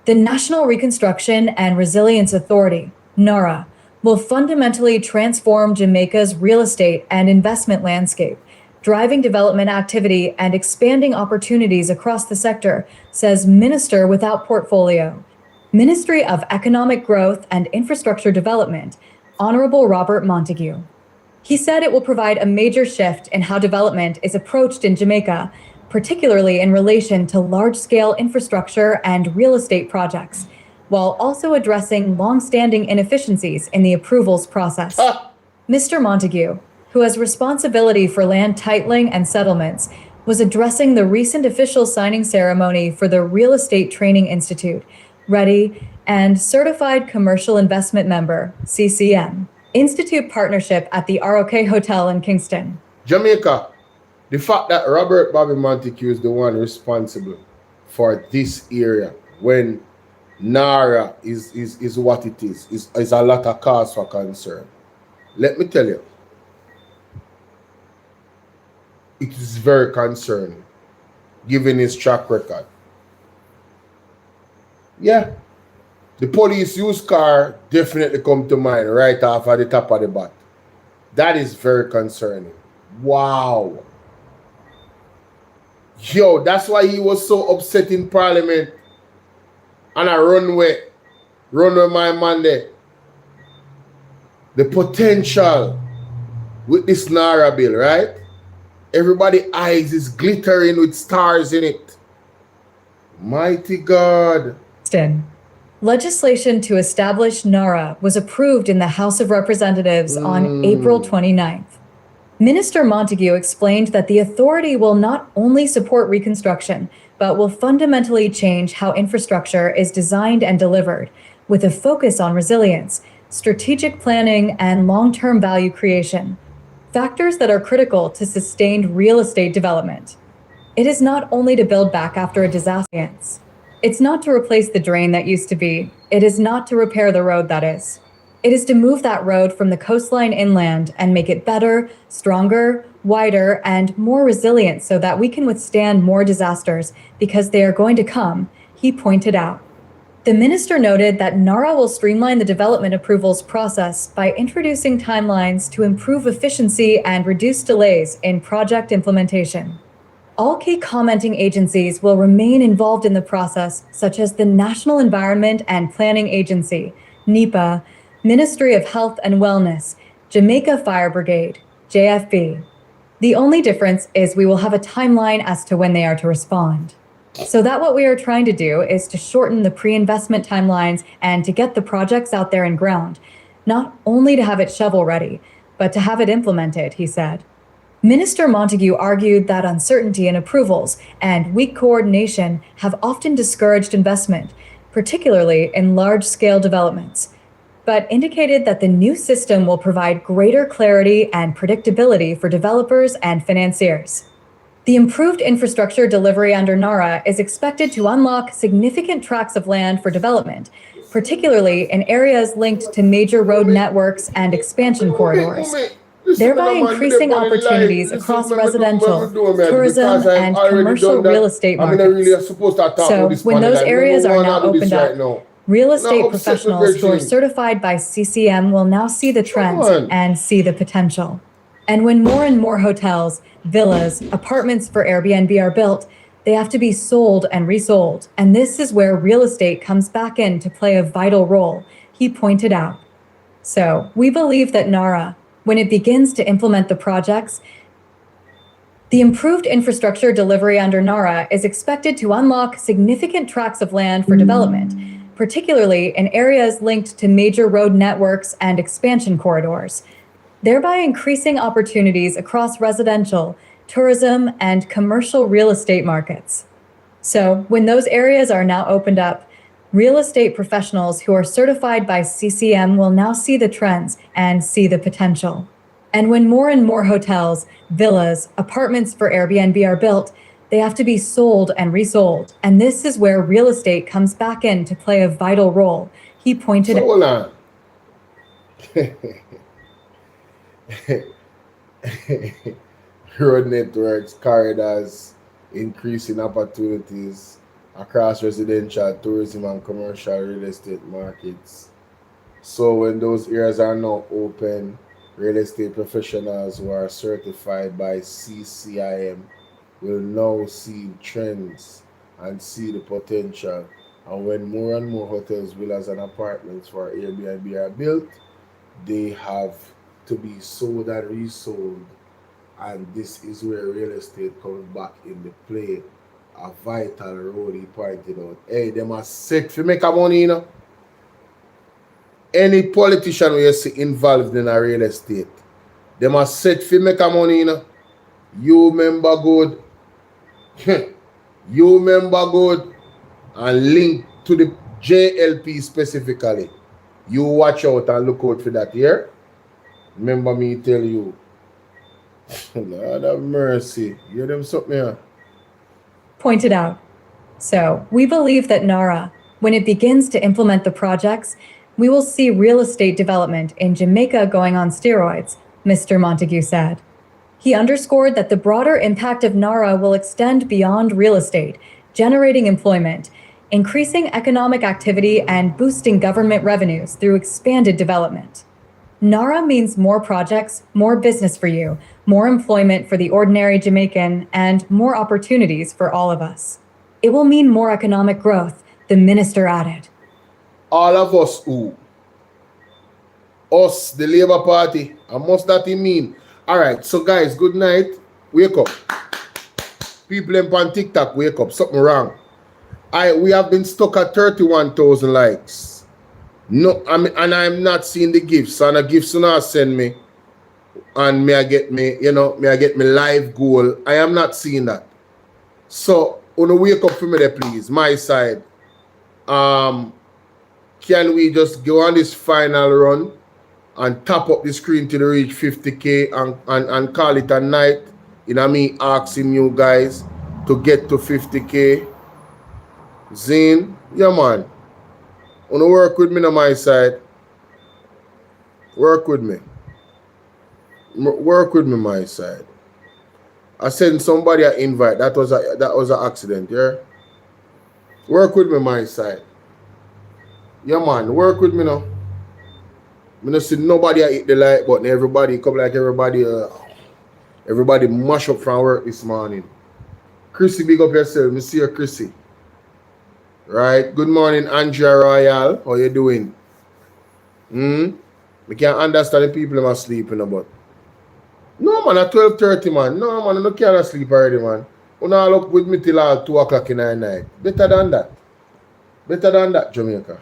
The National Reconstruction and Resilience Authority, NARA, will fundamentally transform Jamaica's real estate and investment landscape, driving development activity and expanding opportunities across the sector, says Minister without portfolio, Ministry of Economic Growth and Infrastructure Development, Honorable Robert Montague. He said it will provide a major shift in how development is approached in Jamaica, particularly in relation to large-scale infrastructure and real estate projects, while also addressing long-standing inefficiencies in the approvals process. Mr. Montague, who has responsibility for land titling and settlements, was addressing the recent official signing ceremony for the Real Estate Training Institute, READY, and Certified Commercial Investment Member, CCM, Institute Partnership at the ROK Hotel in Kingston. Jamaica, the fact that Robert Bobby Montague is the one responsible for this area when Nara is what it is a lot of cause for concern. Let me tell you, it is very concerning, given his track record. Yeah, the police used car definitely come to mind right off at the top of the bat. That is very concerning. Wow. Yo, that's why he was so upset in Parliament on a runway my man there. The potential with this Nara bill, right? Everybody's eyes is glittering with stars in it. Mighty God. Legislation to establish NARA was approved in the House of Representatives on April 29th. Minister Montague explained that the authority will not only support reconstruction, but will fundamentally change how infrastructure is designed and delivered, with a focus on resilience, strategic planning, and long-term value creation, factors that are critical to sustained real estate development. It is not only to build back after a disaster. It's not to replace the drain that used to be. It is not to repair the road that is. It is to move that road from the coastline inland and make it better, stronger, wider, and more resilient so that we can withstand more disasters because they are going to come, he pointed out. The minister noted that NARA will streamline the development approvals process by introducing timelines to improve efficiency and reduce delays in project implementation. All key commenting agencies will remain involved in the process, such as the National Environment and Planning Agency, NEPA, Ministry of Health and Wellness, Jamaica Fire Brigade, JFB. The only difference is we will have a timeline as to when they are to respond. So that what we are trying to do is to shorten the pre-investment timelines and to get the projects out there in ground, not only to have it shovel ready, but to have it implemented, he said. Minister Montague argued that uncertainty in approvals and weak coordination have often discouraged investment, particularly in large-scale developments, but indicated that the new system will provide greater clarity and predictability for developers and financiers. The improved infrastructure delivery under NARA is expected to unlock significant tracts of land for development, particularly in areas linked to major road networks and expansion corridors, thereby increasing opportunities across residential, tourism, and commercial real estate markets. So, when those areas are now opened up, real estate professionals who are certified by CCM will now see the trends and see the potential. And when more and more hotels, villas, apartments for Airbnb are built, they have to be sold and resold. And this is where real estate comes back in to play a vital role, he pointed out. So, we believe that NARA, when it begins to implement the projects, the improved infrastructure delivery under NARA is expected to unlock significant tracts of land for development, particularly in areas linked to major road networks and expansion corridors, thereby increasing opportunities across residential, tourism, and commercial real estate markets. So, when those areas are now opened up, real estate professionals who are certified by CCM will now see the trends and see the potential. And when more and more hotels, villas, apartments for Airbnb are built, they have to be sold and resold. And this is where real estate comes back in to play a vital role, he pointed out. Hold on. Road networks, corridors, increasing opportunities across residential, tourism, and commercial real estate markets. So when those areas are now open, real estate professionals who are certified by CCIM will now see trends and see the potential. And when more and more hotels, villas, and apartments for Airbnb are built, they have to be sold and resold. And this is where real estate comes back in the play. A vital role, he pointed out. Hey, they must set for make a money, you know. Any politician we see involved in a real estate, they must set for make a money, you know. You remember good. You remember good. And link to the JLP specifically. You watch out and look out for that here. Remember me tell you. Lord have mercy. You them something here. Pointed out. So, we believe that NARA, when it begins to implement the projects, we will see real estate development in Jamaica going on steroids, Mr. Montague said. He underscored that the broader impact of NARA will extend beyond real estate, generating employment, increasing economic activity, and boosting government revenues through expanded development. NARA means more projects, more business for you, more employment for the ordinary Jamaican, and more opportunities for all of us. It will mean more economic growth, the minister added. All of us who? Us, the Labour Party. And what's that mean? Alright, so guys, good night. Wake up. People on TikTok, wake up. Something wrong. We have been stuck at 31,000 likes. No, I'm not seeing the gifts. And the gifts you not send me. And may I get me live goal. I am not seeing that. So, wake up for me there, please. My side. Can we just go on this final run and tap up the screen till we reach 50K and call it a night? You know me asking you guys to get to 50K. Zane, yeah man. Wanna work with me on my side? Work with me. Work with me my side. I sent somebody an invite. That was an accident, yeah? Work with me my side. Yeah man, work with me now. I don't see nobody hit the like button. Everybody come like everybody mash up from work this morning. Chrissy, big up yourself. Me see you, Chrissy. Right. Good morning, Andrea Royal. How you doing? We can't understand the people who are sleeping about. No man, at 12:30 man. No man, I can't sleep already, man. You know, look with me till 2 o'clock in the night. Better than that. Better than that, Jamaica.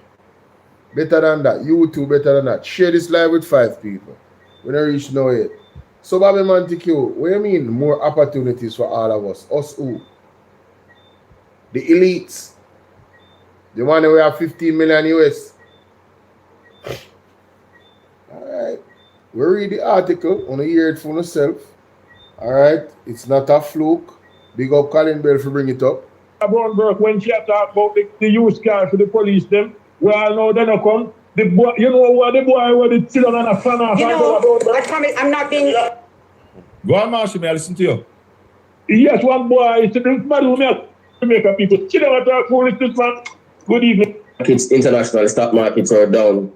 Better than that. You too, better than that. Share this live with 5 people. We don't reach now yet. So, Bobby Montague, what do you mean more opportunities for all of us? Us who? The elites. The money we have 15 million US. Alright. We read the article, on hear it for yourself. Alright. It's not a fluke. Big up Colin Bell for bring it up. Brown Burke, when she talk about the use car for the police them, we all know they don't come. The boy, you know what the boy where the children and a fan off. You know, I promise I'm not being... Go on, Marshall, may I listen to you? Yes, one boy is to the Jamaica people. Children talk foolishness, man. Good evening. Markets, international stock markets are down.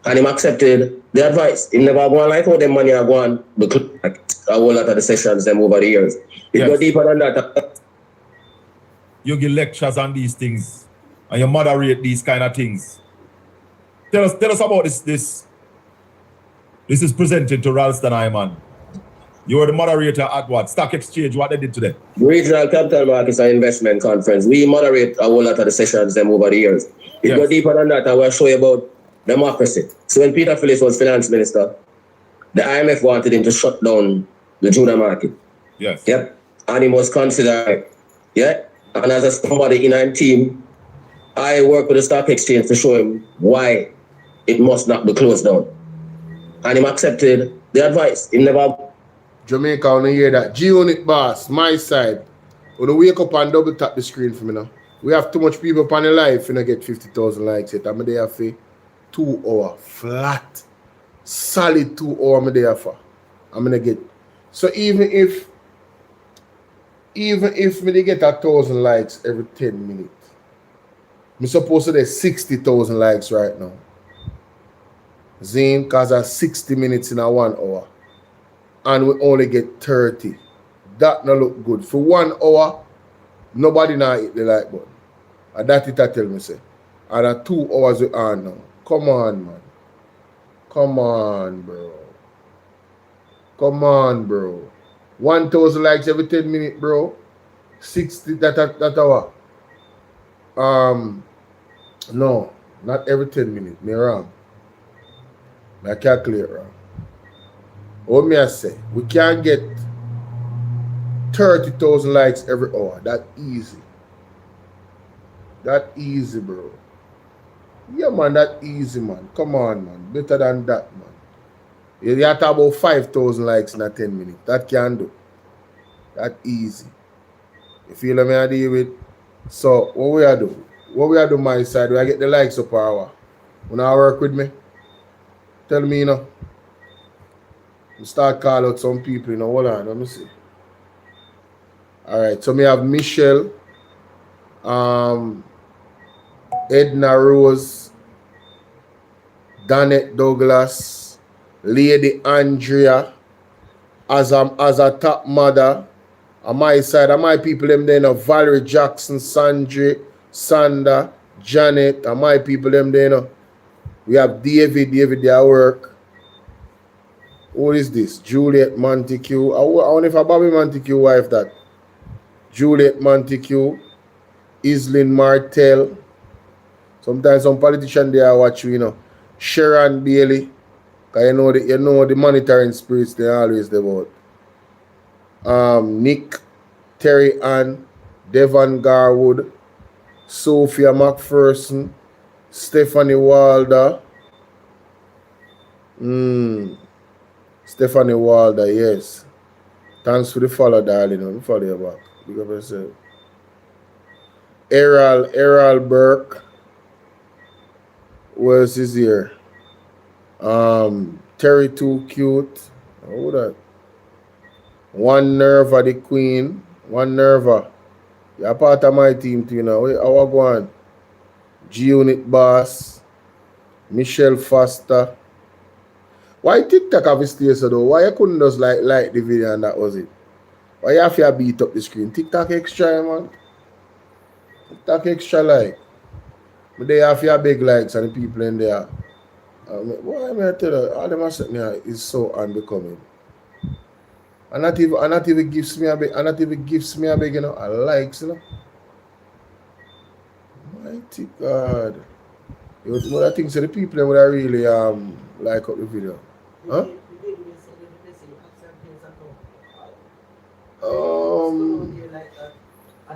And him accepted the advice. He never go on like how them money are going like a whole lot of the sessions them over the years. It go deeper than that. You give lectures on these things and you moderate these kind of things. Tell us about this. This is presented to Ralston Iman. You were the moderator at what? Stock Exchange, what they did today? Regional Capital Markets and Investment Conference. We moderate a whole lot of the sessions them over the years. It go deeper than that. I will show you about democracy. So when Peter Phillips was finance minister, the IMF wanted him to shut down the junior market. Yes. Yep. And he was considered, yeah. And as a somebody in our team, I work with the stock exchange to show him why it must not be closed down. And he accepted the advice. He never... Jamaica, I want to hear that. G-Unit boss, my side. When you wake up and double tap the screen for me now. We have too much people upon the live and I get 50,000 likes yet. I'm there for 2 hours flat. Solid 2 hours I'm there for. I'm gonna get. So even if me get 1,000 likes every 10 minutes, I'm supposed to get 60,000 likes right now. Zane, cause I 60 minutes in a 1 hour. And we only get 30. That no look good. For 1 hour, nobody now hit the like button. And that it I tell me say. And at 2 hours we are now. Come on, man. Come on, bro. Come on, bro. 1,000 likes every 10 minutes, bro. 60 that hour. No, not every 10 minutes. Me wrong. I calculate wrong. What me I say? We can't get 30,000 likes every hour. That easy. That easy, bro. Yeah, man, that easy, man. Come on, man. Better than that, man. You have to have about 5,000 likes in a 10 minutes. That can do. That easy. You feel what I deal with? So, what we are do? What we are do my side? We are get the likes up per hour. When I work with me, tell me, you know. Start call out some people, you know. Hold on, let me see. Alright, so we have Michelle, Edna Rose, Danette Douglas, Lady Andrea, as a top mother. On my side, on my people, them there, you know, Valerie Jackson, Sandra, Sanda, Janet, and my people, them there, you know. We have David there work. What is this? Juliet Montague. I wonder if a Bobby Montague wife that. Juliet Montague. Islin Martel. Sometimes some politician there watch you, you know. Sharon Bailey. Cause you know the monitoring spirits they always devote. Nick, Terry Ann, Devon Garwood, Sophia McPherson, Stephanie Wilder. Stephanie Wilder, yes. Thanks for the follow, darling. Let me follow you back. Big up yourself. Errol Burke. Who else is here? Terry Too Cute. Who that? One Nerva the Queen. One Nerva. You're part of my team too, you know. How go on? G-Unit Boss. Michelle Foster. Why TikTok have a status though? Why you couldn't just like the video and that was it? Why you have to beat up the screen? TikTok extra, man. TikTok extra like. But they have your big likes and the people in there. Why am I tell you? All them are sitting here is so unbecoming. And not even gives me a big, you know, a likes, you know. Mighty God. You know, I think so the people that would really like up the video. Huh?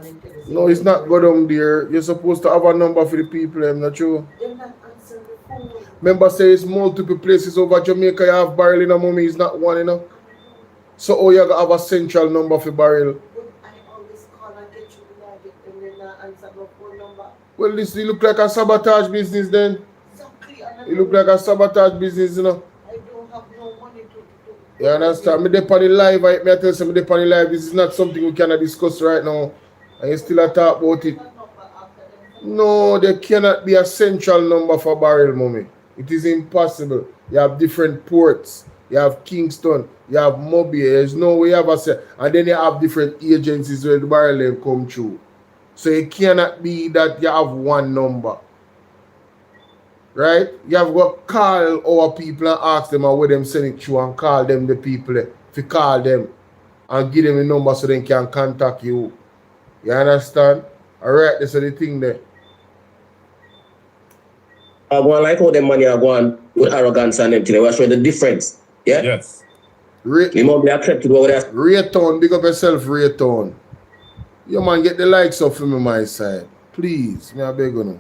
calling to this. No, it's not go down there. You're supposed to have a number for the people, I'm not sure. They're not answering the phone. Remember, say it's multiple places over Jamaica. You have barrel in a mummy, it's not one, you know. So, oh, you gotta have a central number for barrel. But I always call and get you when I get them, they're not answering the phone number. Well, this you look like a sabotage business then. Exactly. And You look like a sabotage business, you know. I don't have no money to You understand? Me dey on the live, me I tell you, me dey on the live. This is not something we cannot discuss right now. And you still a talk about it. No, there cannot be a central number for barrel, mommy. It is impossible. You have different ports. You have Kingston. You have Mobile. There's no way you have a set. And then you have different agencies where the barrel then come through. So it cannot be that you have one number. Right? You have to call our people and ask them where them send it through and call them the people. If you call them and give them a number so they can contact you. You understand? Alright, that's the thing there. I want like how them money are going with arrogance and everything. We are showing the difference. Yeah? Yes. You must be accepted over there. Raytown, big up yourself, Raytown. You man, get the likes up from my side. Please, me I beg you now.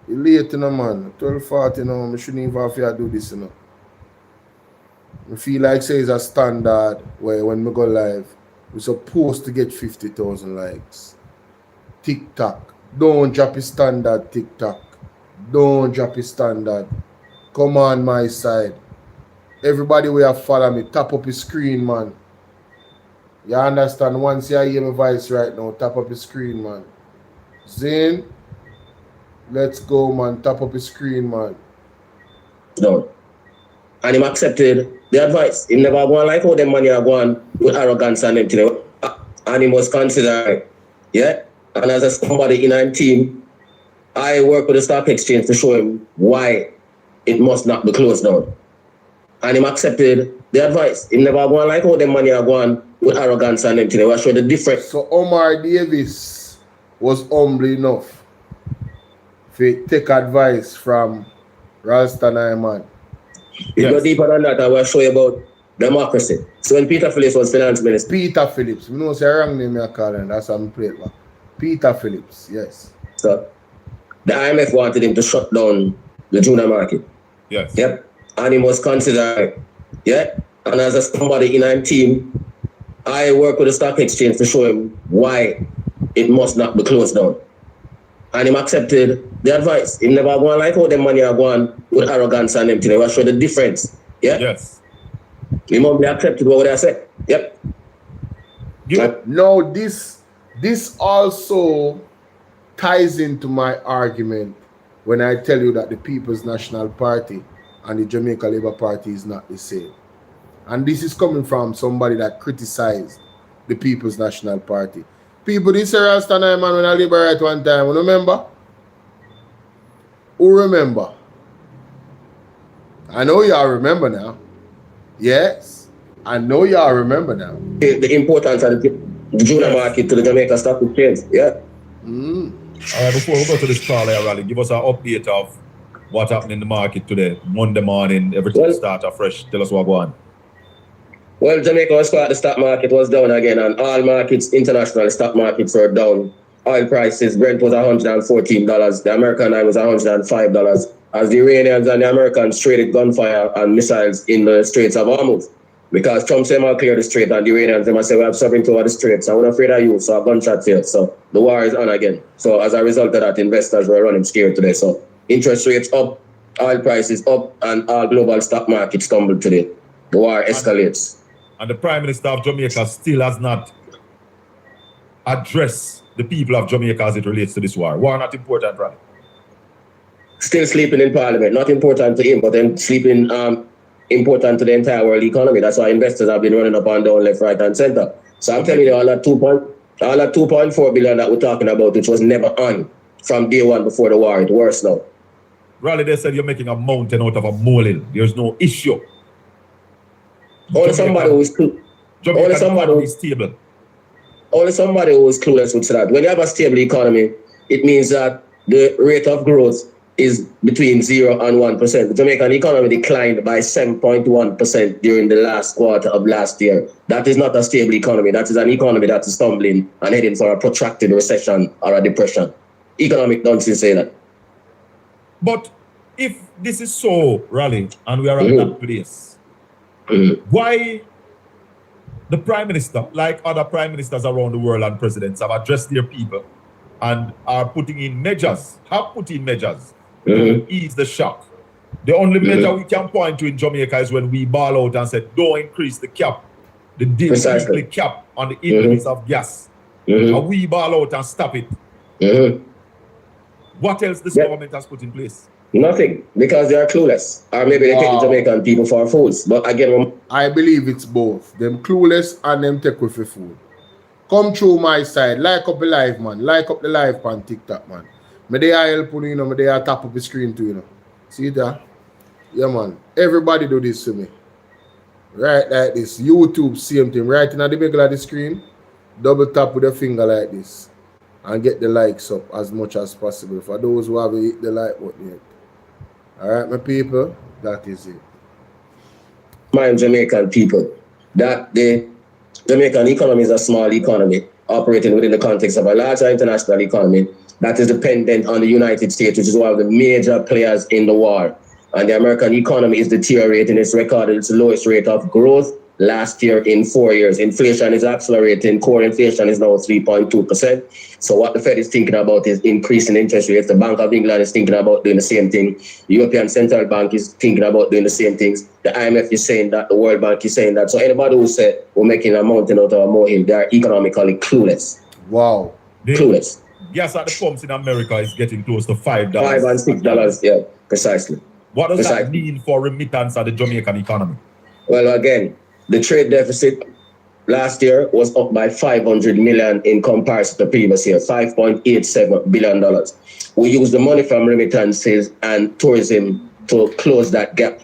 You late, you know, man. 12:40 now, I shouldn't even have to do this, you know. I feel like say it's a standard where when we go live, we're supposed to get 50,000 likes. TikTok. Don't drop your standard, TikTok. Don't drop your standard. Come on my side. Everybody will follow me. Tap up your screen, man. You understand? Once you hear my voice right now, tap up your screen, man. Zane, let's go, man. Tap up your screen, man. No. And him accepted the advice. He never go on like how them money are going with arrogance and everything. And he must consider, yeah? And as a somebody in our team, I work with the stock exchange to show him why it must not be closed down. And him accepted the advice. He never go on like how them money are going with arrogance and everything. They will show the difference. So Omar Davis was humble enough to take advice from Ralston Iman. If you go deeper than that, I will show you about democracy. So when Peter Phillips was finance minister. Peter Phillips. You know, say wrong name I call him. That's how I play it back. Peter Phillips, yes. So the IMF wanted him to shut down the junior market. Yes. Yep. And he must consider, yeah. And as a somebody in our team, I work with the stock exchange to show him why it must not be closed down. And him accepted the advice. He never go on like how the money are going with arrogance and everything. They will show the difference. Yeah? Yes. He must be accepted what I said. Yep. No, this also ties into my argument when I tell you that the People's National Party and the Jamaica Labour Party is not the same. And this is coming from somebody that criticized the People's National Party. People, this is Ralston man when I liberate one time, remember? Who remember? I know y'all remember now. Yes, I know y'all remember now. The importance of the junior market to the Jamaica Stock Exchange, yeah. Before we go to this call here, Raleigh, give us an update of what happened in the market today. Monday morning, everything start afresh. Tell us what going on. Well, Jamaica was quiet, the stock market was down again, and all markets, international stock markets were down. Oil prices, Brent was $114, the American oil was $105, as the Iranians and the Americans traded gunfire and missiles in the Straits of Hormuz. Because Trump said, I'll clear the strait, and the Iranians, they must say, we have sovereignty over the straits, and we're not afraid of you, so a gunshot failed. So the war is on again. So as a result of that, investors were running scared today. So interest rates up, oil prices up, and all global stock markets tumbled today. The war escalates. And the Prime Minister of Jamaica still has not addressed the people of Jamaica as it relates to this war. War not important, right? Still sleeping in Parliament. Not important to him, but then sleeping important to the entire world economy. That's why investors have been running up and down, left, right, and center. So I'm telling you, all that 2.4 billion that we're talking about, which was never on from day one before the war, it's worse now. Raleigh, they said you're making a mountain out of a molehill. There's no issue. Only somebody who is stable. Only somebody who is clueless would say that. When you have a stable economy, it means that the rate of growth is between 0 and 1%. The Jamaican economy declined by 7.1% during the last quarter of last year. That is not a stable economy. That is an economy that is stumbling and heading for a protracted recession or a depression. Economic nonsense say that. But if this is so, Raleigh, and we are at that place, why the Prime Minister, like other Prime Ministers around the world and presidents, have addressed their people and are putting in measures, to ease the shock? The only measure we can point to in Jamaica is when we ball out and said, don't increase the cap, the daily cap on the increase of gas. And we ball out and stop it. What else this government has put in place? Nothing, because they are clueless. Or maybe they take the Jamaican people for fools. But again, I believe it's both. Them clueless and them take with the food. Come through my side. Like up the live, man. Like up the live on TikTok, man. Me they are helping you, me they are tap up the screen too, you know. See that? Yeah, man. Everybody do this to me. Right like this. YouTube, same thing. Right in the middle of the screen. Double tap with a finger like this. And get the likes up as much as possible. For those who haven't hit the like button yet. Alright, my people, that is it. My Jamaican people, that the Jamaican economy is a small economy operating within the context of a larger international economy that is dependent on the United States, which is one of the major players in the war. And the American economy is deteriorating. It's recorded its lowest rate of growth last year in 4 years. Inflation is accelerating. Core inflation is now 3.2%. So what the Fed is thinking about is increasing interest rates. The Bank of England is thinking about doing the same thing. The European Central Bank is thinking about doing the same things. The IMF is saying that. The World Bank is saying that. So anybody who said we're making a mountain out of a molehill, they are economically clueless. Wow. Clueless. Gas at the pumps in America is getting close to $5. $5 and $6, yeah, precisely. What does that mean for remittance of the Jamaican economy? Well, again, the trade deficit last year was up by 500 million in comparison to the previous year, $5.87 billion. We use the money from remittances and tourism to close that gap.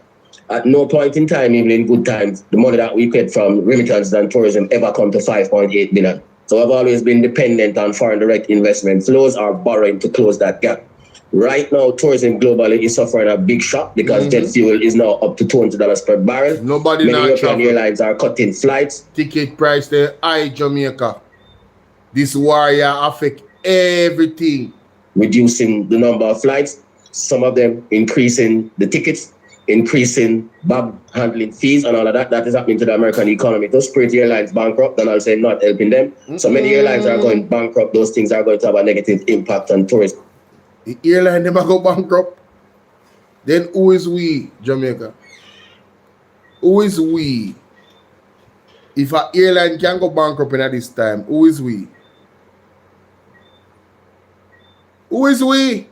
At no point in time, even in good times, the money that we get from remittances and tourism ever come to 5.8 billion. So I've always been dependent on foreign direct investment flows or borrowing to close that gap. Right now, tourism globally is suffering a big shock because jet fuel is now up to $200 per barrel. Nobody Many now European travel. airlines are cutting flights. Ticket price there, high Jamaica. This war affect everything. Reducing the number of flights, some of them increasing the tickets, increasing bag handling fees and all of that. That is happening to the American economy. Those Spirit Airlines bankrupt, and I'll say not helping them. So many airlines are going bankrupt. Those things are going to have a negative impact on tourism. The airline never go bankrupt. Then who is we, Jamaica? Who is we? If an airline can go bankrupt at this time, who is we? Who is we?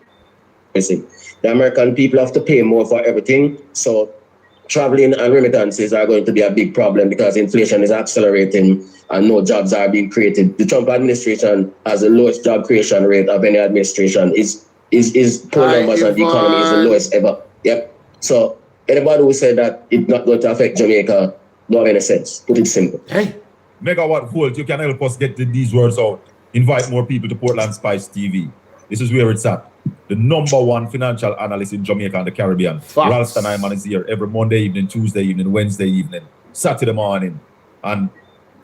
The American people have to pay more for everything. So traveling and remittances are going to be a big problem because inflation is accelerating and no jobs are being created. The Trump administration has the lowest job creation rate of any administration. Is poor numbers and the economy is the lowest ever. Yep. So anybody who said that it's not going to affect Jamaica don't have any sense. Put it simple. Hey. Megawatt Volt, you can help us get these words out. Invite more people to Portland Spice TV. This is where it's at. The #1 financial analyst in Jamaica and the Caribbean. Ralston Iman is here every Monday evening, Tuesday evening, Wednesday evening, Saturday morning. And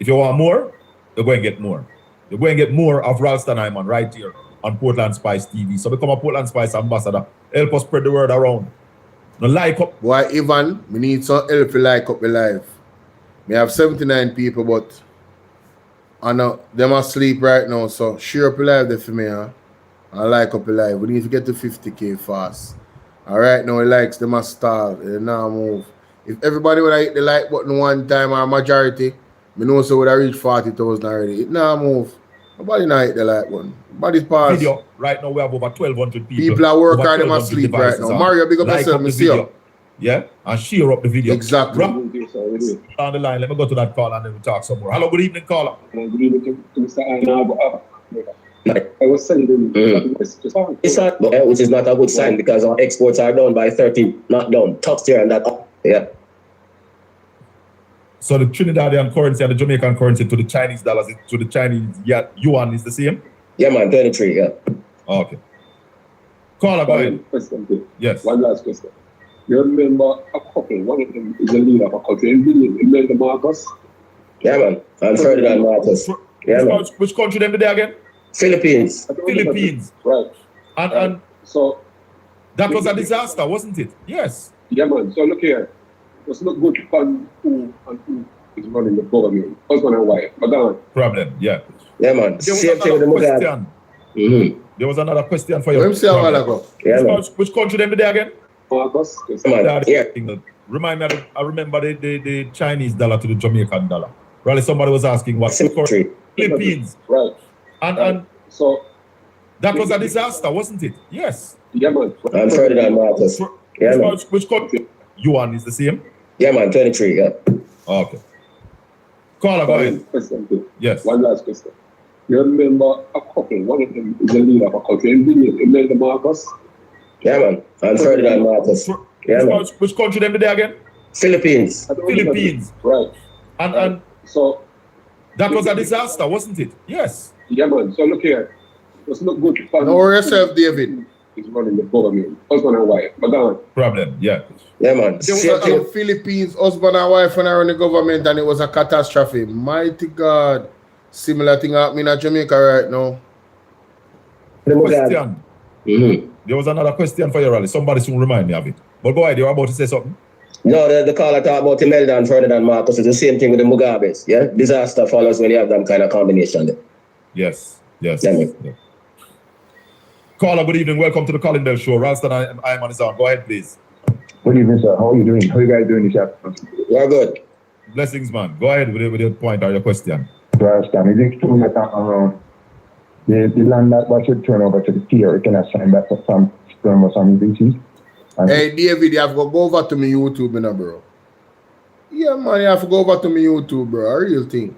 if you want more, you're going to get more. You're going to get more of Ralston Iman right here on Portland Spice TV. So become a Portland Spice ambassador. Help us spread the word around. Now like up. Boy, Ivan, we need some help to like up the live. We have 79 people, but I know them asleep right now. So share up the live there for me, huh? And like up the live. We need to get to 50K fast. All right, now the likes, them must stall. They now move. If everybody would hit the like button one time or majority, we know so would have reached 40,000 already. It now move. Nobody now hit the like button. Nobody's pause. Video. Right now we have over 1,200 people. People are working hard, them asleep right now. Mario, big up yourself, me see you. Yeah, and share up the video. Exactly. On the line, let me go to that call and then we'll talk some more. Hello, good evening, caller. Good evening to Mr. Aina. I was sending it's not, which is not a good sign because our exports are down by 30, not down, top tier and that up. Yeah. So the Trinidadian currency and the Jamaican currency to the Chinese dollars, to the Chinese yuan is the same? Yeah, man, 23, yeah. Okay. Caller, go ahead. Yes. One last question. You remember a couple, one of them is a leader of a country. Remember Marcus? Yeah, man. I'm Ferdinand Marcus. Yeah, man. Which country them today again? Philippines. Philippines. Right. And so that was a disaster, wasn't it? Yes. Yeah, man. So look here. It's not good to find who is running the government. Husband and wife. But then, problem, yeah. Yeah, man. There was another question. Mm-hmm. There was another question for you. Let me see a while ago. Yeah, man. Which country them today again? Marcus. Yeah. Remind me, I remember the Chinese dollar to the Jamaican dollar. Really, somebody was asking what country? Philippines. Right. And so that was a disaster, wasn't it? Yes. Yeah, man. I'm Ferdinand Marcus. Yeah, man. Which country? Yuan is the same? Yeah, man. 23. Yeah. Okay. Caller, go ahead. Yes. One last question. You remember a couple, one of them is a leader of a country. Remember Marcus? Yeah, man. I'm Ferdinand Marcus. Yeah, man. Which country them today again? Philippines. Philippines. Right. And so that was a disaster, wasn't it? Yes. Yeah, man. So look here. It's not good to find. Don't worry yourself, David. He's running the government. Husband and wife. But then, problem, yeah. Yeah, man. There was in Philippines, husband and wife when I run the government, and it was a catastrophe. Mighty God. Similar thing happening in Jamaica right now. Question. Mm-hmm. There was another question for you, Raleigh. Somebody soon remind me of it. But go ahead, you were about to say something? No, the caller talked about Imelda and Ferdinand Marcus. It's the same thing with the Mugabes. Yeah? Disaster follows when you have that kind of combination there. Yes. Yeah, yeah. Caller, good evening. Welcome to the Colin Bell Show. Ralston, I'm on his own. Go ahead, please. Good evening, sir. How are you doing? How are you guys doing this afternoon? We're good. Blessings, man. Go ahead with your point or your question. Ralston, is it true that the land that was should turn over to the tier, it can assign that for some sperm or some species? Hey, David, you have to go over to me YouTube, bro. Yeah, man, you have to go over to me YouTube, bro. A real thing.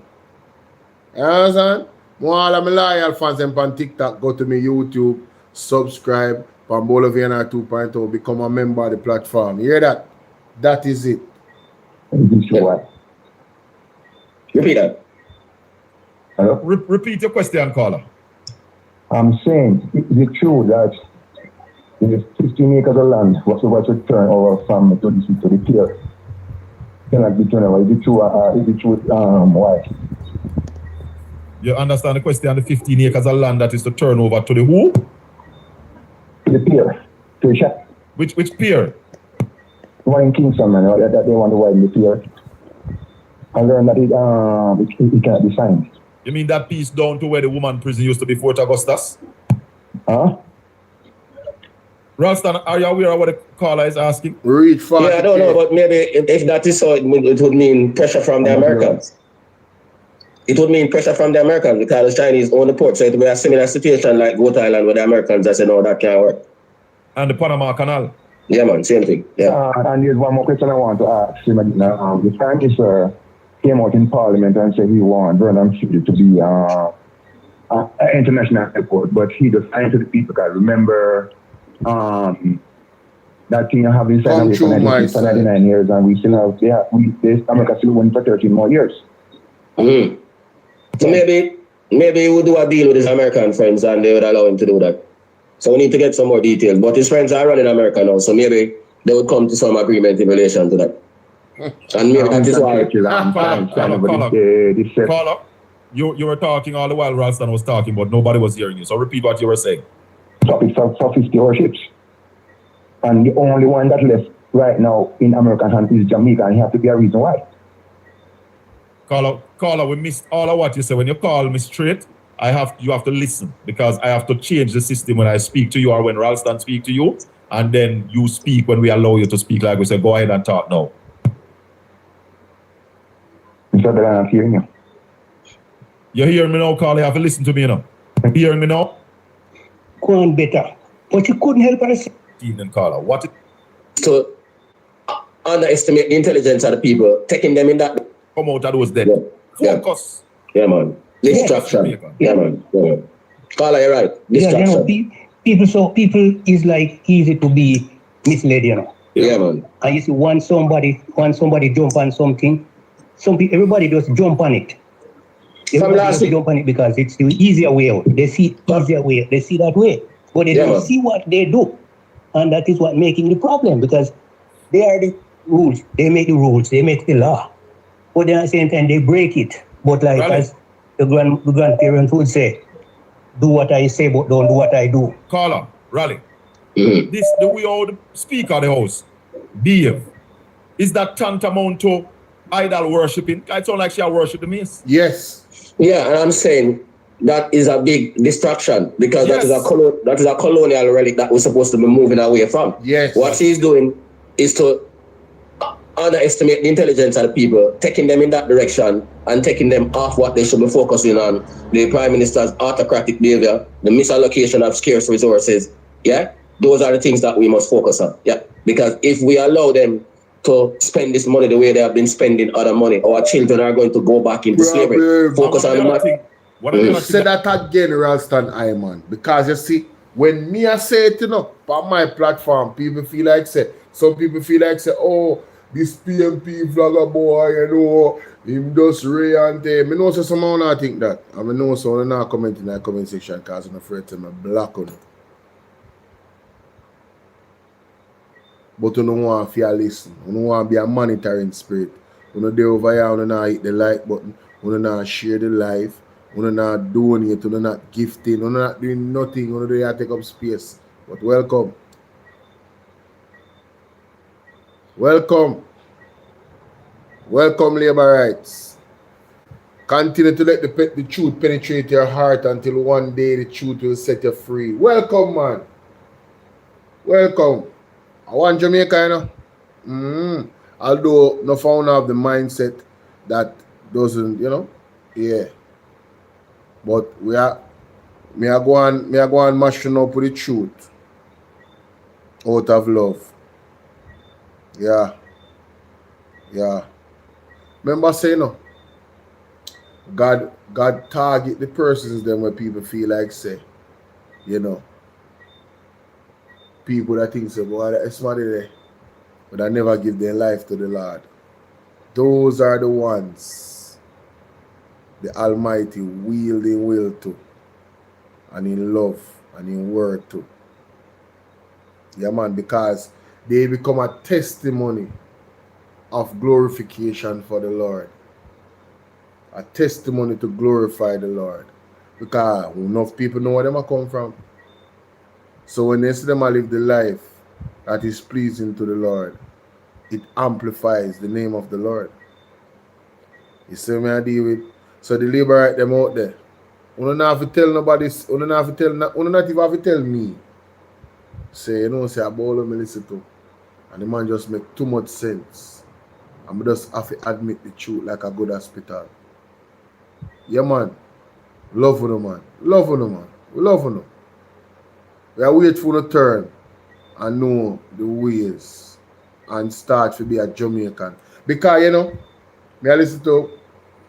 You understand? All of my loyal fans on TikTok, go to me YouTube, subscribe, from Bolo VNR 2.0, become a member of the platform. You hear that? That is it. Repeat that. Hello? Repeat your question, caller. I'm saying, is it true that the 15 acres of land was turned over from to the tier? Cannot be turned over. Is it true? Why? You understand the question? The 15 acres of land that is to turn over to the who? The pier. To the shop. Which pier? The one in Kingston, man. That they want to widen the pier. I learned that it can't be signed. You mean that piece down to where the woman prison used to be, Fort Augustus? Huh? Ralston, are you aware of what the caller is asking? Read far. Yeah, I don't know, but maybe if that is so, it would mean pressure from the Americans. It would mean pressure from the Americans because the Chinese own the port. So it would be a similar situation like Goat Island with the Americans that said, no, that can't work. And the Panama Canal? Yeah, man, same thing. Yeah. And there's one more question I want to ask him. The Prime Minister came out in Parliament and said he wants Burnham City to be an international airport, but he just signed to the people. Because remember that thing have been signed away for 99 years, and we still have, America still won for 13 more years. Mm-hmm. So maybe he would do a deal with his American friends and they would allow him to do that. So we need to get some more details. But his friends are running America now, so maybe they would come to some agreement in relation to that. And maybe that is why. Caller, you were talking all the while Ralston was talking, but nobody was hearing you. So repeat what you were saying. Topic for 50 warships. And the only one that left right now in American hands is Jamaica, and you have to be a reason why. Caller, we missed all of what you said. When you call me straight, you have to listen because I have to change the system when I speak to you or when Ralston speak to you, and then you speak when we allow you to speak. Like we say, go ahead and talk now. I'm not hearing you. You hearing me now, caller? You have to listen to me now. You hearing me now? Go on better. But you couldn't help us. Evening, caller. What? So underestimate the intelligence of the people, taking them in that. Come out of those dead. Focus. Yeah, man. Distraction. Yeah, man. Caller, you're right. Distraction. People is like easy to be misled, you know. Yeah, man. And you see, once somebody jump on something, everybody just jump on it. Everybody just jump on it because it's the easier way out. They see easier way. They see that way. but they don't see what they do. And that is what making the problem, because they are the rules. They make the rules. They make the law. But at the same time, they break it. But like as the grandparents would say, do what I say, but don't do what I do. Caller, Raleigh. This the way how the speaker of the house behave. Is that tantamount to idol worshipping? I sound like she worship the mace. Yes. Yeah, and I'm saying that is a big distraction because that is a colonial relic that we're supposed to be moving away from. Yes. What she's doing is to underestimate the intelligence of the people, taking them in that direction and taking them off what they should be focusing on. The Prime Minister's autocratic behavior, the misallocation of scarce resources. Yeah, those are the things that we must focus on. Yeah, because if we allow them to spend this money the way they have been spending other money, our children are going to go back into slavery. Focus on the Say that again, Ralston Iman, because you see, when me I say it, on my platform, people feel like some people feel like oh, this PMP vlogger boy, him just Ray and them. I know so someone I think that. I know so I'm not commenting in the comment section because I'm afraid to me black on it. But you don't want to listen. You don't want to be a monitoring spirit. You don't do over here, you don't hit the like button, you don't share the live, you don't donate, you don't gifting, you not doing nothing, you don't take up space. But welcome. Welcome. Welcome, labor rights. Continue to let the truth penetrate your heart until one day the truth will set you free. Welcome, man. Welcome. I want Jamaica, Although no founder of the mindset that doesn't, yeah. But me are going mashing up with the truth out of love. Yeah. Yeah. Remember saying God target the persons then where people feel like say, people that think say, boy, that's somebody there, but I never give their life to the Lord. Those are the ones the Almighty wielding will to, and in love and in word to. Yeah, man, because they become a testimony of glorification for the Lord. A testimony to glorify the Lord. Because enough people know where them come from. So when they see them live the life that is pleasing to the Lord, it amplifies the name of the Lord. You see what I deal with? So the liberate them out there. You don't have to tell nobody, you don't even have to tell me. Say, say a Bolo me listen to. And the man just make too much sense. And we just have to admit the truth like a good hospital. Yeah, man. Love you, man. Love you, man. We love you. We are waiting for the turn and know the ways and start to be a Jamaican. Because, me I listen to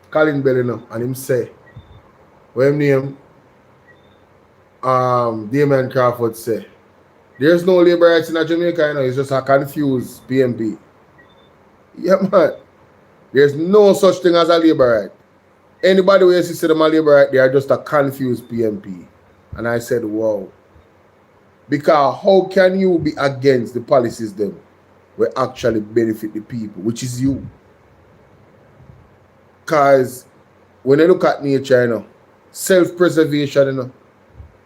Colin Bell, and him say, when name Damien Crawford say, there's no labor rights in Jamaica, it's just a confused PMP. Yeah, man. There's no such thing as a labor right. Anybody who says them a labor right, they are just a confused PMP. And I said, wow. Because how can you be against the policies them will actually benefit the people, which is you? Because when I look at nature, self-preservation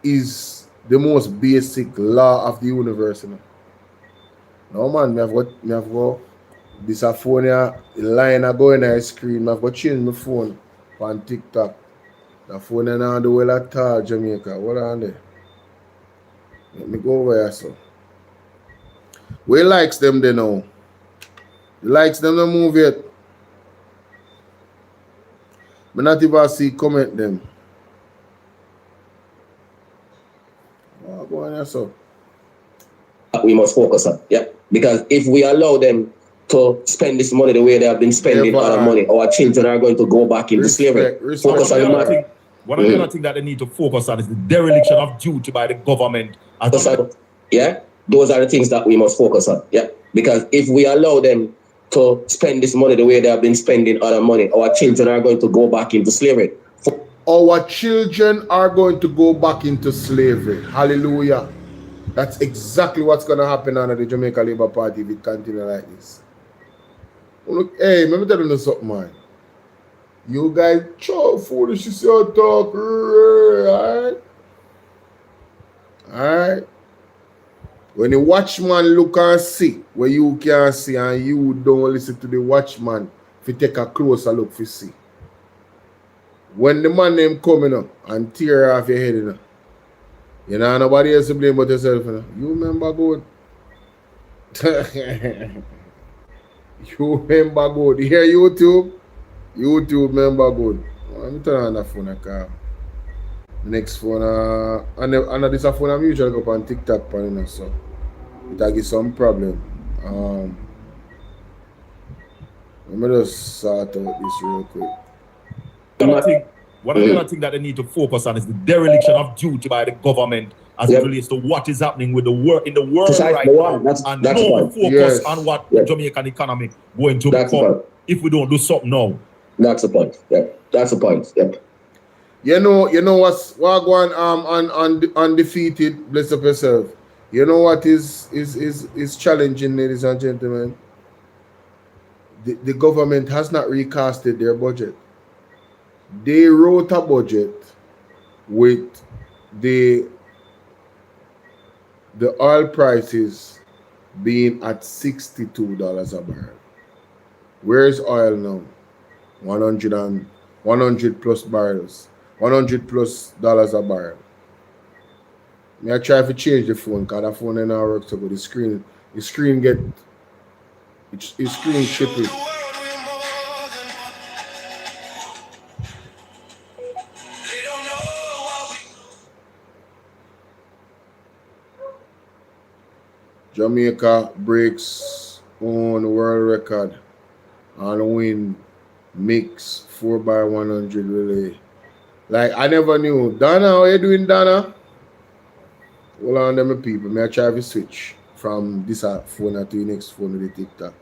is the most basic law of the universe. No man, me have got this a phone here, the line I go in the screen, I have got change my phone on TikTok. The phone and now the well at all Jamaica. What on there? Let me go over here, so. Where likes them they now? The likes them don't move yet. I not even see comment them. Oh, go on here, so. We must focus on, yeah. Because if we allow them to spend this money the way they have been spending other money, our children are going to go back into slavery. Focus on the money. One of the other things that they need to focus on is the dereliction of duty by the government. Yeah, those are the things that we must focus on. Yeah, because if we allow them to spend this money the way they have been spending other money, our children are going to go back into slavery. our children are going to go back into slavery. Hallelujah. That's exactly what's going to happen under the Jamaica Labour Party if it continues like this. Look, hey, let me tell you something, man. You guys, so foolish, you see how talk, alright? Alright? When the watchman look and see what you can see and you don't listen to the watchman, if you take a closer look for see. When the man them coming up and tear off your head, you know nobody else to blame but yourself. You remember good. You remember good. You hear YouTube? YouTube remember good. Let me turn on the phone. Next phone, and this phone I'm usually go up on TikTok, so it'll give some problem. Let me just sort out this real quick. One of the other things that they need to focus on is the dereliction of duty by the government as it relates to what is happening with the world in the world right now, and no focus on what the Jamaican economy going to become if we don't do something now. That's the point. Yep. That's the point. Yep. You know what's going on undefeated, bless up yourself. You know what is challenging, ladies and gentlemen? The government has not recasted their budget. They wrote a budget with the oil prices being at $62 a barrel. Where's oil now? 100 plus barrels. $100 plus a barrel. I try to change the phone because the phone ain't work so good. The screen get chippy. Jamaica breaks on world record and win mix 4x100 relay. Like I never knew. Donna, how you doing, Donna? Hold on, them people. May I try to switch from this phone to the next phone with the TikTok.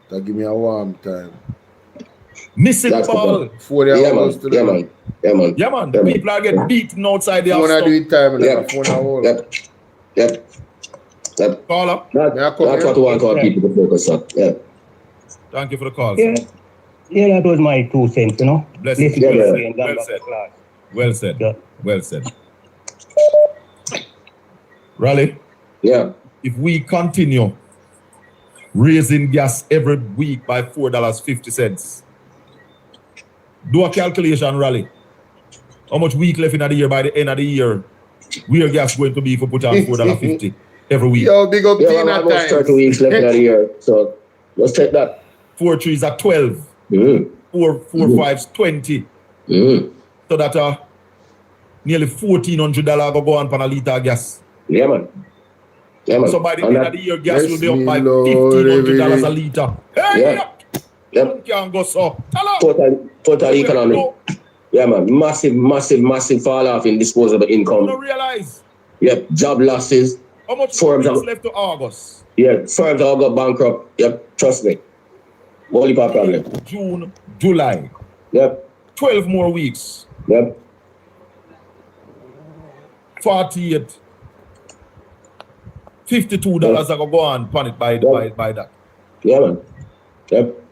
That give me a warm time. Missing ball. Yeah, man. The people are getting beaten outside the house. Phone do it time. Yep. Call up. That's what we want our people to focus on. Yeah. Thank you for the call. Yeah. Yeah, that was my 2 cents, you know. Bless you. Well said. Yeah. Well said. Raleigh? Yeah. If we continue raising gas every week by $4.50, do a calculation, Raleigh. How much week left in the year by the end of the year? Where gas going to be if we put on $4.50 every week? Yo, big up Tina almost 30 weeks left in the year. So let's take that. 4 3s are 12. 4 5s 20. So that nearly $1,400 go on per liter of gas. Yeah, man. So by the end of the year, gas will be up by $1,500 a liter. Hey, Yep. Can't go so. Total economic. Yeah, man. Massive fall off in disposable income. You don't realize. Yep. Job losses. How much firms left to August? Yeah, firms all got bankrupt. Yep. Trust me. Only problem. June, July. Yep. 12 more weeks. Yep. 48. $52 I go on pan it by that. Yeah, man. Yep.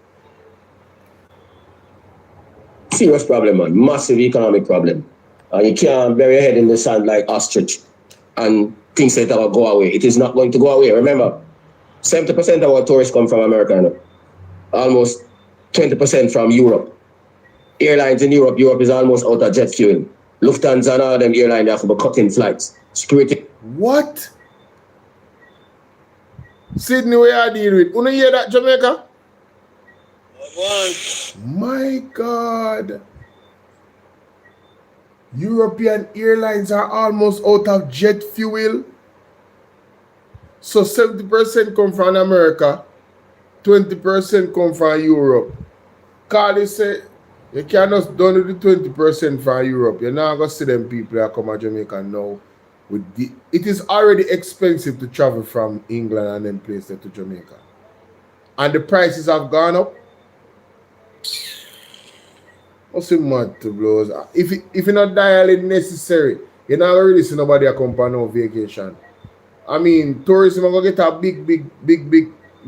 Serious problem, man. Massive economic problem. And you can't bury your head in the sand like ostrich and things that will go away. It is not going to go away. Remember, 70% of our tourists come from America now. Almost 20% from Europe. Airlines in Europe is almost out of jet fuel. Lufthansa and all them airlines have to be cutting flights. Security. What? Sydney, where I deal with? You hear that, Jamaica? My God. European airlines are almost out of jet fuel. So 70% come from America, 20% come from Europe. Carly say you can't just done with the 20% from Europe. You're not going to see them people that come to Jamaica now. It is already expensive to travel from England and then places to Jamaica. And the prices have gone up. What's it mad to blows? If you not dialing necessary, you're not really see nobody a come on no vacation. I mean, tourism are gonna get a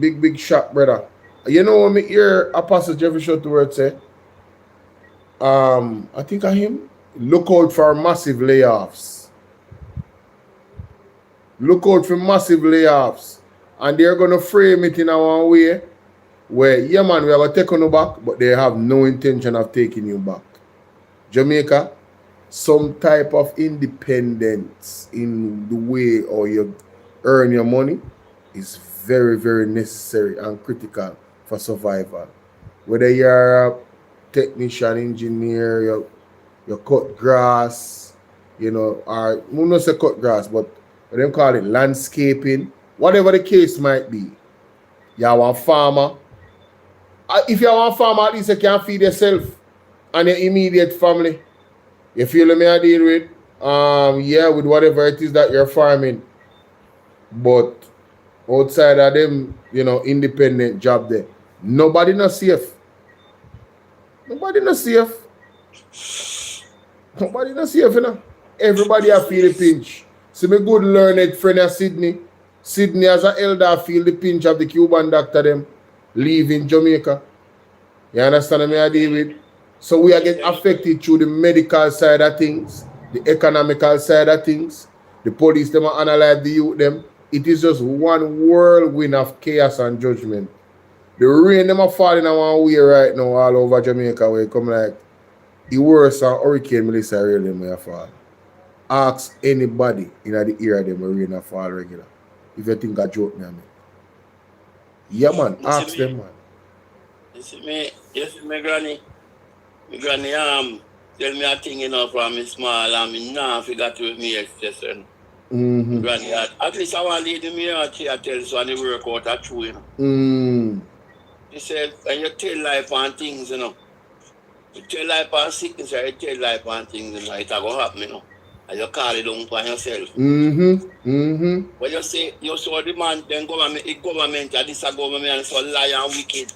big shot, brother. You know when me hear Apostle Jeffrey Shutworth say, I think of him, look out for massive layoffs. Look out for massive layoffs. And they're gonna frame it in a one way where, yeah man, we are gonna take on you back, but they have no intention of taking you back. Jamaica, some type of independence in the way or you earn your money is very, very necessary and critical for survival. Whether you're a technician, engineer, you cut grass, you know, or we not say cut grass, but they call it landscaping, whatever the case might be. You're a farmer. If you're a farmer, at least you can feed yourself and your immediate family. You feel me I deal with? Yeah, with whatever it is that you're farming. But outside of them, you know, independent job there, nobody not safe. Nobody not safe. Nobody not safe, you know. Everybody a feel the pinch. See my good learned friend of Sydney. Sydney as an elder feel the pinch of the Cuban doctor them leaving Jamaica. You understand me I deal with? So we are getting affected through the medical side of things, the economical side of things, the police them analyze the youth them. It is just one whirlwind of chaos and judgment. The rain them are falling in one way right now all over Jamaica where it come like the worst than Hurricane Melissa really may fall. Ask anybody in the area them where rain fall regular. If you think I joke me. Yeah man, ask them man. You see me granny. My granny tell me a thing enough from me small and me now figure to me expression. Granny, at least I want to lead me out here tell so and work out a true, you know. He said, when you tell life on things, you know, you tell life on sickness or you tell life on things, you know, it's going to happen, you know. And you call it down for yourself. When you say, you saw the man, then government, and this a government, and so lie and wicked.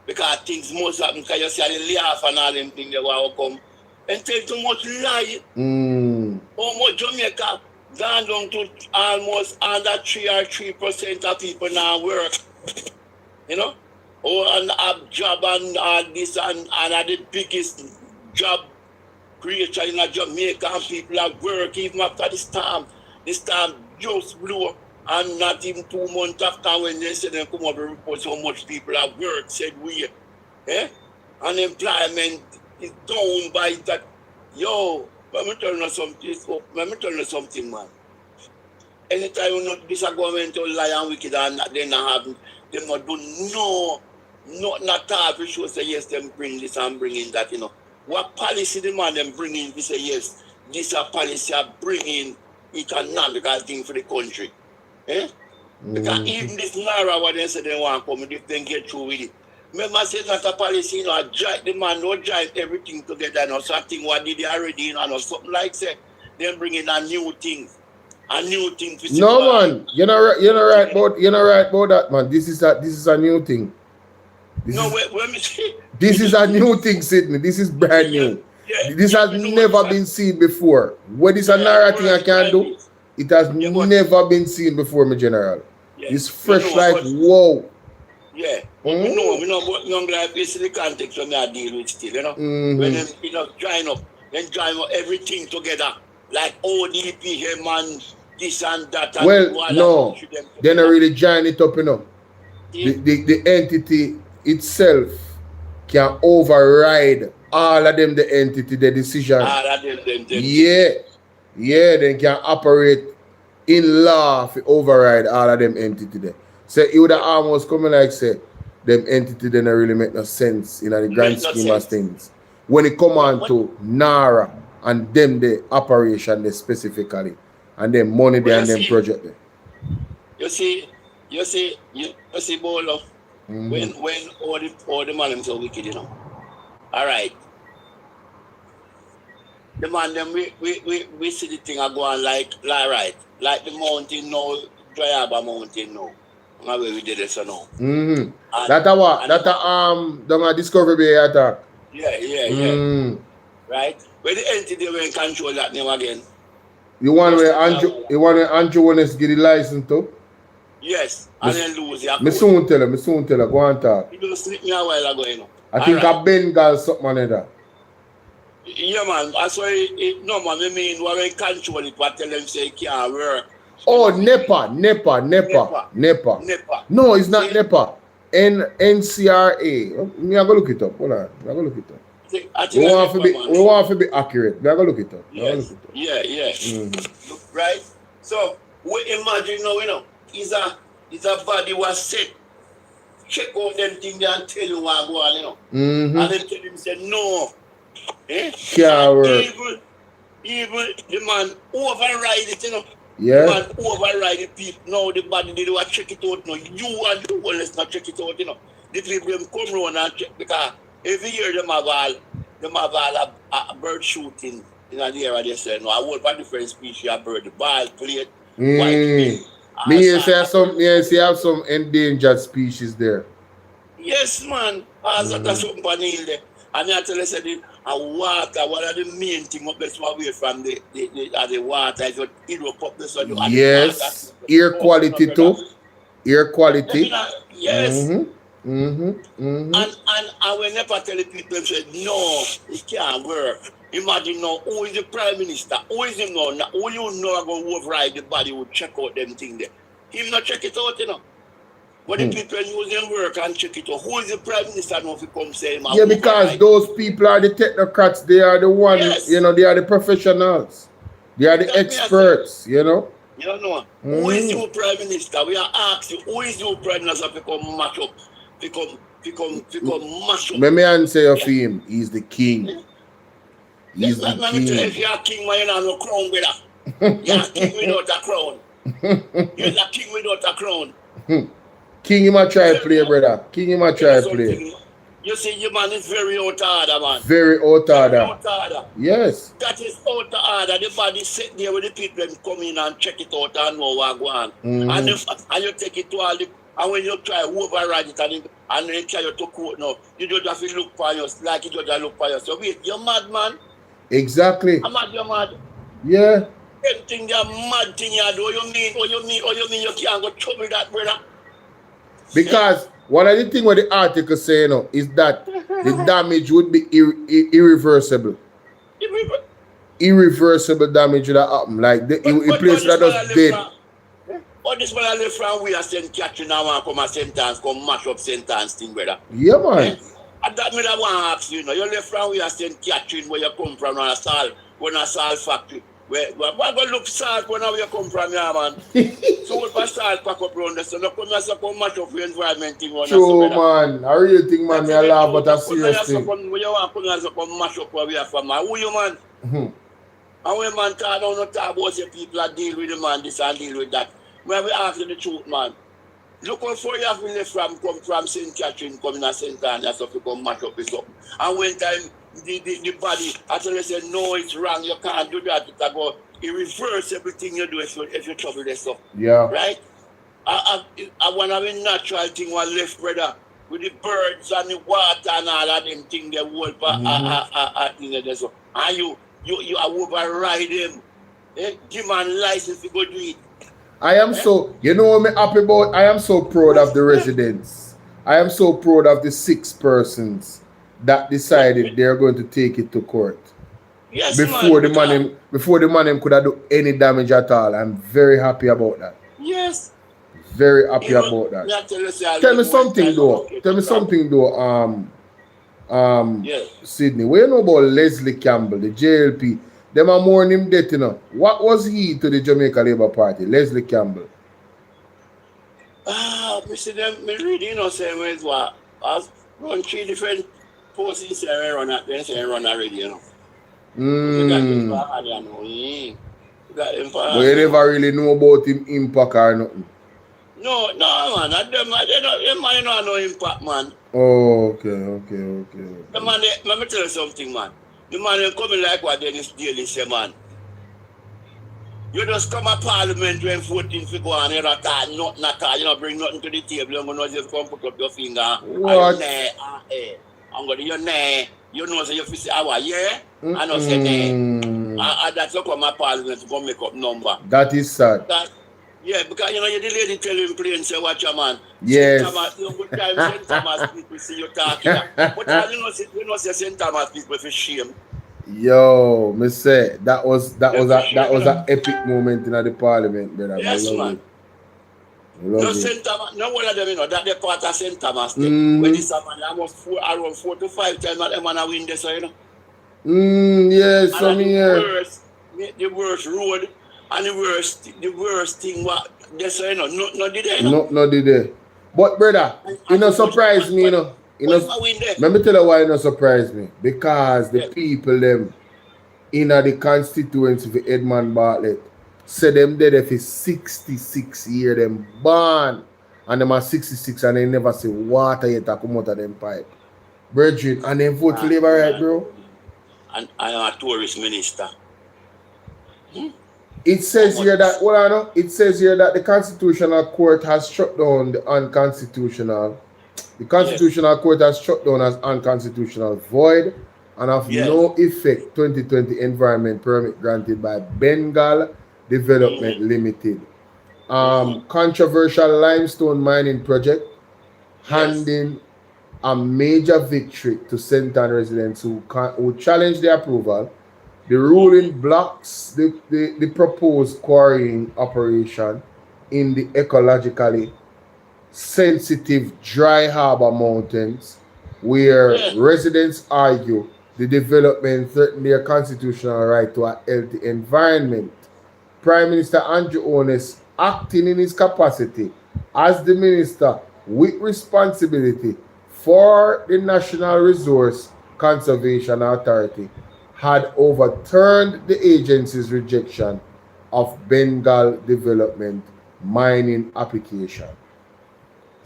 Because things must happen, because you see the laugh and all them things they want to come. And tell too much lie. How much Jamaica gone down to almost under 3 or 3% of people now work. You know? And have job and all this and the biggest job creation in Jamaica and people are work even after the storm. The storm just blew and not even 2 months after when they said they come up and report how much people at work said we. Unemployment is down by that. Yo, let me tell you something, man. Anytime you know this government will lie and wicked and they not have them not do nothing at all to show say yes, them bring this and bring in that, you know. What policy the man them bring in, we say yes, this a policy are bringing economical thing for the country. Because even this Nara what they say they want to come, if they get through with it. Remember I said that a policy, you know, the man don't drive everything together, you know, something what did they already, you know, something like say, they bring in a new thing. A new thing to no man, you're not right about that, man. This is a new thing. This is a new thing, Sydney. This is brand new. This has never been seen before. What is another thing I can do? It has never been seen before, my general. It's fresh like whoa. Yeah, we know, but young life is the context when I deal with still, you know. When them, you know, join up everything together, like ODP, him and this and that. And well, no, they don't really join it up, you know. The entity itself can override all of them, the entity, the decision. All of them. Yeah, they can operate in law to override all of them entity there. So it would have almost come like say, them entity then really make no sense in the grand scheme of things. When it come on to NARA and them the operation there specifically, and then money there and then project there. You see, Bolo, when all the man so wicked, you know. All right. The man them we see the thing are going like right. Like the mountain now, Dryaba mountain now. Where we did this now. That a what? That a don't a Discovery Bay attack. Yeah. Right? Where the entity will control that name again. You want where Andrew Wellness get the license to? Yes, and then lose your Me soon tell her, go and talk. You just slip me a while ago, you know. I think a Bengal something like that. Yeah, man. That's why no, man. I mean, when we control it, what tell them say it can't work. Oh, NEPA. No, it's not NEPA. NCRA. Me I go look it up. Hold on. I go look it up. We want to be accurate. Me I go look it up. Yes. Yeah. Right. So we imagine now, you know, is a body was set. Check out them things there and tell you what go on, you know. And then tell him say no. Can't work. Even the man override it, you know. Yeah. The man override the people. Now the body they do check it out now. You and the whole let's not check it out, you know. The people them come round and check because every year them have a bird shooting in the area they say no, I want a different species of bird, the ball plate, white. Me have some endangered species there. Yes, man. That's something funny there. And I tell you, said the water, one of the main things up best away from the water is it will pop this on you. Yes, air quality too. Air quality. Yes. And I will never tell the people say no, it can't work. Imagine now who is the prime minister, who is him now, who you know go override the body will check out them thing there. Him not check it out, you know. But the people use them work and check it out. Who is the prime minister now if he come say him? Yeah, because those people are the technocrats, they are the ones, you know, they are the professionals. They are the experts, you know. You don't know. Who is your prime minister? We are asking you, who is your prime minister to come match up? Become mash up. Let me answer your theme. He's the king. He's the king. If you're a king, why you not no crown, brother? You're a king without a crown. You're a king without a crown. King, you might try to play, brother. King, you might try to play. You see, your man is very out of order, man. Very out of order. Yes. That is out of order. The body sit there with the people and come in and check it out and know what go on. And you take it to all the. And when you try override it and then try to court now, you don't have to look for yourself like you don't have to look for yourself. Wait, you're mad, man. Exactly. I'm mad, you're mad. Yeah. Anything you're mad thing you do, you mean you can't go trouble that, brother. Because one of the things what the article say, you know, is that the damage would be irreversible. Irreversible damage would happen. Like the place that was dead. But this one I live from we are sent catching now and come a sentence, come mash up sentence thing, brother. Yeah, man. And that me that want to ask you know, you left from we are sent catching where you come from on a salt factory. Where go look salt when you come from here, man. So what for salt pack up around there, so no come here so come mash up your environment thing. True, man. I really think, man, me a laugh, but a serious thing. When you want to come here so come mash up where we are from, man. Who you, man? And when man talk down, no talk about say people that deal with the man, this and deal with that. When we ask you the truth, man. Look how far you have left from, come from St. Catherine, come in a St. Anne, so you come match up with up. And when time the body actually say no, it's wrong, you can't do that, it's about it reverse everything you do if you trouble this stuff. Yeah. Right? I want to have a natural thing one left, brother. With the birds and the water and all of them things they hold so. And you override them. Give man license to go do it. I am so, you know what I'm happy about? I am so proud of the residents. I am so proud of the 6 persons that decided they're going to take it to court. Yes, before the man could have done any damage at all. I'm very happy about that. Yes. Very happy about that. Tell me something though. Sydney, what you know about Leslie Campbell, the JLP? Them are mourning him death, you know. What was he to the Jamaica Labour Party, Leslie Campbell? Me see them, me read, you know, same way as what. I run 3 different posts in say run at them, say run already, you know. But you never really know about him impact or nothing. No, man. Them man don't know impact, man. Oh, okay. The man, let me tell you something, man. The man coming like what Dennis Daly say, man. You just come to Parliament when 14 figure and you don't talk nothing at all. You don't bring nothing to the table. You're going to just come put up your finger. What? I'm going to your nay. you know, so you say our year, I know say and that's how come my parliament to go make up number. That is sad. Yeah, because you know you the lady tell him plain say watch your man. Yes. St. Thomas, you know, good time St. Thomas people see you talking. But you know say St. Thomas people for shame. Yo, me say that was an epic moment in the parliament, brother. Yes, I love man. it. I love No it. St. Thomas, no one of them, you know, that they part of St. Thomas. When this man almost around 4 to 5 times that them man a win this, you know. Yes, so me here. The worst road and the worst thing what this, you know, no did they, you know. No did they. But brother, you know surprise me, you know. Let me tell you why it not surprise me. Because the people them in the constituency for Edmund Bartlett say them dead for 66 years, them born, and them are 66 and they never see water yet to come out of them pipe. Brethren, and they vote for Labour, right, bro? And I am a tourist minister. It says here that, well, I know, it says here that the Constitutional Court has struck down the unconstitutional. The Constitutional Court has struck down as unconstitutional, void, and of no effect 2020 environment permit granted by Bengal Development Limited. Controversial limestone mining project, handing a major victory to St. Ann residents who challenge the approval. The ruling blocks the proposed quarrying operation in the ecologically sensitive Dry Harbor Mountains, where residents argue the development threatens their constitutional right to a healthy environment. Prime Minister Andrew Holness, acting in his capacity as the minister with responsibility for the National Resource Conservation Authority, had overturned the agency's rejection of Bengal Development mining application.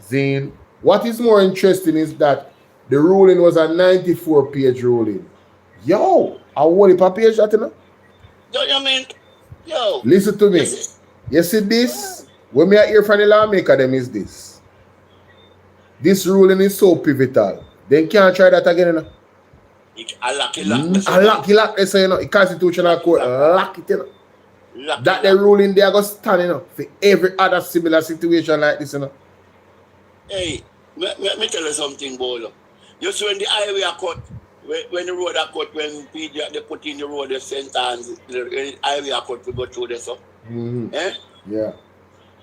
Zane, what is more interesting is that the ruling was a 94-page ruling. Yo, I want a page that, you know? Don't you mean? Yo. Listen to me. You see this? When me hear from the lawmaker, them is this. This ruling is so pivotal. They can't try that again, you know? Lock it, they say, you know, the Constitutional Court, lock it, you know. That the ruling there go stand, you know, for every other similar situation like this, you know. Hey, let me tell you something, Bolo. You see when the highway are cut, when the road are cut, when they put in the road, the sentence, the highway are cut to go through this, so. Eh? Yeah.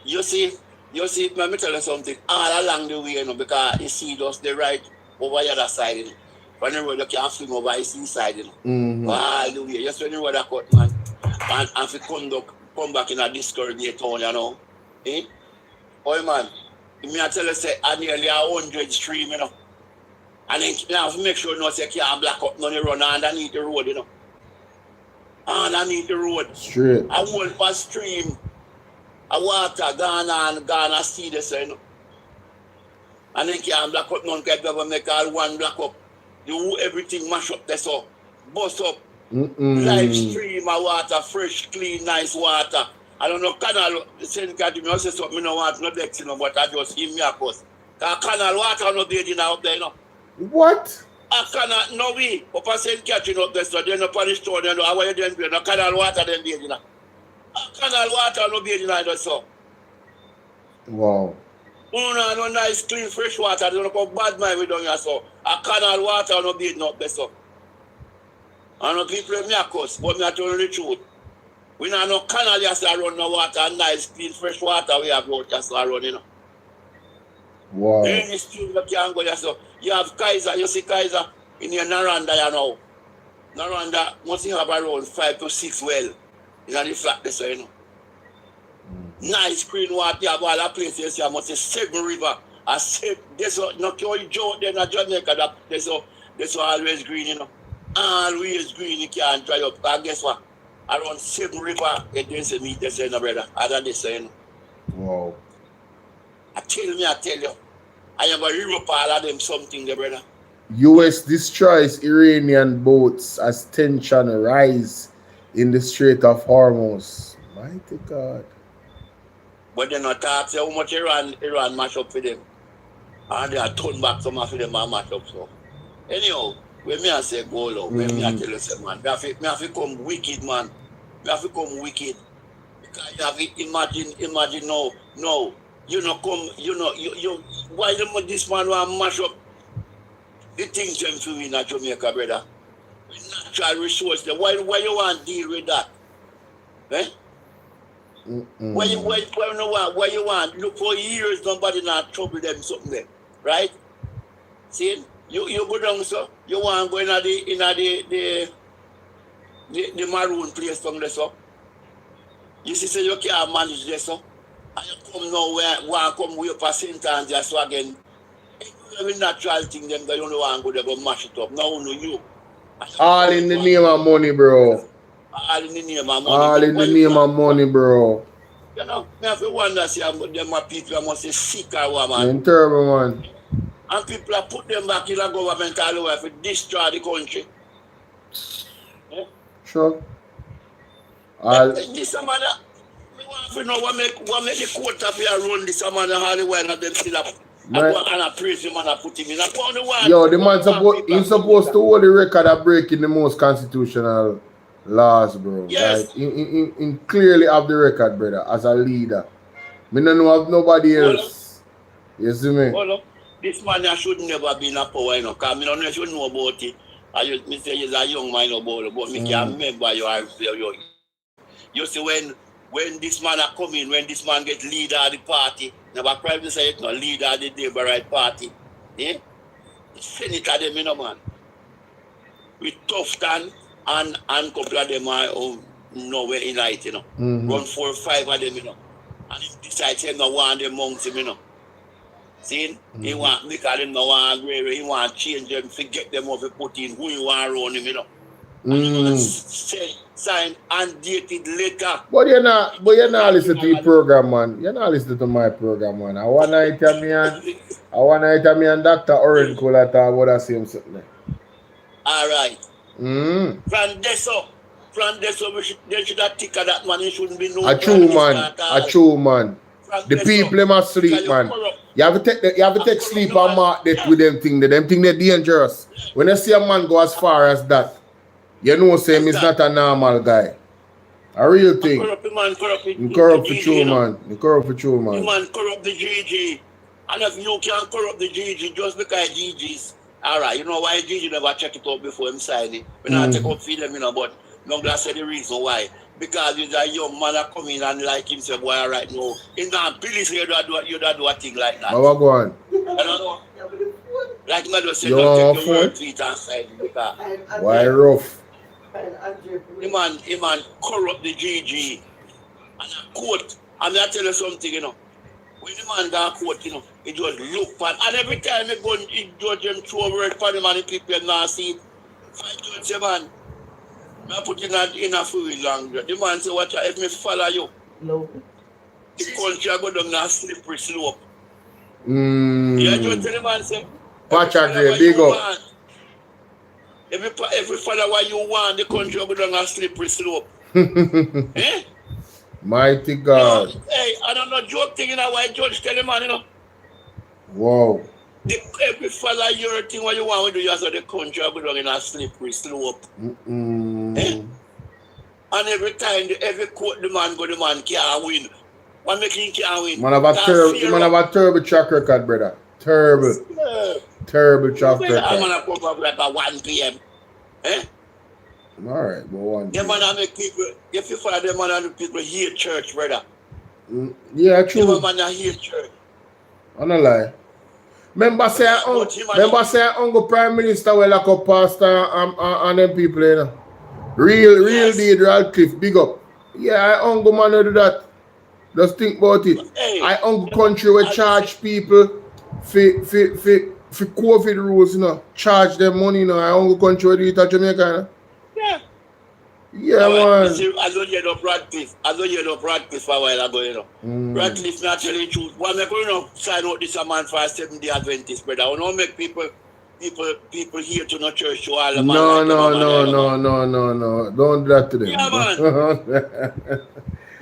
You see, let me tell you something, all along the way, you know, because you see those the right over the other side, you know. When the road you can't swing over, it's inside, you know. All the way. Just when the road are cut, man, and if you come back in a discouraged town, you know. Eh? Oh, man. Me I tell you, say, I nearly 100 stream, you know. And then you have to make sure you know, say, you can't black up none of the run underneath the road, you know. Underneath the road. Straight. I whole past stream. A water gone and see this, you know. And then you can't black up none, because you make all one black up. You everything mash up there, so bust up. Live stream of water, fresh, clean, nice water. I don't know, canal, the same guy to me, I say something, I don't want no decks, you know, but I just give me a course. Because canal water no bathing out there, you know. What? I cannot, no way. Up a St. Catherine up there, so they're not punish stone, you know, how are you doing? No canal water, then bathing out. Canal water no bathing out, so. Wow. No nice, clean, fresh water, they don't know how bad mind we down here, so. A canal water no bathing out there, so. I know people have me a cuss, but me I tell you the truth. We don't have no canal just around no water, nice, clean, fresh water we have out just around, you know. Wow. In the stream you can't go there, so. You have Kaiser, you see Kaiser in your Naranda, you know. Naranda must have around 5 to 6 well. In the flat there, so, you know. Nice clean water, you have all the places, you must say 7 river. I said, there's no joke there in Jamaica, there's always green, you know. Always green, you can't dry up. Because guess what? Around 7 river, it doesn't meet the same, brother. Other than this, you know. Wow. I tell you. I am a river all of them something there, brother. US destroys Iranian boats as tension rise in the Strait of Hormuz. Mighty God. But they not talk say how much Iran mash up for them. And they are turned back some of them and mash up, so. Anyhow, when me I say Bolo, when me I tell you say man, me have to come wicked, man. Me have to come wicked. Because you have to imagine no. You know come, you why this man want mash up the things them to win at Jamaica, brother? Natural resource there. Why you want to deal with that? Eh? Why you want? Look for years, nobody not trouble them something there. Right? See? You go down, so you want to go in the maroon place from there, so. You see, say you can't manage this, so. And you come now where come way for St. Andrew, so again. Every natural thing them that you don't want to go there, go mash it up. Now no you. All in the name of money, bro. All in the name of money. All in the name of money, bro. You know, I have to wonder, see, them people must be sick or what, man. Man, terrible, man. And people have put them back in the government all over to destroy the country. Yeah? Sure. This man, we want to know what make the court up here run this man all the while and them still up. And I praise him and I put him in. Yo, the man he's supposed to hold the record of breaking the most constitutional laws, bro. Yes. Like, in clearly have the record, brother, as a leader. Me don't know of nobody else. You see me? Bolo, this man should never be in a power, you know, because I don't should know about it. I say he's a young man, Bolo, but me can't remember you see when this man are coming, when this man get leader of the party, never private say it's not leader of the Labour Right Party. Eh? Senator them, you know, man. With Tufton and couple of them are nowhere in light, you know. Run 4 or 5 of them, you know. And he decides him not want them amongst him, you know. See? He want because him not want agree, he want change them, forget them off, put in who he want around him, you know. And sign and dated later. But you're not listening to your program, man. You're not listening to my program, man. I wanna hear me and Dr. Oren Kola talk about the same something. Alright. From this they should have taken that man. It shouldn't be no. A true man. The people must sleep, man. You have to take sleep and mark that with them thing. Them thing they're dangerous. When you see a man go as far as that, you know him is not a normal guy. A real thing. Corrupt for true, man. Corrupt for true, man. You man corrupt the GG. And if you can't corrupt the GG just because GG's alright, you know why GG never check it out before him sign it. We not take up for them, you know, but no gonna say the reason why. Because he's a young man that come in and like himself, boy, right now. In that police you don't do a thing like that. What go on? You know? Like me just say, you don't take the word tweet and sign it because why rough? The man corrupt the GG and a court. I'm gonna tell you something, you know. When the man got court, you know, he just look for and every time he go he judge them throw word for him and the people not see it. Fight judge the man. I put in a free language. The man say, watch out, if me follow you, the country I go down a slippery slope. Yeah, just tell the man say, watch out, big up. Every follow what you want, the country will go down a slippery slope. Eh? Mighty God. You know, hey, I don't know joke thing, you know, why judge tell the man, you know. Wow. Every follow your thing what you want to do, you have the country will go down in a slippery slope. Eh? And every time, every court the man can't win. What make him can't win? Man have a terrible track record, brother. Terrible track record. I'm gonna come up like at 1 p.m. Eh? Alright, but 1 Them man make people, if you follow them man, people hate church, brother. Yeah, true. Them man hate church. I don't lie. Remember say Uncle Prime Minister will lock up pastor and them people, you know. Real deed, Radcliffe, big up. Yeah, I Uncle man do that. Just think about it. Hey, I Uncle country will charge people for COVID rules, you know. Charge them money, you know. I Uncle country will do it at Jamaica, you know. Yeah. Yeah, man. I don't hear no Radcliffe for a while ago, you know. Radcliffe not telling the truth. Why make you know sign out this a man for a 7-day Adventist, brother? I don't make people here to no church to all the man. No. Don't do that to them. Yeah, man.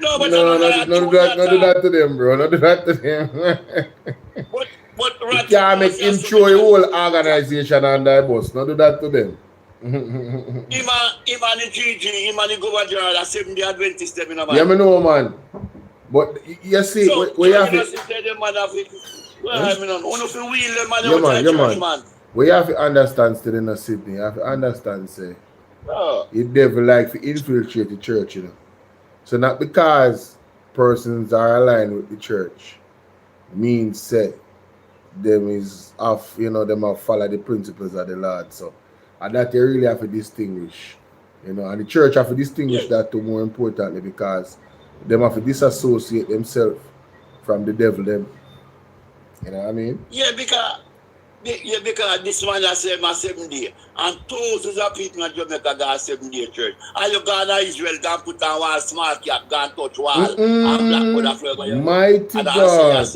No, do that to them, bro. Don't do that to them. You can't make him throw a whole organization under the bus. Not do that to them. Him and the GG, him and the governor are 7-day Adventist. Yeah, me know, man. But you see, so, we have to... We have to understand still in Sydney. You have to understand, say, the devil like to infiltrate the church, you know. So not because persons are aligned with the church means say them is off, you know, them have follow the principles of the Lord. So and that they really have to distinguish, you know, and the church have to distinguish that too, more importantly, because them have to disassociate themselves from the devil them. You know what I mean? Yeah, because this man has said my 7 day, and thousands of people in Jamaica got 7-day church. And you go to Israel, go and put on one smart cap, go and touch wall, and black powder flavor. Mighty God.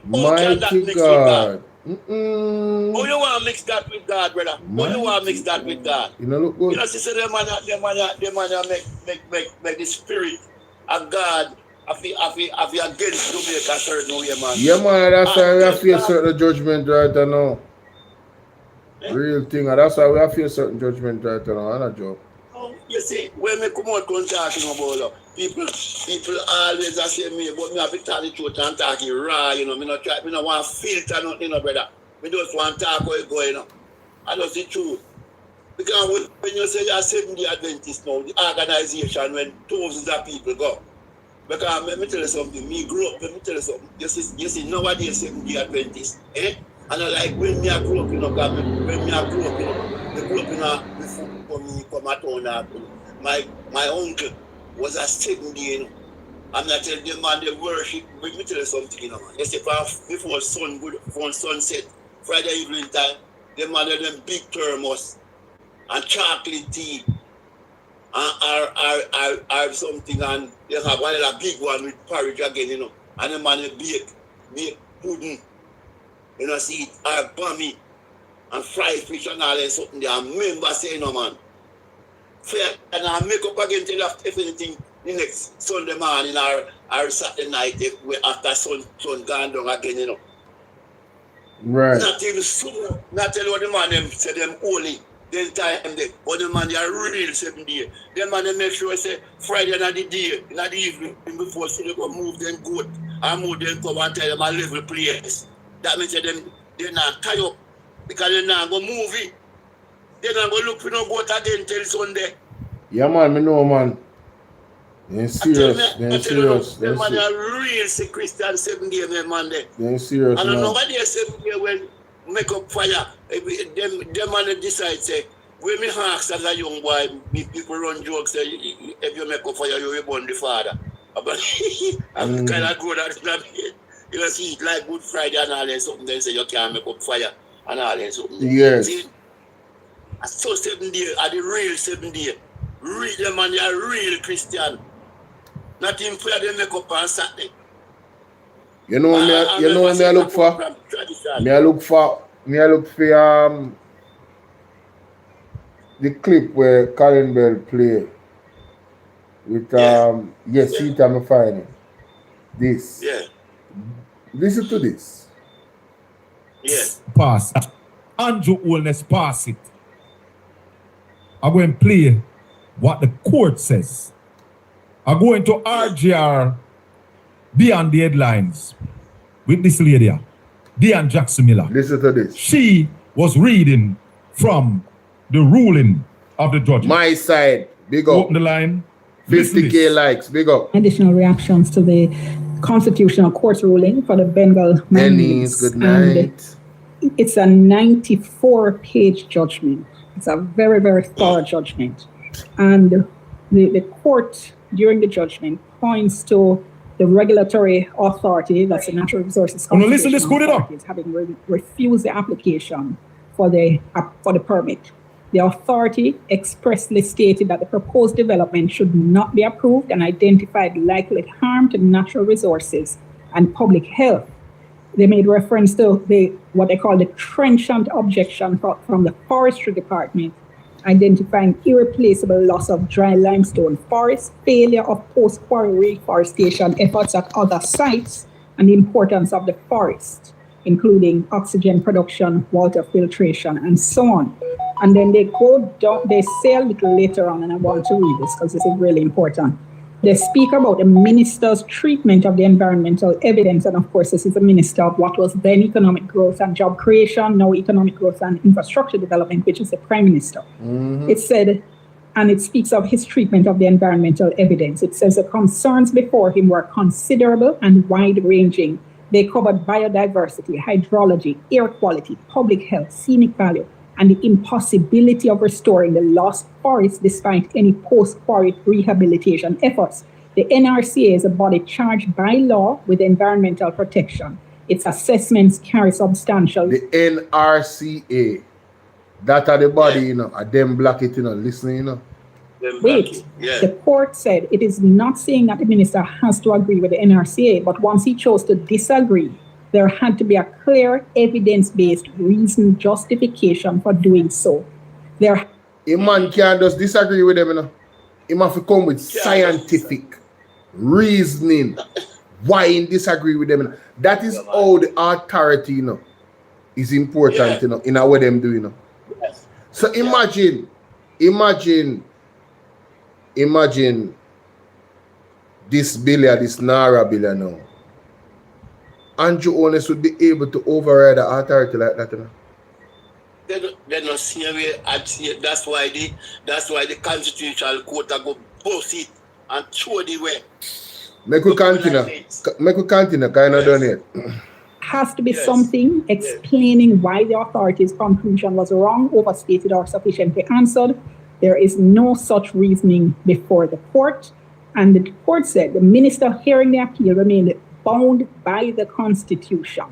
Mighty God. Oh, you want to mix that with God, brother? Oh, you want to mix that with God? You know, look good. You know, sister, them man make the spirit of God. If you against Jamaica certain way, man. Yeah, man, that's why we have to face certain judgment right now. Real thing, and that's why we have to face certain judgment right now. I'm not joke. You see, when me come out and talking about Bolo, people always say me, but me have to tell the truth and talking raw, you know. Me not want to filter nothing, you know, brother. Me just want to talk how it going, you know. I just the truth. Because when you say you're 7-day Adventist now, the organization, when thousands of people go. Because let me tell you something, me grew up, let me tell you something. You see nowadays 7-day Adventist, eh? And I like when me I grew up, you know, when me I grew up, you know, I grew up, you know, before me come at town, my uncle was a 7-day, you know. I'm not telling them, man, they worship. Let me tell you something, you know, man. You see, before sunset, Friday evening time, they man have them big thermos and chocolate tea. Or something, and they have one of the big one with porridge again, you know, and the man bake pudding, you know, see it, or bammy, and fried fish and all that something there. I remember saying, no man, fair, and I make up again till after anything the next Sunday morning or Saturday night after sun gone down again, you know. Right. Not till what the man them say them holy. Then time they, but the man they are real 7 day. The man they make sure say Friday night the day, in the evening before so they go move them goat and move them come and tell them a level place. That means them they not tie up because they not go move it. They not go look for no goat again till Sunday. Yeah man, me know man. They're serious. They're serious. The man are real sick Christian 7 day man there. They're serious. And nobody 7 day when make up fire. Them man decide say, when me ask as a young boy, people run jokes say, if you make up fire, you will burn the father. But I'm kind of good at it. You know, see it like Good Friday and all that something, then say you can't make up fire and all that something. Yes. See? So 7 day, are the real 7 day. Real them man, they are real Christian. Not in fire, they make up on Saturday. You know what I look for? I look for the clip where Colin Bell play with yes, see it I'm finding. This. Yeah. Listen to this. Yeah. Pass. Andrew Holness pass it. I'm going to play what the court says. I'm going to RGR beyond the headlines with this lady, Diane Jackson Miller. Listen to this. She was reading from the ruling of the judge. My side, big up. Open the line. 50K likes, big up. Additional reactions to the Constitutional Court ruling for the Bengal Denise, good night. It's a 94-page judgment. It's a very, very thorough judgment. And the court, during the judgment, points to the regulatory authority, that's the Natural Resources Authority, having refused the application for the permit. The authority expressly stated that the proposed development should not be approved and identified likely harm to natural resources and public health. They made reference to what they call the trenchant objection from the Forestry Department, identifying irreplaceable loss of dry limestone forest, failure of post-quarry reforestation efforts at other sites, and the importance of the forest. including oxygen production, water filtration, and so on. And then they go down, they say a little later on, and I want to read this because this is really important. They speak about the minister's treatment of the environmental evidence. And of course, this is the minister of what was then economic growth and job creation, now economic growth and infrastructure development, which is the prime minister. It said, and it speaks of his treatment of the environmental evidence. It says the concerns before him were considerable and wide-ranging. They covered biodiversity, hydrology, air quality, public health, scenic value, and the impossibility of restoring the lost forest despite any post-quarry rehabilitation efforts. The NRCA is a body charged by law with environmental protection. Its assessments carry substantial... The NRCA. That are the body, you know, and them block it, you know, listening, you know. Wait, the court said it is not saying that the minister has to agree with the NRCA, but once he chose to disagree, there had to be a clear evidence-based reason justification for doing so. A man can't just disagree with them, you know. He must come with scientific reasoning why he disagree with them. You know. That is how the authority, you know, is important, you know, in what them do, you know. So imagine this Billy, this Nara Billy now. Andrew Honest would be able to override the authority like that, you know? They don't see a way. That's why the constitutional court go boss it and throw the way. Make we continue, kind of done it. Has to be something explaining why the authority's conclusion was wrong, overstated, or sufficiently answered. There is no such reasoning before the court. And the court said the minister hearing the appeal remained bound by the Constitution.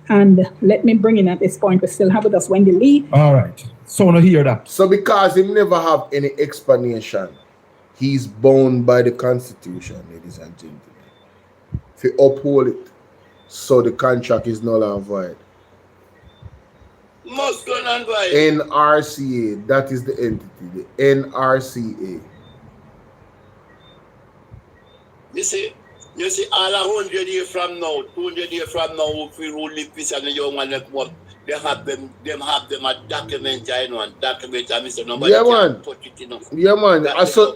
And let me bring in at this point, we still have with us Wendy Lee. All right. So I hear that. So because he never have any explanation, he's bound by the Constitution, ladies and gentlemen. If you uphold it, so the contract is null and void. Must go and void. NRCA, that is the entity, the NRCA. You see, all 100 years from now, 200 years from now, if we rule the peace and the young man come up, they have them a document, you know, and document, and Mr. Nobody can touch it, you know. Yeah, man. I saw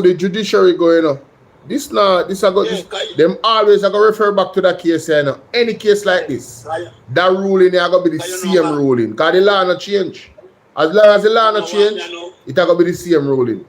the judiciary going on. Them always I go refer back to that case, you know. Any case like this, that ruling is going to be the same ruling. Because the law not change. As long as the law not change, it's going to be the same ruling.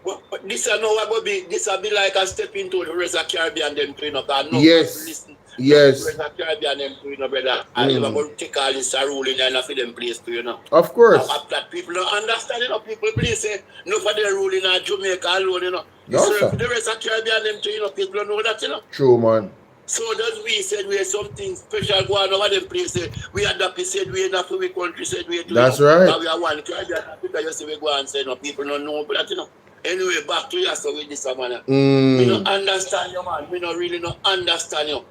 But this will be like a step into the rest of Caribbean them clean up. Yes. The rest of Caribbean them clean up, brother. And you're going to take all this ruling and for them place to, you know. Of course. That people don't understand, you know. People please say, no for their ruling in Jamaica alone, you know. No, sir. The rest of Caribbean them too, you know. People don't know that, you know. True, man. So does we said we have something special going over them places. We had that said we enough we country said we do. That's right. Now we are one Caribbean because you say we go and say no people don't know but that, you know. Anyway, back to you so with this man. We don't understand you, man. We don't really not understand you.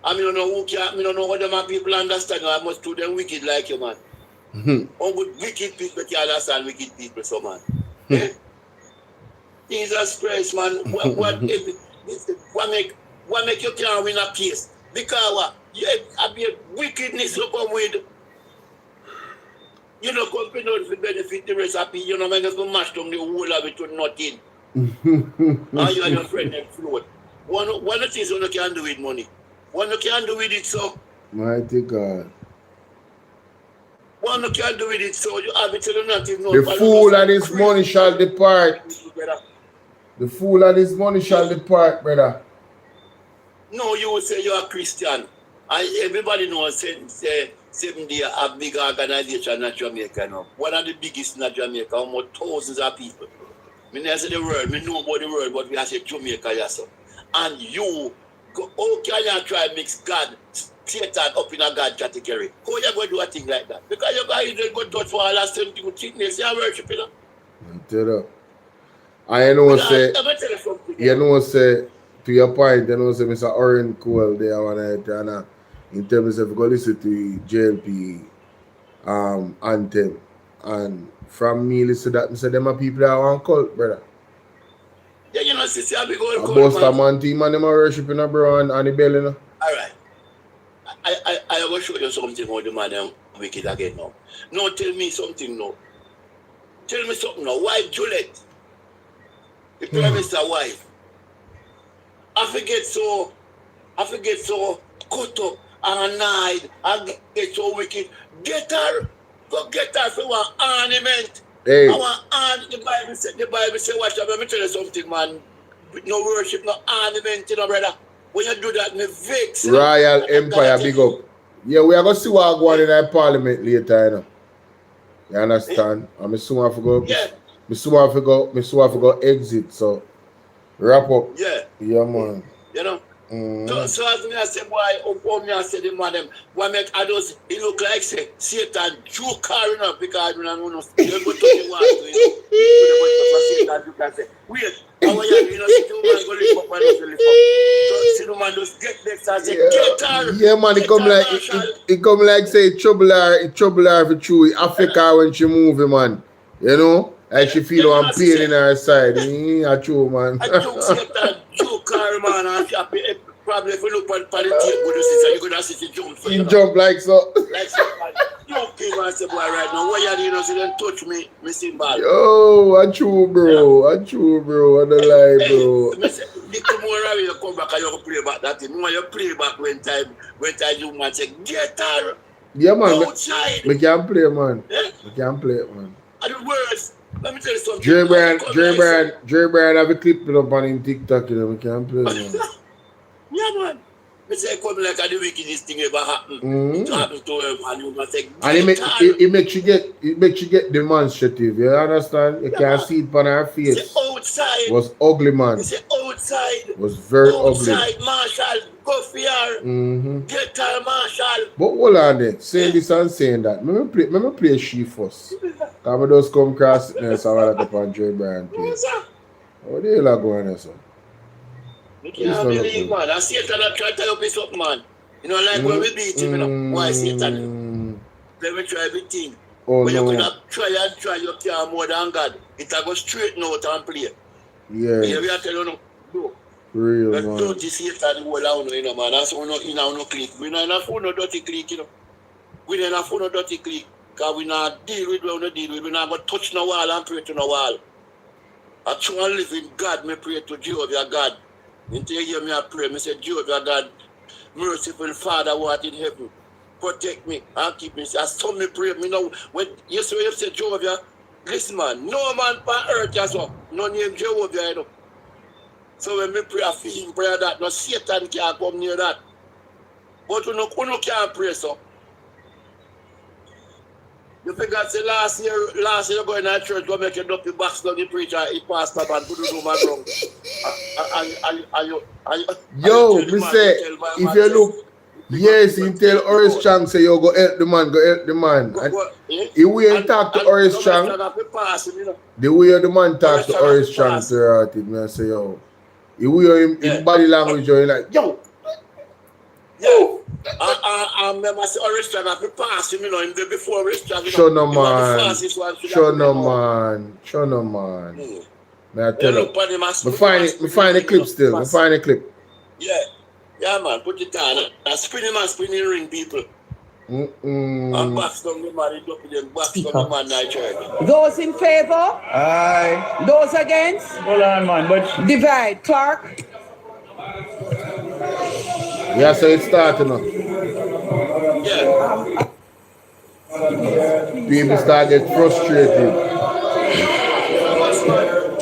I mean, I don't know what them people understand you. I must do them wicked like you, man. Wicked people can understand wicked people, so man. Jesus Christ, man. What make you can't win a case? Because what? I be wickedness you come with. You know, company to benefit the rest of people. You know, man, you can mash down the whole of it to nothing. And you and your friend them float. One of the things you can do with money. One you can do with it, so. Mighty God. One you can do with it, so you have it to the nothing. No, the fool and his money shall depart. The fool and his money shall depart, brother. No, you will say you're a Christian. And everybody knows say 7 Day a big organization in Jamaica now. One of the biggest in Jamaica, almost thousands of people. I never say the world, I know about the world, but we have say Jamaica, yes. And you, how can you try to mix God, Satan up in a God category? How you going to do a thing like that? Because you guys go touch for all that same thing with thickness, you worship, you know? Tell you. I know say, you know say, to your point, you know say Mr. Oren Cole there one night, and in terms of go listen to JLP anthem, and from me listen that, I say them are people that want cult, brother. Yeah, you know, sister, I be going A cold, Buster man. man team and them are worshiping a bro and the belly. No? All right. I will show you something how the man them wicked again now. No, tell me something now. Tell me something now. Wife Juliet, the Prime Minister wife. I forget so cut up and annoyed and get so wicked. Get her. Go get her for one ornament. Hey. I want the Bible say watch out. Let me tell you something, man. No worship, no ornament, you know, brother. When you do that, me vex. You know? Royal Empire, big up. Yeah, we are going to see what going in the parliament later, you know. You understand? I'm soon have to go. Yeah. Me soon have to go exit. So wrap up. Yeah. Yeah, man. You know? So as me I say, boy, me I say the man them, why make others, it look like say, Satan joke car enough because we don't know, you go to the water, you know, you can say, wait, how are you know, see the man go lift up and not lift up. So see the man just get next and say, get her. Yeah, man, it come like say trouble her for true. Africa when she move, man. You know? Like she feel one pain in her side. I true, man. I joke Satan joke car, man, and probably if you look at the tape, you're gonna see the jump. He jump like so. Like so, you okay, man, say boy right now. Why you know, so then touch me symbol. Yo, I true, bro. I don't lie, bro. Little more you come back and you play back that thing. You play back when time you man say get her. Yeah, man. Outside. We can play, man. Yeah. We can play, man. And the worst, let me tell you something. Dre Bryan have a clip up on him TikTok, you know, we can play, man. Yeah, man. I say come like the wickedest thing ever happened. It happened to him and you must say, and it makes you get demonstrative, you understand? You can see it on her face. It's outside. It was ugly, man. It's outside. It was very outside, ugly. Marshall, go for her. Get her, Marshall. But hold on there, saying this and saying that. Let me play she first. Because I just come across it now, so I like up on Dre Bryan play. What the hell are going on, sir? You can't believe, man. And Satan try to tell you something, man. You know, like when we beat him, you know. Why Satan? Let me try everything. Oh, when no. you could try, you care more than God. It'll go straight out and play. Yeah. We are telling you, no. Real, man. Don't you see Satan the whole out, you know, man. That's why we're not in our clique. We're not in a phone no dirty clique, you know. We're not in a phone no dirty clique. Because we not deal with what we deal with. We're not going to touch no wall and pray to no wall. I try and live in God, me pray to Jehovah God. Until you hear me I pray, I say, Jehovah God, merciful Father who art in heaven, protect me and keep me. I saw me pray. Me know when you say Jehovah, listen man, no man on earth as well, no name Jehovah, you know. So when me pray, I feel him prayer that no Satan can't come near that. But you can't pray so. You think I say last year you go in that church, go make a dirty box down the preacher, he pastor and put the room around. Yo, me say, if you look, yes, he tell Horace Chang say, yo, go help the man. And the way he talk to Horace Chang, the way the man talk to Horace Chang to her, me I say, yo, the way him body language, you like, yo. I remember Horace Chang, I pass him, you know, before Horace Chang. Show no man. May I tell you, me find the clip still. Me find the clip. Yeah, man, put it down. Spinning ring people. And box down the man, box down the man, night church. Those in favor? Aye. Those against? Hold on, man, but... Divide. Clark? Yeah, so it's starting now. Yeah. People start get frustrated.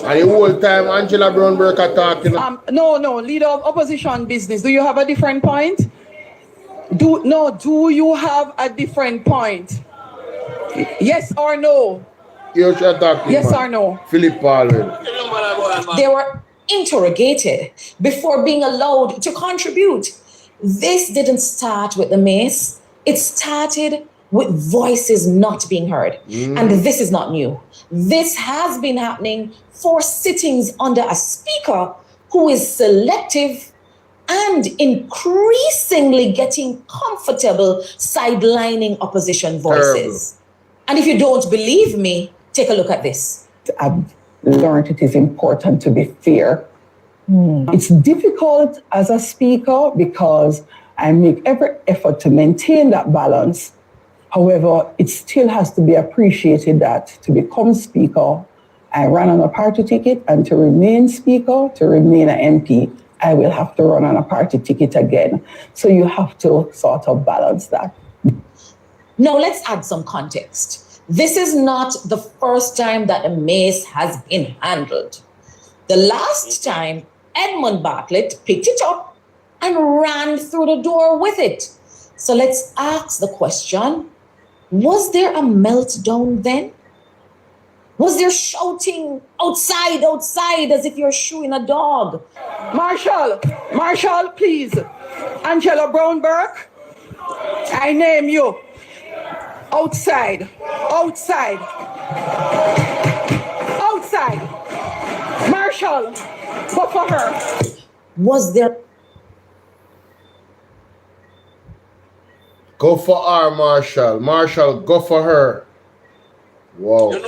And the whole time Angela Brownberg are talking. No, leader of opposition business. Do you have a different point? Do you have a different point? Yes or no? Yes or no? Philip Palwell. They were interrogated before being allowed to contribute. This didn't start with the mace. It started with voices not being heard. And this is not new. This has been happening for sittings under a speaker who is selective and increasingly getting comfortable sidelining opposition voices. Terrible. And if you don't believe me, take a look at this. I've learned it is important to be fair It's difficult as a speaker because I make every effort to maintain that balance. However, it still has to be appreciated that to become speaker, I ran on a party ticket, and to remain speaker, to remain an MP, I will have to run on a party ticket again. So you have to sort of balance that. Now let's add some context. This is not the first time that the mace has been handled. The last time, Edmund Bartlett picked it up and ran through the door with it. So let's ask the question, was there a meltdown then? Was there shouting outside, outside, as if you're shooing a dog? Marshall, please. Angela Brownberg, I name you. Outside. Marshall, go for her. Was there? Go for her, Marshall. Marshall, go for her. Wow. You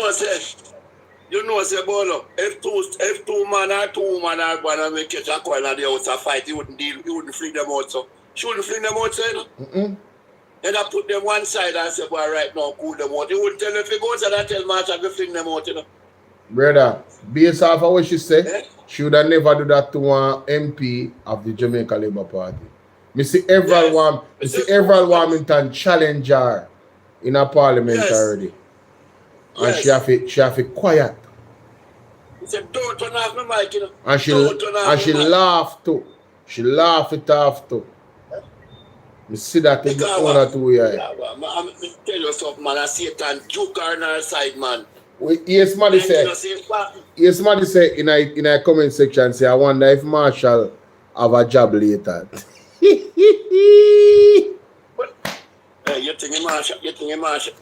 know, say Bolo, if two man or two woman are going to catch a coil and they out a fight, he wouldn't fling them out. So she wouldn't fling them out, say no. Then I put them one side and say, boy, right now, cool them out. He wouldn't tell if he goes and I tell Marshall to fling them out, you know. Brother, based off of what she said, she would have never do that to one MP of the Jamaica Labour Party. Me see everyone Wilmington challenge her in a parliament already. And she have to quiet. He said, don't turn off my mic, you know. And she laughed too. She laughed it off too. Me see that in 1 or 2 years. I'm tell you something, man. I see it and juke her on her side, man. Yes, somebody say in a comment section, say, I wonder if Marshall have a job later. Hey, you think Marshall,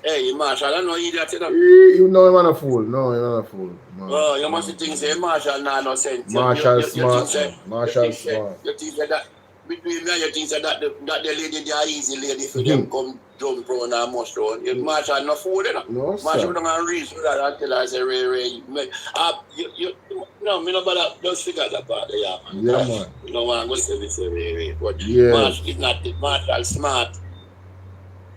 hey, Marshall, I know you that, you know. You know you're not a fool. No, you're not a fool. No. Oh, you must think say Marshall nah no sense. Marshall smart. Marshall smart. You think that between me and you think that the lady, the easy lady for them come jump round and mush round. Marshall no fool, you know. No, Marshall don't reason that until I say Ray. No, me no bother just figure that part there, man. Yeah, man. You don't want to go say Ray. But yeah. Marshall is not Marshall smart.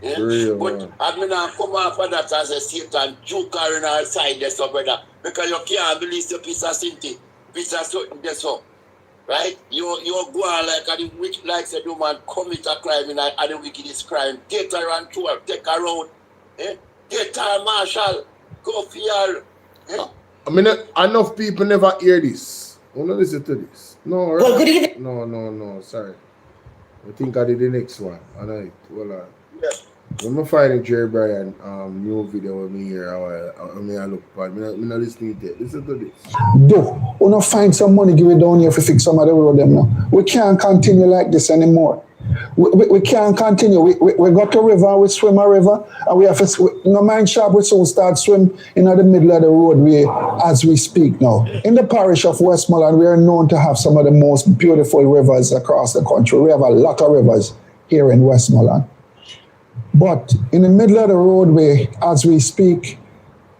Yeah? Real, but man. I'm not come off of that as a Satan juke her in our side there, so brother. Because you can't believe the piece of Sinti, piece of something there, so. Right? You go on like a the witch like said you man commit a crime in the wickedest crime. Get her and throw her, take her out. Eh? Get her, Marshall. Go for her. Eh? I mean, enough people never hear this. Who not listen to this? No, right? Well, good evening. No, sorry. I think I did the next one. Alright, well, yeah. When I find a Jerry Bryan new video with me here, I look for it. I'm not listening to it. Listen to this. Do we not find some money give it down here to fix some of the road them now? We can't continue like this anymore. We can't continue. We got a river, we swim a river, and we have to, no mind sharp, we soon start swim in the middle of the roadway as we speak now. In the parish of Westmoreland, we are known to have some of the most beautiful rivers across the country. We have a lot of rivers here in Westmoreland. But in the middle of the roadway, as we speak,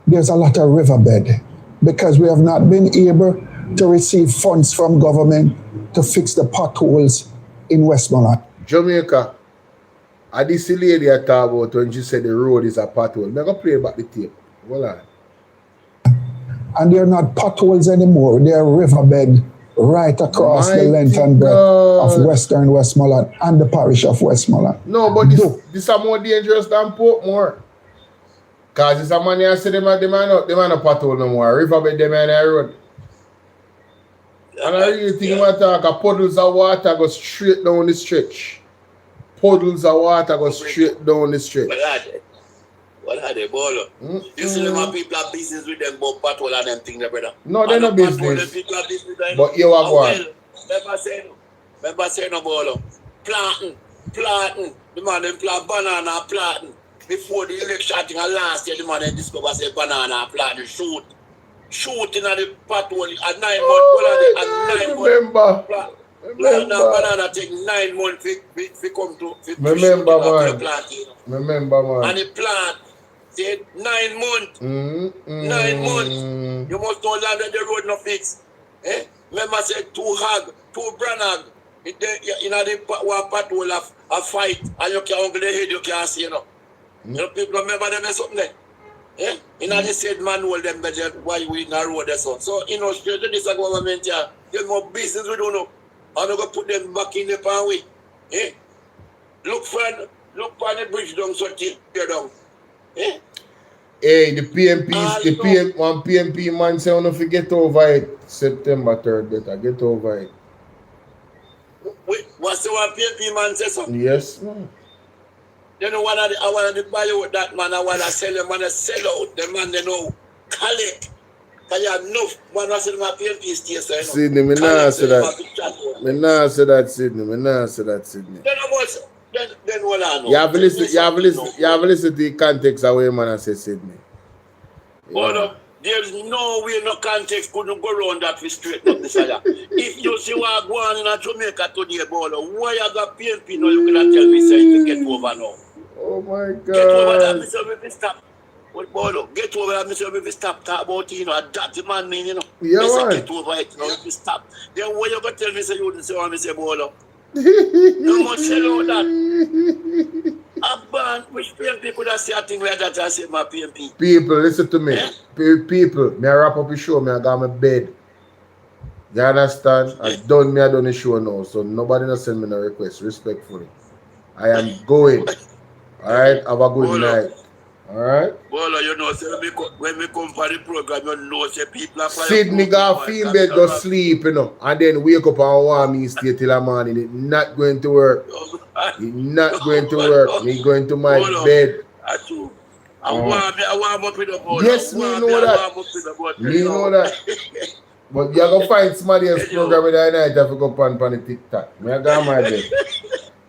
there's a lot of riverbed because we have not been able to receive funds from government to fix the potholes in Westmoreland. Jamaica, I this lady I talk about when she said the road is a pothole. I'm going to play back the tape. Hold on. And they're not potholes anymore. They're riverbed right across the length and breadth of Western Westmoreland and the parish of Westmoreland. No, but this is more dangerous than Portmore. Because this is a man here say them are not pothole no more. Riverbed them in the road. And I really think about talk, puddles of water go straight down the stretch. Puddles of water go straight down the stretch. What are they, Bolo? You see them people have business with them, but patrol and them things, brother. No, they're not business. But you are one. Remember saying no, Bolo. Planting. The man them plant banana planting. Before the election, I think last year, the man them discover say banana planting, shooting at the patrol at 9 months. Remember. Banana take 9 months to come to. Remember, man. And the plant. Say 9 months. 9 months. You must know land that the road no fix. Eh? Remember say 2 hog, 2 branag. In the one patrol of a fight, and you can't the head, you can't see, you know. You know, people remember them or something there. Yeah? In the said manual, them why we in the road or so. So, you know, straight to this government, yeah, there's more business we don't know. I'm not going to put them back in the pan way. Eh? Look for the bridge down, so tear down. Eh? Hey, the PMP, one PMP man say, I don't forget over it. September 3rd, better get over it. Wait, what's the one PMP man say so? Yes, man. You know, I want to buy out that man, I want to sell him, I want to sell out the man, they know, collect. Because you have enough, man, I said my PMP station, you know. Sydney, me not say that. Me not say that, Sydney. Me not say that, Sydney. Then what I know. You have to listen to the context of where man I say Sydney. But there's no way, no context couldn't go around that with straight up this other. If you see what go on in Jamaica today, Bolo, why you got PNP now, you cannot tell me say to get over now. Oh my God. Get over that, Mr. If stop. What Bolo, get over that, Mr. If stop talk about you know, a dirty man mean, you know. Yeah, right. Get over it, you know, if you stop. Then why you gonna tell me say you wouldn't say what I say, Bolo? You must sell out that. A band, which PMP could have said a thing like that I say my PMP. People, listen to me. People, me wrap up the show, me I got my bed. You understand? I done the show now, so nobody not send me no request, respectfully. I am going. Alright, have a good night. Alright? Bolo, you know, so when we come for the program, you know, say people are Sydney got feel bed, go sleep, you know, and then wake up and want me stay till the morning. It's not going to work. It's not going to work. Me going to my bed. I want up with the board. Yes, me know that. Me know that. But you're going to find somebody else program with the night if you go on the TikTok. Me I got my bed.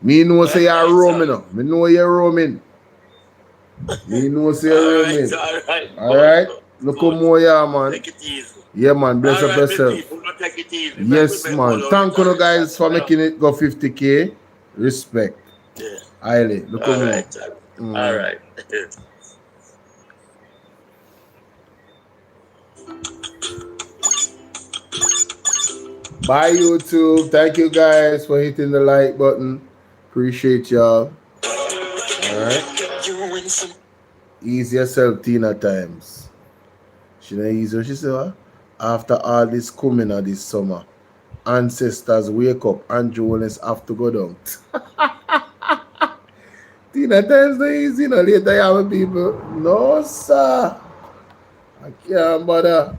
Me know say you're roaming now. Me know you're roaming. Me know say you're roaming. Alright? Look how more yeah, man. Take it easy. Yeah, man. Bless up yourself. Take it easy. Yes, man. Thank you guys for making it go 50K. Respect. Yeah. Highly. Look how more. Alright. Bye, YouTube. Thank you guys for hitting the like button. Appreciate y'all. Alright. Ease yourself, Tina times. She not easy. She said, what? After all this coming of this summer, ancestors wake up and Jonas have to go down. Tina times not easy. No later you have people. No, sir. I can't bother.